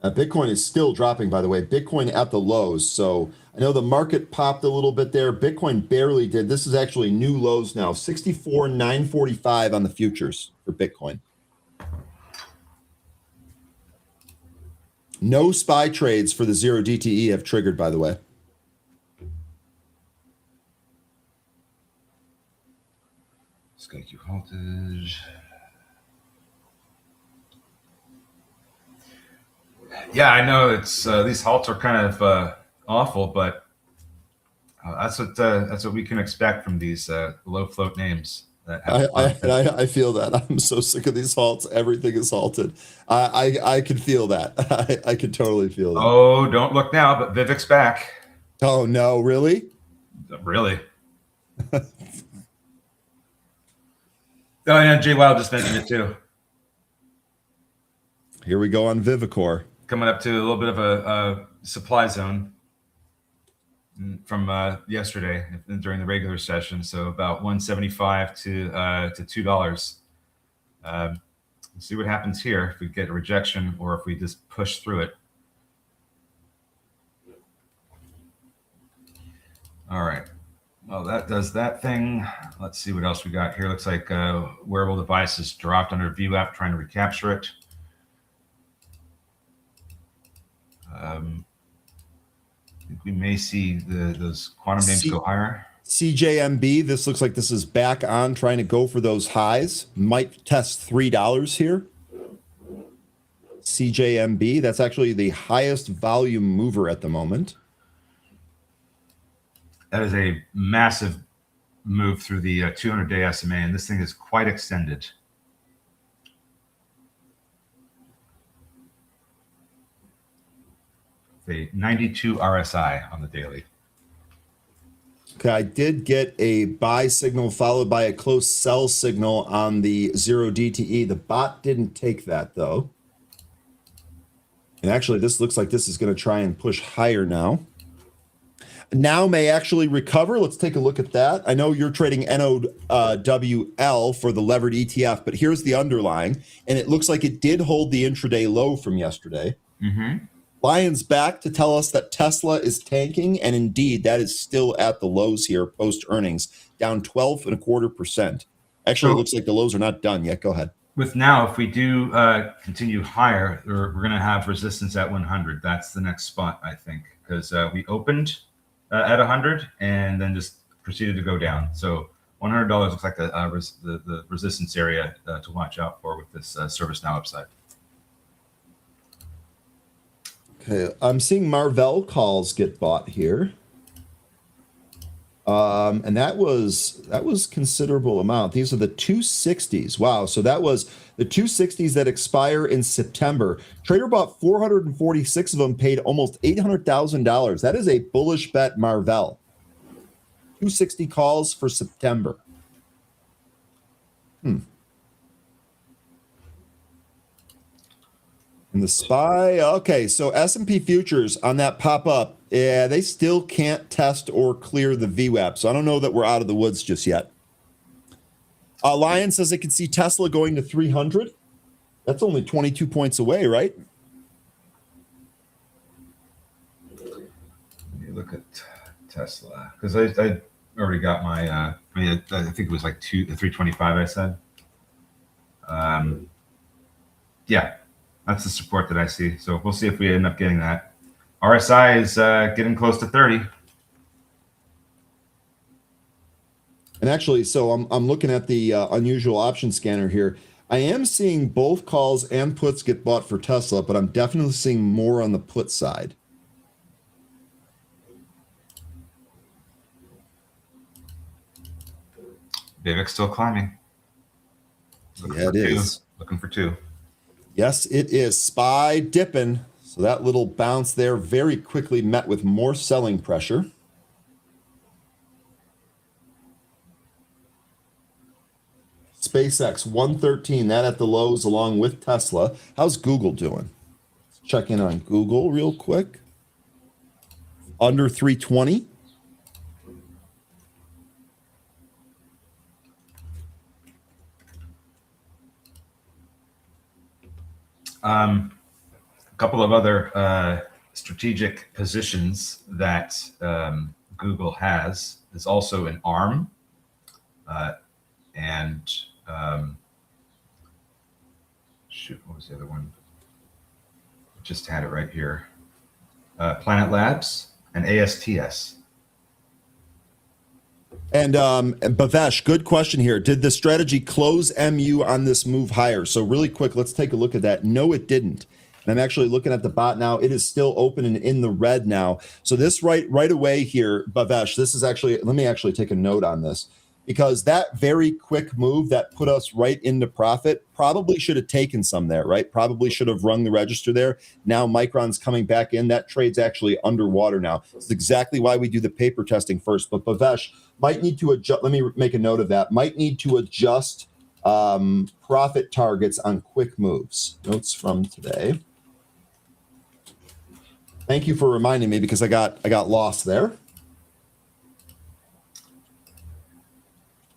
Speaker 1: Bitcoin is still dropping, by the way. Bitcoin at the lows. So I know the market popped a little bit there. Bitcoin barely did. This is actually new lows now. 64,945 on the futures for Bitcoin. No SPY trades for the 0 DTE have triggered, by the way.
Speaker 2: Sky-Q halted. Yeah, I know it's these halts are kind of awful, but that's what we can expect from these low float names.
Speaker 1: I feel that. I'm so sick of these halts. Everything is halted. I can feel that. I can totally feel that.
Speaker 2: Oh, don't look now, but Vivek's back.
Speaker 1: Oh no, really?
Speaker 2: Really? Oh yeah, Jay Wild just mentioned it too.
Speaker 1: Here we go on Vivacor.
Speaker 2: Coming up to a little bit of a supply zone from yesterday during the regular session, so about 175 to $2. We'll see what happens here if we get a rejection or if we just push through it. All right. Well, that does that thing. Let's see what else we got here. Looks like wearable devices dropped under VWAP, trying to recapture it. I think we may see those quantum names go higher.
Speaker 1: CJMB, this looks like this is back on, trying to go for those highs. Might test $3 here. CJMB, that's actually the highest volume mover at the moment.
Speaker 2: That is a massive move through the 200-day SMA, and this thing is quite extended. A 92 RSI on the daily.
Speaker 1: Okay, I did get a buy signal followed by a close sell signal on the 0 DTE. The bot didn't take that though. And actually, this looks like this is going to try and push higher now. Now may actually recover. Let's take a look at that. I know you're trading NOWL for the levered ETF, but here's the underlying. And it looks like it did hold the intraday low from yesterday.
Speaker 2: Mm-hmm.
Speaker 1: Lion's back to tell us that Tesla is tanking, and indeed, that is still at the lows here post earnings, down 12.25%. Actually, it looks like the lows are not done yet. Go ahead.
Speaker 2: With now, if we do continue higher, we're going to have resistance at 100. That's the next spot, I think, because we opened at 100 and then just proceeded to go down. So $100 looks like the resistance area to watch out for with this ServiceNow upside.
Speaker 1: Okay, I'm seeing Marvell calls get bought here. And that was considerable amount. These are the 260s. Wow. So that was the 260s that expire in September. Trader bought 446 of them, paid almost $800,000. That is a bullish bet, Marvell. 260 calls for September. And the SPY, okay, so S&P futures on that pop-up, yeah, they still can't test or clear the VWAP. So I don't know that we're out of the woods just yet. Lion says they can see Tesla going to 300. That's only 22 points away, right?
Speaker 2: look at Tesla because I already got my. I think it was like 325. I said. Yeah, that's the support that I see. So we'll see if we end up getting that. RSI is getting close to 30.
Speaker 1: And actually, so I'm looking at the unusual option scanner here. I am seeing both calls and puts get bought for Tesla, but I'm definitely seeing more on the put side.
Speaker 2: Vivek's still climbing.
Speaker 1: Yeah, it is.
Speaker 2: Looking for 2.
Speaker 1: Yes, it is. SPY dipping. So that little bounce there very quickly met with more selling pressure. SpaceX 113, that at the lows along with Tesla. How's Google doing? Let's check in on Google real quick. Under 320.
Speaker 2: A couple of other strategic positions that Google has is also an ARM and shoot, what was the other one? Just had it right here. Planet Labs and ASTS.
Speaker 1: And Bhavesh, good question here. Did the strategy close MU on this move higher? So really quick, let's take a look at that. No, it didn't. And I'm actually looking at the bot now. It is still open and in the red now. So this right away here, Bhavesh, this is actually, let me actually take a note on this, because that very quick move that put us right into profit probably should have taken some there, right? Probably should have rung the register there. Now Micron's coming back in. That trade's actually underwater now. It's exactly why we do the paper testing first. But Bhavesh might need to adjust. Let me make a note of that. Might need to adjust profit targets on quick moves. Notes from today. Thank you for reminding me because I got lost there.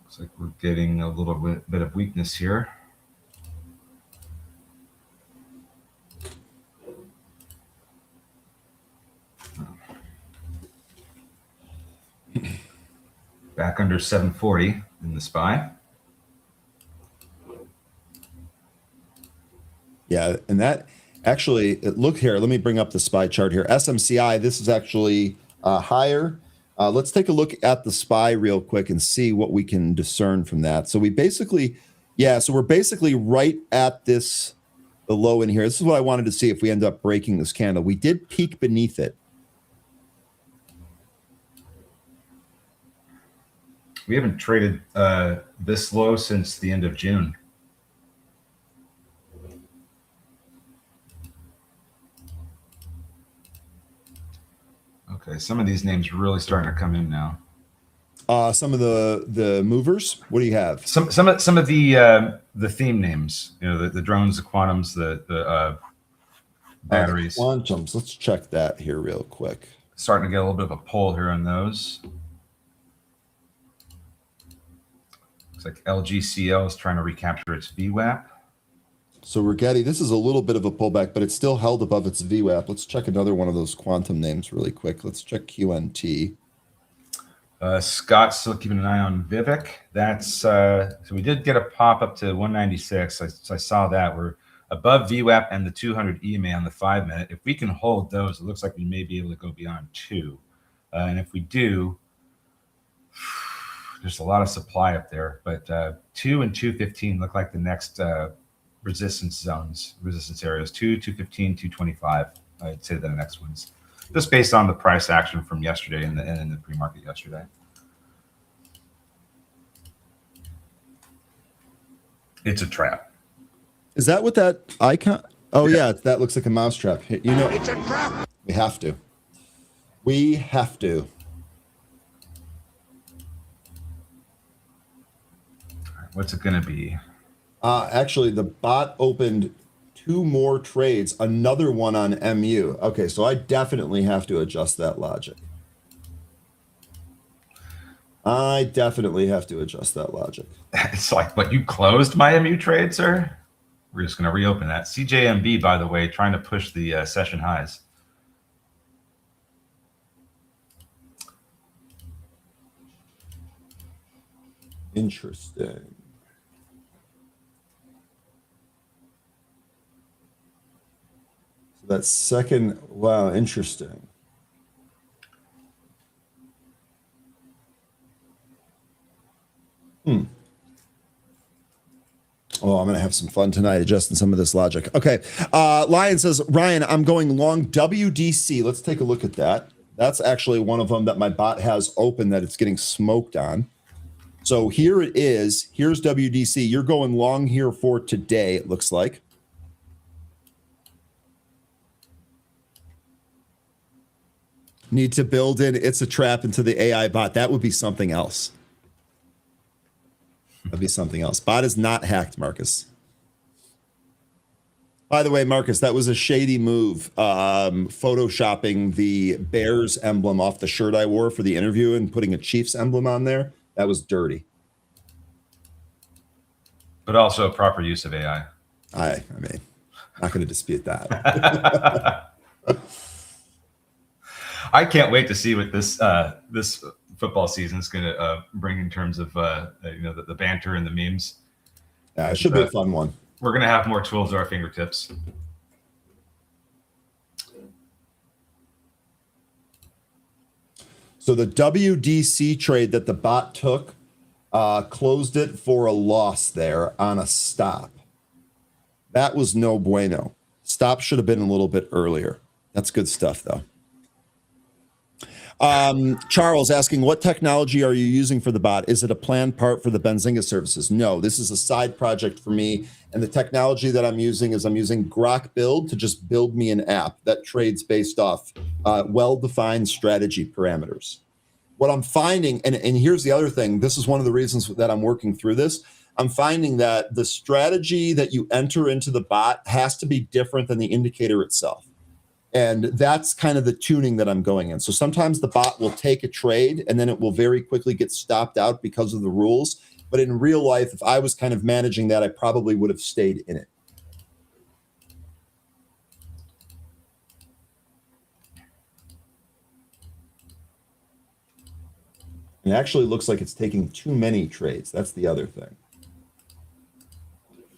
Speaker 2: Looks like we're getting a little bit of weakness here. Back under 740 in the SPY.
Speaker 1: Yeah, and that actually, look here, let me bring up the SPY chart here. SMCI, this is actually higher. Let's take a look at the SPY real quick and see what we can discern from that. So we basically, so we're basically right at the low in here. This is what I wanted to see if we end up breaking this candle. We did peak beneath it.
Speaker 2: We haven't traded this low since the end of June. Okay, some of these names really starting to come in now.
Speaker 1: Some of the movers. What do you have?
Speaker 2: Some of the theme names. You know, the drones, the quantums, the batteries.
Speaker 1: Quantums. Let's check that here real quick.
Speaker 2: Starting to get a little bit of a pull here on those. Looks like LGCL is trying to recapture its VWAP.
Speaker 1: So Rigetti, this is a little bit of a pullback, but it's still held above its VWAP. Let's check another one of those quantum names really quick. Let's check QNT.
Speaker 2: Scott's still keeping an eye on Vivek. That's so we did get a pop up to 196. I saw that we're above VWAP and the 200 EMA on the 5-minute. If we can hold those, it looks like we may be able to go beyond 2. And if we do, there's a lot of supply up there. But 2 and 215 look like the next resistance areas. 215, 225. I'd say the next ones. Just based on the price action from yesterday and in the pre-market yesterday. It's a trap.
Speaker 1: Is that what that icon? Oh yeah, that looks like a mousetrap. You know,
Speaker 3: It's a trap.
Speaker 1: We have to. We have to.
Speaker 2: What's it going to be?
Speaker 1: Actually, the bot opened 2 more trades, another one on MU. Okay, so I definitely have to adjust that logic.
Speaker 2: It's like, but you closed my MU trade, sir? We're just going to reopen that. CJMB, by the way, trying to push the session highs.
Speaker 1: Interesting. So that second, wow, interesting. Oh, I'm going to have some fun tonight adjusting some of this logic. Okay. Lion says, Ryan, I'm going long WDC. Let's take a look at that. That's actually one of them that my bot has open that it's getting smoked on. So here it is. Here's WDC. You're going long here for today, it looks like. Need to build in It's a Trap into the AI bot. That would be something else. That'd be something else. Bot is not hacked, Marcus. By the way, Marcus, that was a shady move, photoshopping the Bears emblem off the shirt I wore for the interview and putting a Chiefs emblem on there. That was dirty.
Speaker 2: But also proper use of AI.
Speaker 1: I mean, not going to dispute that.
Speaker 2: I can't wait to see what this this football season is going to bring in terms of the banter and the memes.
Speaker 1: Yeah, it should be a fun one.
Speaker 2: We're going to have more tools at our fingertips.
Speaker 1: So the WDC trade that the bot took closed it for a loss there on a stop. That was no bueno. Stop should have been a little bit earlier. That's good stuff, though. Charles asking, what technology are you using for the bot? Is it a planned part for the Benzinga services? No, this is a side project for me. And the technology that I'm using is I'm using Grok Build to just build me an app that trades based off well-defined strategy parameters. What I'm finding, and here's the other thing, this is one of the reasons that I'm working through this. I'm finding that the strategy that you enter into the bot has to be different than the indicator itself. And that's kind of the tuning that I'm going in. So sometimes the bot will take a trade and then it will very quickly get stopped out because of the rules. But in real life, if I was kind of managing that, I probably would have stayed in it. It actually looks like it's taking too many trades. That's the other thing.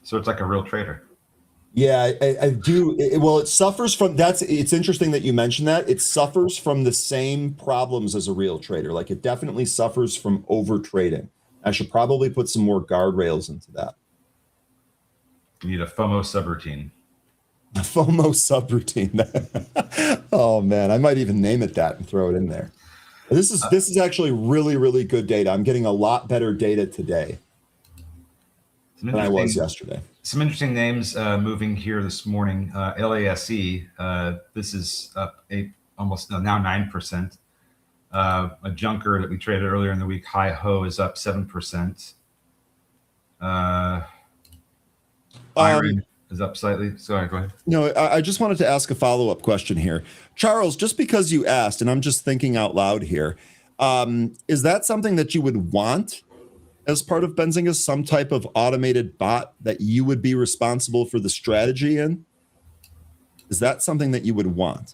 Speaker 2: So it's like a real trader.
Speaker 1: Yeah, I do. Well, it suffers from that's. It's interesting that you mentioned that. It suffers from the same problems as a real trader. Like it definitely suffers from over trading. I should probably put some more guardrails into that.
Speaker 2: You need a FOMO subroutine.
Speaker 1: A FOMO subroutine. Oh man, I might even name it that and throw it in there. This is actually really, really good data. I'm getting a lot better data today than I was yesterday.
Speaker 2: Some interesting names moving here this morning. LASE, this is up almost now 9%. A junker that we traded earlier in the week, Hi Ho, is up 7%. Iron is up slightly. Sorry, go ahead.
Speaker 1: No, I just wanted to ask a follow-up question here. Charles, just because you asked, and I'm just thinking out loud here, is that something that you would want as part of Benzinga, some type of automated bot that you would be responsible for the strategy in? Is that something that you would want?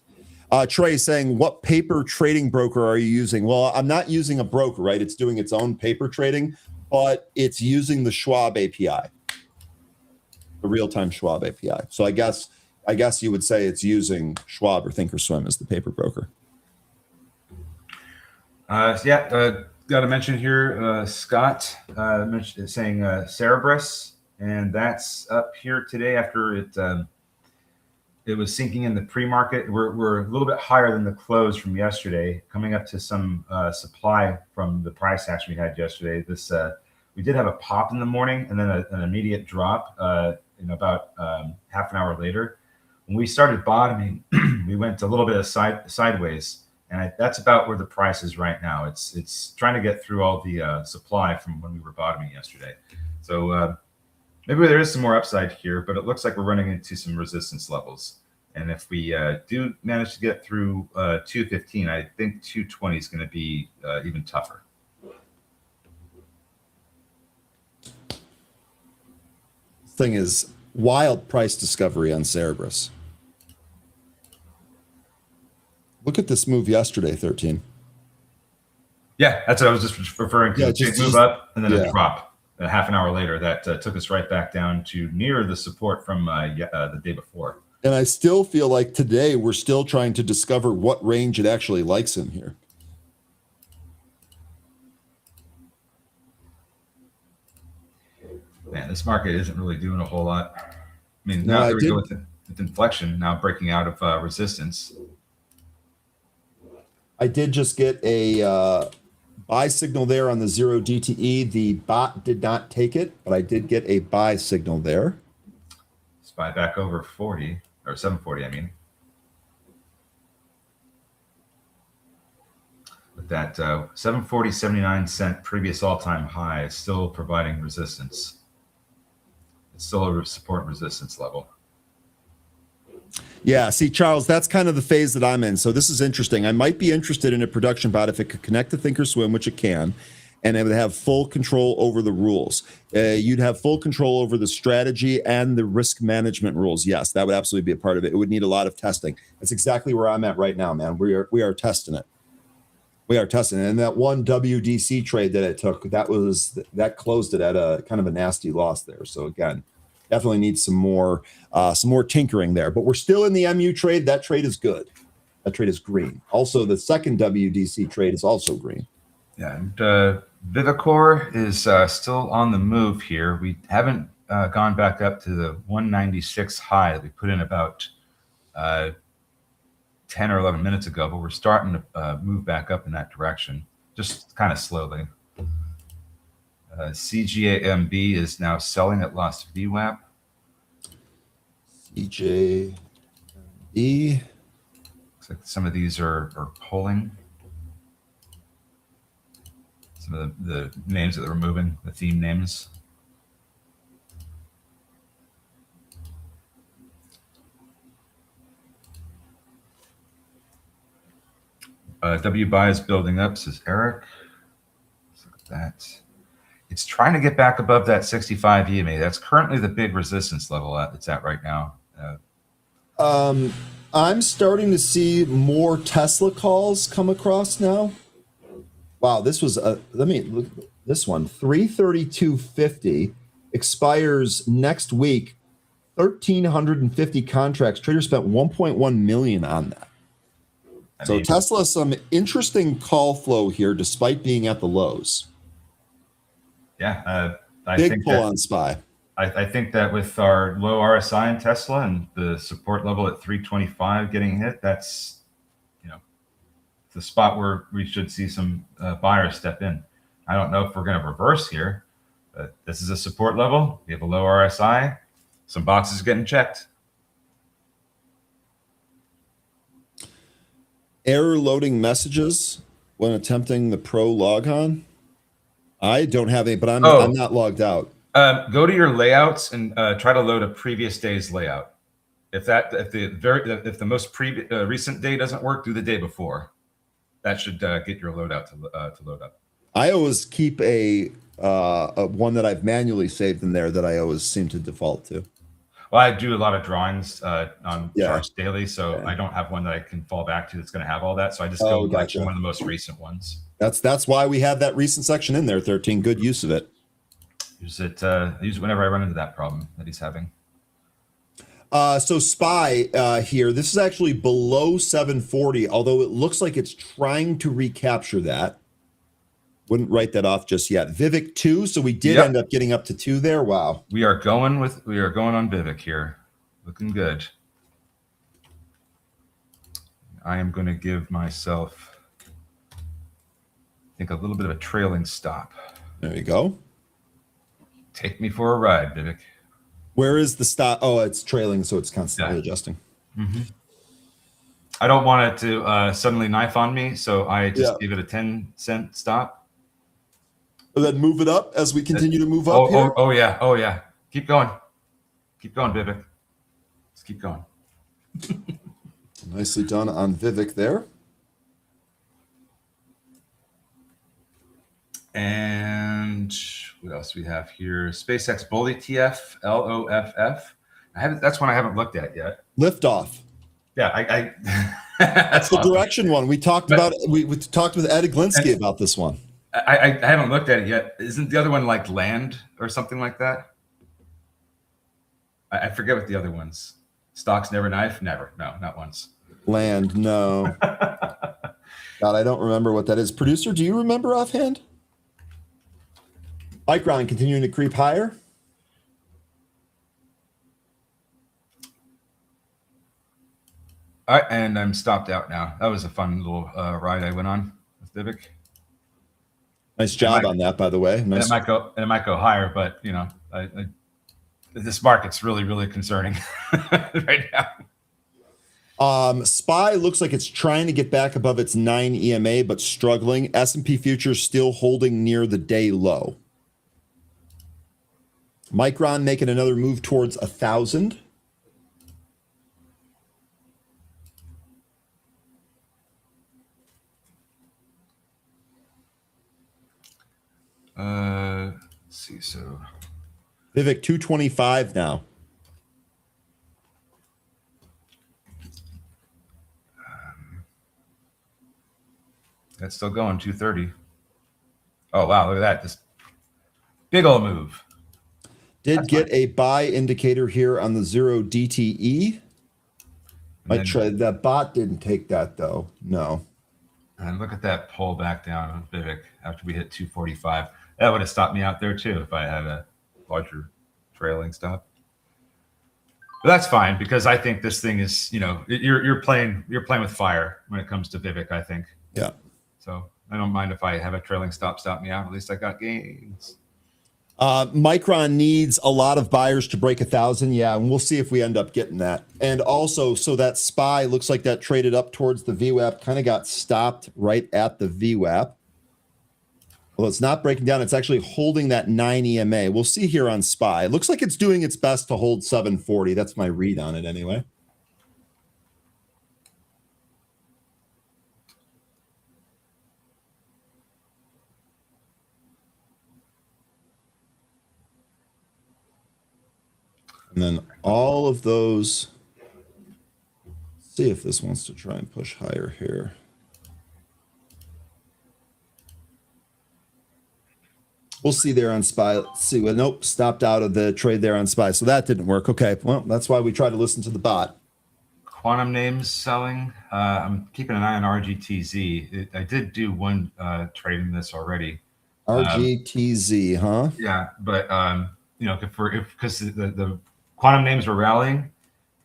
Speaker 1: Trey saying, what paper trading broker are you using? Well, I'm not using a broker, right? It's doing its own paper trading, but it's using the Schwab API, the real-time Schwab API. So I guess you would say it's using Schwab or Thinkorswim as the paper broker.
Speaker 2: Got to mention here, Scott saying Cerberus, and that's up here today after it was sinking in the pre-market. We're a little bit higher than the close from yesterday, coming up to some supply from the price action we had yesterday. We did have a pop in the morning and then an immediate drop about half an hour later. When we started bottoming, we went a little bit of sideways. And that's about where the price is right now. It's trying to get through all the supply from when we were bottoming yesterday. So maybe there is some more upside here, but it looks like we're running into some resistance levels. And if we do manage to get through 215, I think 220 is going to be even tougher.
Speaker 1: Thing is, wild price discovery on Cerberus. Look at this move yesterday, 13.
Speaker 2: Yeah, that's what I was just referring to.
Speaker 1: Yeah,
Speaker 2: Big move up and then a
Speaker 1: yeah.
Speaker 2: drop. A half an hour later, that took us right back down to near the support from the day before.
Speaker 1: And I still feel like today we're still trying to discover what range it actually likes in here.
Speaker 2: Man, this market isn't really doing a whole lot. I mean,
Speaker 1: No,
Speaker 2: now here we go with inflection, now breaking out of resistance.
Speaker 1: I did just get a buy signal there on the 0 DTE. The bot did not take it, but I did get a buy signal there.
Speaker 2: Let's buy back over 40 or 740, I mean. With that 740.79 previous all-time high is still providing resistance. It's still a support resistance level.
Speaker 1: Yeah, see, Charles, that's kind of the phase that I'm in. So this is interesting. I might be interested in a production bot if it could connect to Thinkorswim, which it can, and it would have full control over the rules. You'd have full control over the strategy and the risk management rules. Yes, that would absolutely be a part of it. It would need a lot of testing. That's exactly where I'm at right now, man. We are testing it. We are testing it. And that one WDC trade that it took, that closed it at a kind of a nasty loss there. So again, definitely needs some more tinkering there. But we're still in the MU trade. That trade is good. That trade is green. Also, the second WDC trade is also green.
Speaker 2: Yeah, and Vivacor is still on the move here. We haven't gone back up to the 196 high that we put in about 10 or 11 minutes ago, but we're starting to move back up in that direction, just kind of slowly. CGAMB is now selling at lost VWAP.
Speaker 1: CJB.
Speaker 2: Looks like some of these are pulling. Some of the names that they're removing, the theme names. WBuy is building up, says Eric. Let's look at that. It's trying to get back above that 65 EMA. That's currently the big resistance level it's at right now.
Speaker 1: I'm starting to see more Tesla calls come across now. Wow, this was let me look at this one. 332.50 expires next week. 1,350 contracts. Trader spent 1.1 million on that. So Tesla, some interesting call flow here, despite being at the lows.
Speaker 2: Yeah,
Speaker 1: big pull on SPY.
Speaker 2: I think that with our low RSI in Tesla and the support level at 325 getting hit, that's the spot where we should see some buyers step in. I don't know if we're going to reverse here, but this is a support level. We have a low RSI. Some boxes getting checked.
Speaker 1: Error loading messages when attempting the Pro log on. I don't have any, but I'm not logged out.
Speaker 2: Go to your layouts and try to load a previous day's layout. If the most recent day doesn't work, do the day before. That should get your loadout to load up.
Speaker 1: I always keep a one that I've manually saved in there that I always seem to default to.
Speaker 2: Well, I do a lot of drawings on charts daily, so I don't have one that I can fall back to that's going to have all that. So I just go back to one of the most recent ones. That's why we have that recent section in there. 13, good use of it. Use it whenever I run into that problem that he's having.
Speaker 1: So SPY here, this is actually below 740, although it looks like it's trying to recapture that. Wouldn't write that off just yet. Vivek 2, so we did end up getting up to 2 there. Wow. We are going on Vivek here. Looking good. I am going to give myself, I think, a little bit of a trailing stop. There you go. Take me for a ride, Vivek. Where is the stop? Oh, it's trailing, so it's constantly adjusting. Mm-hmm. I don't want it to suddenly knife on me, so I just give it a 10-cent stop. And then move it up as we continue to move up here? Oh, yeah. Oh, yeah. Keep going. Keep going, Vivek. Let's keep going. Nicely done on Vivek there. And what else do we have here? SpaceX Bull ETF, LOFF. That's one I haven't looked at yet. Liftoff. Yeah, I
Speaker 2: That's
Speaker 1: the
Speaker 2: awesome.
Speaker 1: direction one. We talked about. We talked with Ed Glinsky about this one.
Speaker 2: I haven't looked at it yet. Isn't the other one like land or something like that? I forget what the other one's. Stocks never knife? Never. No, not once.
Speaker 1: Land, no. God, I don't remember what that is. Producer, do you remember offhand? Micron continuing to creep higher.
Speaker 2: All right, and I'm stopped out now. That was a fun little ride I went on with Vivek.
Speaker 1: Nice job on that, by the way. Nice.
Speaker 2: And it might go higher, but this market's really, really concerning right now.
Speaker 1: SPY looks like it's trying to get back above its 9 EMA, but struggling. S&P futures still holding near the day low. Micron making another move towards 1,000.
Speaker 2: Let's see. So
Speaker 1: Vivek 225 now.
Speaker 2: That's still going 230. Oh wow, look at that! This big old move.
Speaker 1: Did get a buy indicator here on the 0 DTE. I tried that. Bot didn't take that though. No.
Speaker 2: And look at that pull back down on Vivek after we hit 245. That would have stopped me out there too if I had a larger trailing stop. But that's fine because I think this thing is, you're playing with fire when it comes to Vivek, I think.
Speaker 1: Yeah.
Speaker 2: So I don't mind if I have a trailing stop me out. At least I got gains.
Speaker 1: Micron needs a lot of buyers to break 1,000. Yeah, and we'll see if we end up getting that. And also, so that SPY looks like that traded up towards the VWAP, kind of got stopped right at the VWAP. Well, it's not breaking down. It's actually holding that 9 EMA. We'll see here on SPY. It looks like it's doing its best to hold 740. That's my read on it anyway. And then all of those, see if this wants to try and push higher here. We'll see there on SPY. Let's see. Well, nope, stopped out of the trade there on SPY. So that didn't work. Okay, well, that's why we try to listen to the bot.
Speaker 2: Quantum names selling. I'm keeping an eye on RGTZ. I did do one trade in this already.
Speaker 1: RGTZ, huh?
Speaker 2: Yeah, but because the quantum names were rallying,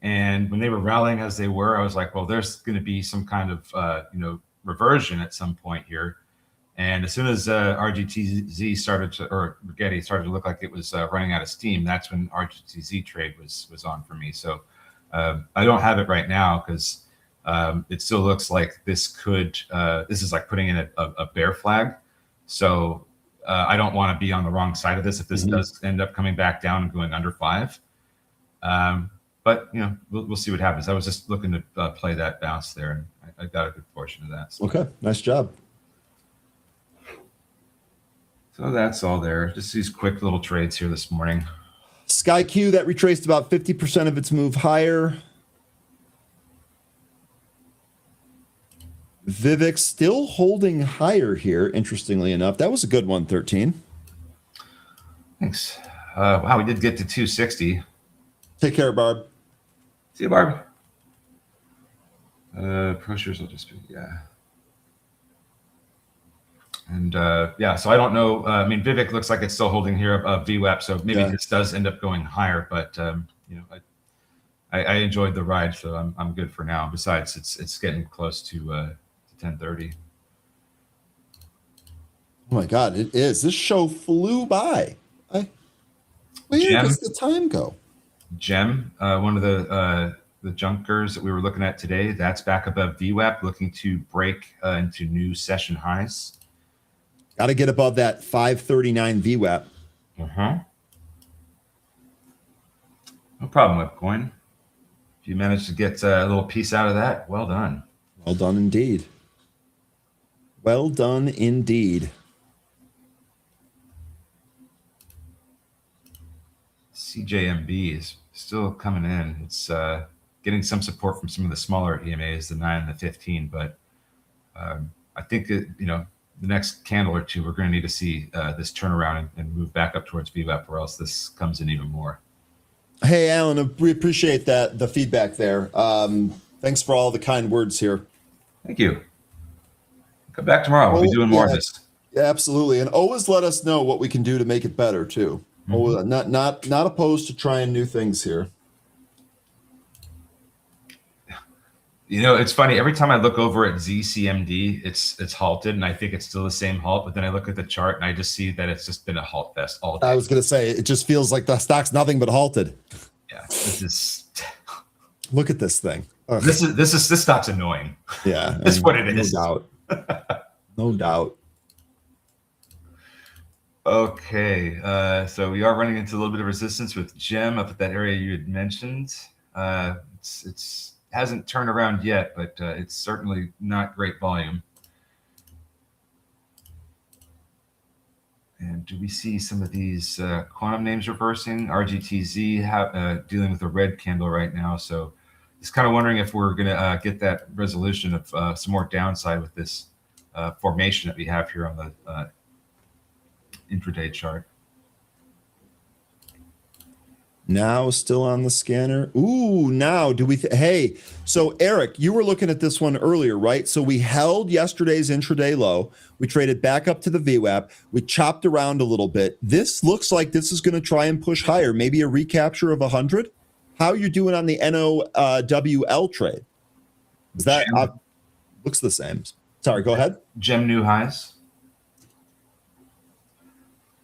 Speaker 2: and when they were rallying as they were, I was like, well, there's going to be some kind of reversion at some point here. And as soon as RGTZ started to, or Rigetti started to look like it was running out of steam, that's when RGTZ trade was on for me. So I don't have it right now because it still looks like this is like putting in a bear flag. So I don't want to be on the wrong side of this if this does end up coming back down and going under 5. But we'll see what happens. I was just looking to play that bounce there, and I got a good portion of that. So.
Speaker 1: Okay, nice job.
Speaker 2: So that's all there. Just these quick little trades here this morning.
Speaker 1: SkyQ, that retraced about 50% of its move higher. Vivek still holding higher here, interestingly enough. That was a good one, 13.
Speaker 2: Thanks. Wow, we did get to 260.
Speaker 1: Take care, Barb.
Speaker 2: See you, Barb. Pushers will just be, yeah. And so I don't know. Vivek looks like it's still holding here above VWAP, so maybe this does end up going higher. But I enjoyed the ride, so I'm good for now. Besides, it's getting close to 10:30.
Speaker 1: Oh my God, it is. This show flew by. Where does the time go?
Speaker 2: Gem, one of the junkers that we were looking at today, that's back above VWAP, looking to break into new session highs.
Speaker 1: Got to get above that 539 VWAP.
Speaker 2: No problem, Whipcoin. If you manage to get a little piece out of that, well done.
Speaker 1: Well done indeed. Well done indeed. CJMB
Speaker 2: is still coming in. It's getting some support from some of the smaller EMAs, the 9 and the 15. But I think the next candle or two, we're going to need to see this turnaround and move back up towards VWAP, or else this comes in even more.
Speaker 1: Hey, Alan, we appreciate the feedback there. Thanks for all the kind words here.
Speaker 2: Thank you. Come back tomorrow. We'll be doing more of this.
Speaker 1: Yeah, absolutely. And always let us know what we can do to make it better too. Mm-hmm. Not opposed to trying new things here.
Speaker 2: It's funny. Every time I look over at ZCMD, it's halted, and I think it's still the same halt. But then I look at the chart, and I just see that it's just been a halt fest all day.
Speaker 1: I was going to say, it just feels like the stock's nothing but halted.
Speaker 2: Yeah, this is.
Speaker 1: Look at this thing. Ugh.
Speaker 2: This stock's annoying.
Speaker 1: Yeah,
Speaker 2: that's what it is.
Speaker 1: No doubt. No doubt.
Speaker 2: Okay, so we are running into a little bit of resistance with GEM up at that area you had mentioned. It's hasn't turned around yet, but it's certainly not great volume. And do we see some of these quantum names reversing? RGTZ dealing with a red candle right now. So just kind of wondering if we're going to get that resolution of some more downside with this formation that we have here on the intraday chart.
Speaker 1: Now still on the scanner. Ooh, now do we? Hey, so Eric, you were looking at this one earlier, right? So we held yesterday's intraday low. We traded back up to the VWAP. We chopped around a little bit. This looks like this is going to try and push higher. Maybe a recapture of 100. How are you doing on the NOWL trade? Is that looks the same? Sorry, go ahead.
Speaker 2: GEM new highs.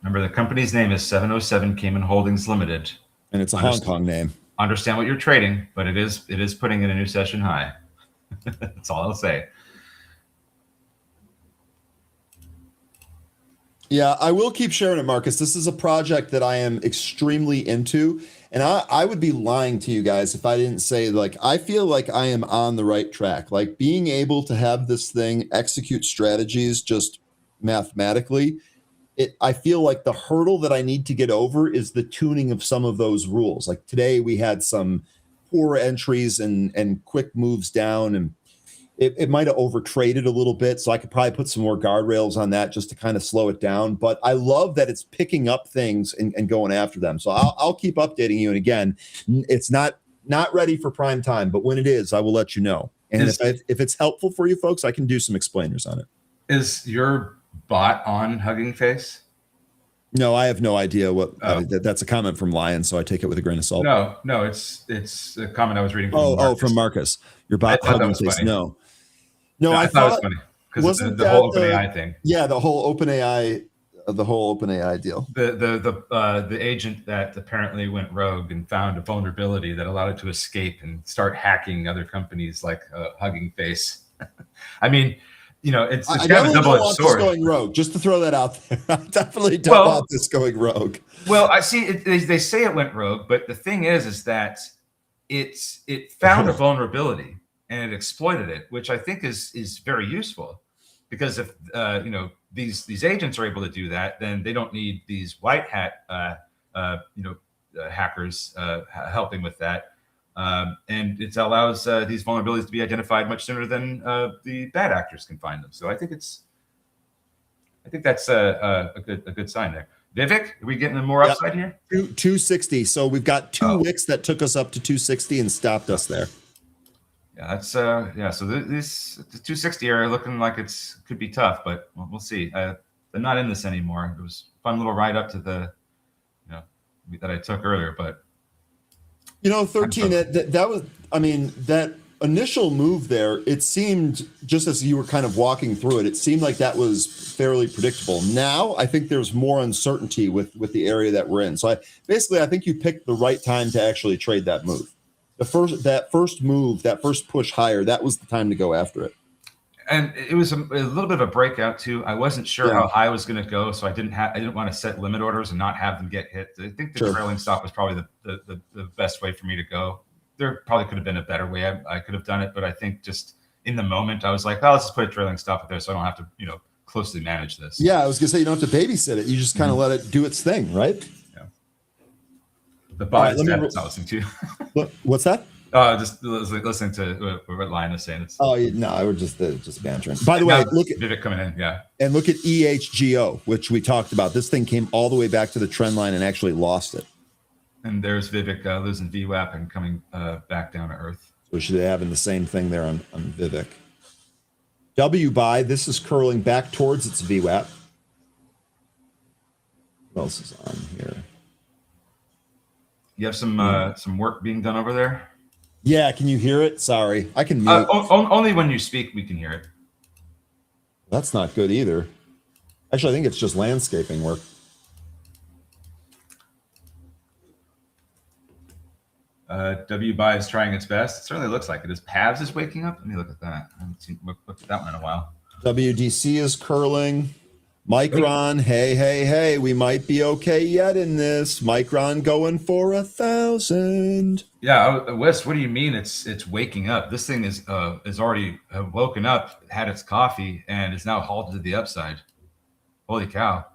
Speaker 2: Remember, the company's name is 707 Cayman Holdings Limited.
Speaker 1: And it's a Hong Kong name.
Speaker 2: Understand what you're trading, but it is putting in a new session high. That's all I'll say.
Speaker 1: Yeah, I will keep sharing it, Marcus. This is a project that I am extremely into. And I would be lying to you guys if I didn't say, like, I feel like I am on the right track. Like, being able to have this thing execute strategies just mathematically, I feel like the hurdle that I need to get over is the tuning of some of those rules. Like today we had some poor entries and quick moves down, and it might have overtraded a little bit. So I could probably put some more guardrails on that just to kind of slow it down. But I love that it's picking up things and going after them. So I'll keep updating you. And again, it's not ready for prime time, but when it is, I will let you know. And if it's helpful for you folks, I can do some explainers on it.
Speaker 2: Is your bot on Hugging Face?
Speaker 1: No, I have no idea what that's a comment from Lion, so I take it with a grain of salt.
Speaker 2: No, it's a comment I was reading
Speaker 1: from from Marcus. Your bot Hugging Face. No, I thought it was funny
Speaker 2: because the whole OpenAI thing.
Speaker 1: Yeah, the whole OpenAI deal.
Speaker 2: The agent that apparently went rogue and found a vulnerability that allowed it to escape and start hacking other companies like Hugging Face. I mean, it's kind of a double-edged sword.
Speaker 1: Going rogue, just to throw that out there. I definitely don't want this going rogue.
Speaker 2: Well, I see. They say it went rogue, but the thing is that it found a vulnerability and it exploited it, which I think is very useful, because if these agents are able to do that, then they don't need these white hat hackers helping with that. And it allows these vulnerabilities to be identified much sooner than the bad actors can find them. So I think that's a good sign there. Vivek, are we getting more upside here?
Speaker 1: 260. So we've got two wicks that took us up to 260 and stopped us there.
Speaker 2: Yeah, that's So this the 260 area looking like could be tough, but we'll see. They're not in this anymore. It was a fun little ride up to the that I took earlier, but.
Speaker 1: 13, that was, that initial move there, it seemed, just as you were kind of walking through it, it seemed like that was fairly predictable. Now, I think there's more uncertainty with the area that we're in. So I think you picked the right time to actually trade that move. That first push higher, that was the time to go after it.
Speaker 2: And it was a little bit of a breakout too. I wasn't sure how high I was going to go, so I didn't want to set limit orders and not have them get hit. I think the trailing stop was probably the best way for me to go. There probably could have been a better way I could have done it, but I think just in the moment I was like, let's just put a trailing stop up there so I don't have to closely manage this.
Speaker 1: Yeah, I was going to say you don't have to babysit it. You just kind of let it do its thing, right?
Speaker 2: Yeah. The bot is not listening to you.
Speaker 1: What's that?
Speaker 2: Just listening to what Lion is saying. It's
Speaker 1: Oh no, we're just bantering. By the way, look at
Speaker 2: Vivek coming in, yeah,
Speaker 1: and look at EHGO, which we talked about. This thing came all the way back to the trend line and actually lost it.
Speaker 2: and there's Vivek losing VWAP and coming back down to earth.
Speaker 1: So we should be having the same thing there on Vivek. WBuy, this is curling back towards its VWAP. What else is on here?
Speaker 2: You have some work being done over there.
Speaker 1: Yeah, can you hear it? Sorry, I can mute.
Speaker 2: Only when you speak we can hear it.
Speaker 1: That's not good either. Actually, I think it's just landscaping work.
Speaker 2: WBuy is trying its best. It certainly looks like it. Is Pavs is waking up? Let me look at that. I haven't looked at that one in a while.
Speaker 1: WDC is curling. Micron, hey, we might be okay yet in this. Micron going for 1,000.
Speaker 2: Yeah, Wes, what do you mean it's waking up? This thing is already woken up, had its coffee, and is now halted to the upside. Holy cow.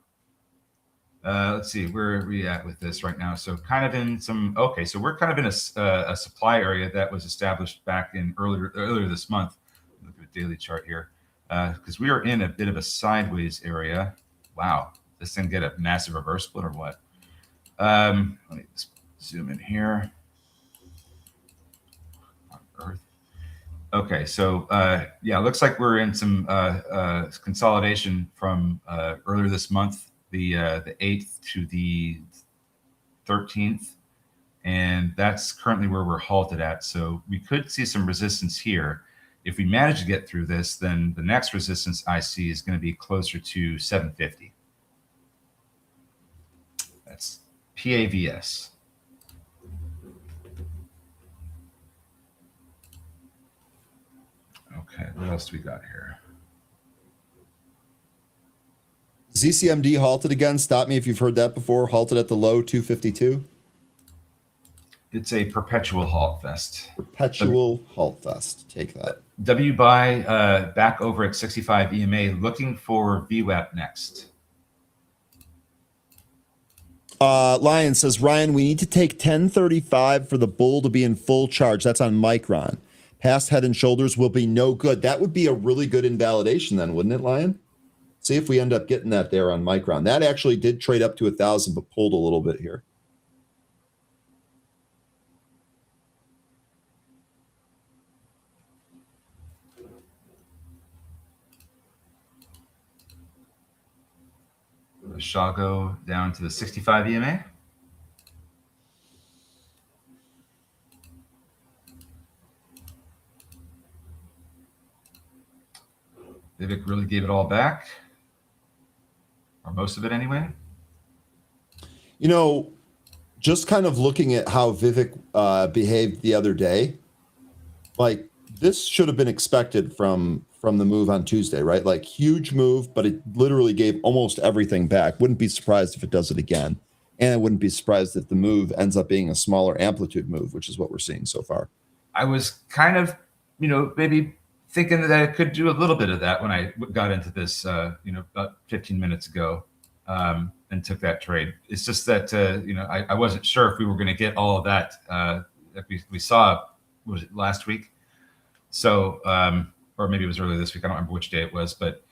Speaker 2: Let's see, where are we at with this right now? So kind of in some, okay, so we're kind of in a supply area that was established back in earlier this month. Look at the daily chart here. Because we are in a bit of a sideways area. Wow, this thing get a massive reverse split or what? Let me just zoom in here. On Earth. Okay, so yeah, looks like we're in some consolidation from earlier this month, the 8th to the 13th, and that's currently where we're halted at. So we could see some resistance here. If we manage to get through this, then the next resistance I see is going to be closer to 750. That's PAVS. Okay, what else do we got here?
Speaker 1: ZCMD halted again. Stop me if you've heard that before. Halted at the low 252.
Speaker 2: It's a perpetual halt fest.
Speaker 1: Perpetual halt fest. Take that.
Speaker 2: WBuy back over at 65 EMA, looking for VWAP next.
Speaker 1: Lion says, Ryan, we need to take 1035 for the bull to be in full charge. That's on Micron. Past head and shoulders will be no good. That would be a really good invalidation then, wouldn't it, Lion? See if we end up getting that there on Micron. That actually did trade up to 1,000, but pulled a little bit here.
Speaker 2: Shall go down to the 65 EMA. Vivek really gave it all back, or most of it anyway.
Speaker 1: You know, just kind of looking at how Vivek behaved the other day, like this should have been expected from the move on Tuesday, right? Like huge move, but it literally gave almost everything back. Wouldn't be surprised if it does it again. And I wouldn't be surprised if the move ends up being a smaller amplitude move, which is what we're seeing so far.
Speaker 2: I was kind of, maybe thinking that I could do a little bit of that when I got into this, about 15 minutes ago, and took that trade. It's just that, I wasn't sure if we were going to get all of that that we saw, was it last week? So, or maybe it was earlier this week. I don't remember which day it was, but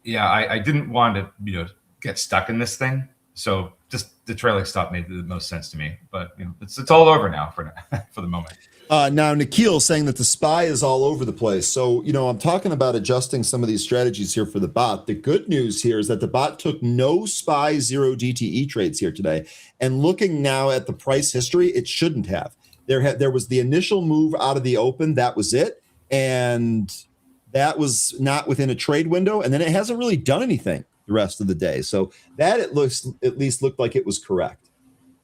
Speaker 2: yeah, I didn't want to, get stuck in this thing. So just the trailing stop made the most sense to me, but it's all over now for the moment.
Speaker 1: Now Nikhil saying that the SPY is all over the place. So, I'm talking about adjusting some of these strategies here for the bot. The good news here is that the bot took no SPY 0 DTE trades here today. And looking now at the price history, it shouldn't have. There was the initial move out of the open. That was it. And that was not within a trade window. And then it hasn't really done anything the rest of the day. So that at least looked like it was correct.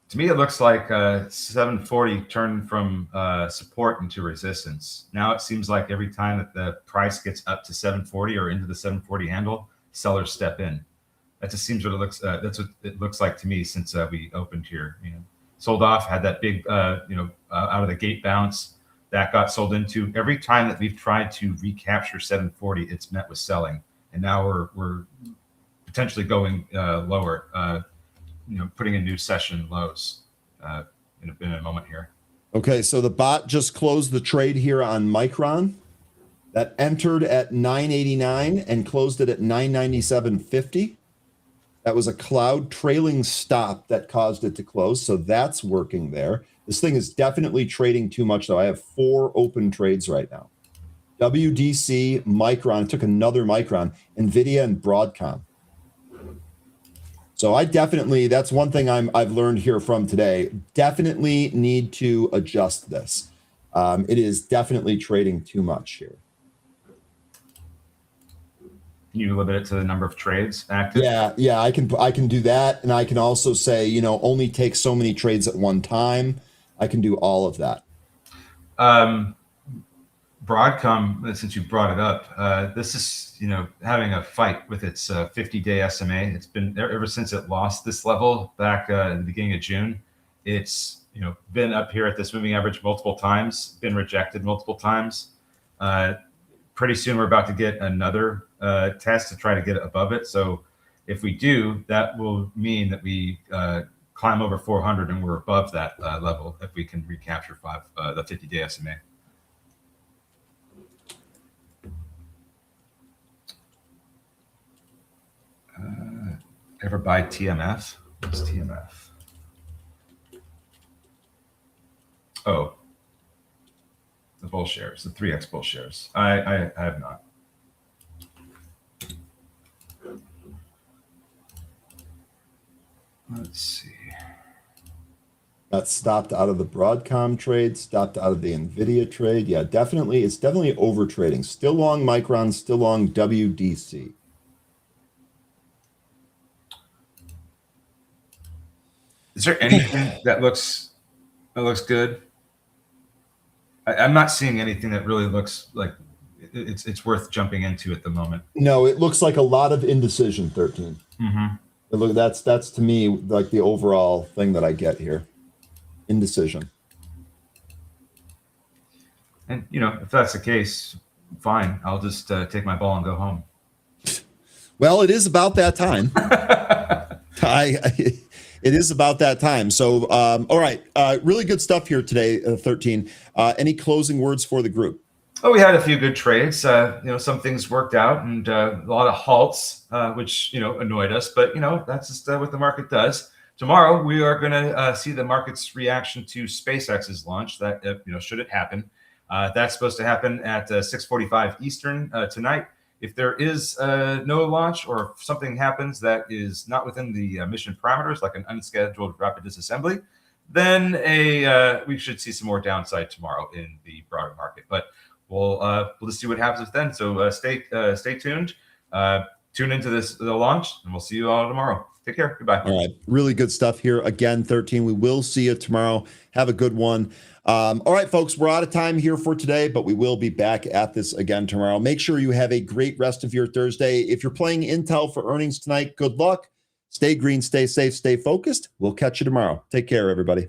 Speaker 2: To me, it looks like 740 turned from support into resistance. Now it seems like every time that the price gets up to 740 or into the 740 handle, sellers step in. That just seems what it looks. That's what it looks like to me since we opened here. Sold off, had that big, out of the gate bounce that got sold into. Every time that we've tried to recapture 740, it's met with selling, and now we're potentially going lower. Putting in new session lows in a moment here.
Speaker 1: Okay, so the bot just closed the trade here on Micron. That entered at 989 and closed it at 997.50. That was a cloud trailing stop that caused it to close. So that's working there. This thing is definitely trading too much, though. I have 4 open trades right now. WDC, Micron, took another Micron, NVIDIA, and Broadcom. So I definitely, that's one thing I've learned here from today. Definitely need to adjust this. It is definitely trading too much here.
Speaker 2: Can you limit it to the number of trades active?
Speaker 1: Yeah, I can do that, and I can also say, you know, only take so many trades at one time. I can do all of that.
Speaker 2: Broadcom, since you brought it up, this is, you know, having a fight with its 50-day SMA. It's been ever since it lost this level back in the beginning of June. It's, you know, been up here at this moving average multiple times, been rejected multiple times. Pretty soon we're about to get another test to try to get above it. So if we do, that will mean that we climb over 400 and we're above that level if we can recapture the 50-day SMA. Ever buy TMF? What's TMF? Oh, the bull shares, the 3X bull shares. I have not. Let's see.
Speaker 1: That stopped out of the Broadcom trade, stopped out of the NVIDIA trade. Yeah, definitely. It's definitely over trading. Still long Micron, still long WDC.
Speaker 2: Is there anything that looks good? I'm not seeing anything that really looks like it's worth jumping into at the moment.
Speaker 1: No, it looks like a lot of indecision, 13.
Speaker 2: Mm-hmm.
Speaker 1: Look, that's to me like the overall thing that I get here. Indecision.
Speaker 2: And, you know, if that's the case, fine. I'll just take my ball and go home.
Speaker 1: Well, it is about that time. It is about that time. So, all right. Really good stuff here today, 13. Any closing words for the group?
Speaker 2: Oh, we had a few good trades. You know, some things worked out, and a lot of halts, which, you know, annoyed us. But, you know, that's just what the market does. Tomorrow, we are going to see the market's reaction to SpaceX's launch. That, you know, should it happen, that's supposed to happen at 6:45 Eastern tonight. If there is no launch, or if something happens that is not within the mission parameters, like an unscheduled rapid disassembly, then we should see some more downside tomorrow in the broader market. But we'll just see what happens then. So stay tuned. Tune into the launch, and we'll see you all tomorrow. Take care. Goodbye.
Speaker 1: All right. Really good stuff here. Again, 13. We will see you tomorrow. Have a good one. All right, folks, we're out of time here for today, but we will be back at this again tomorrow. Make sure you have a great rest of your Thursday. If you're playing Intel for earnings tonight, good luck. Stay green, stay safe, stay focused. We'll catch you tomorrow. Take care, everybody.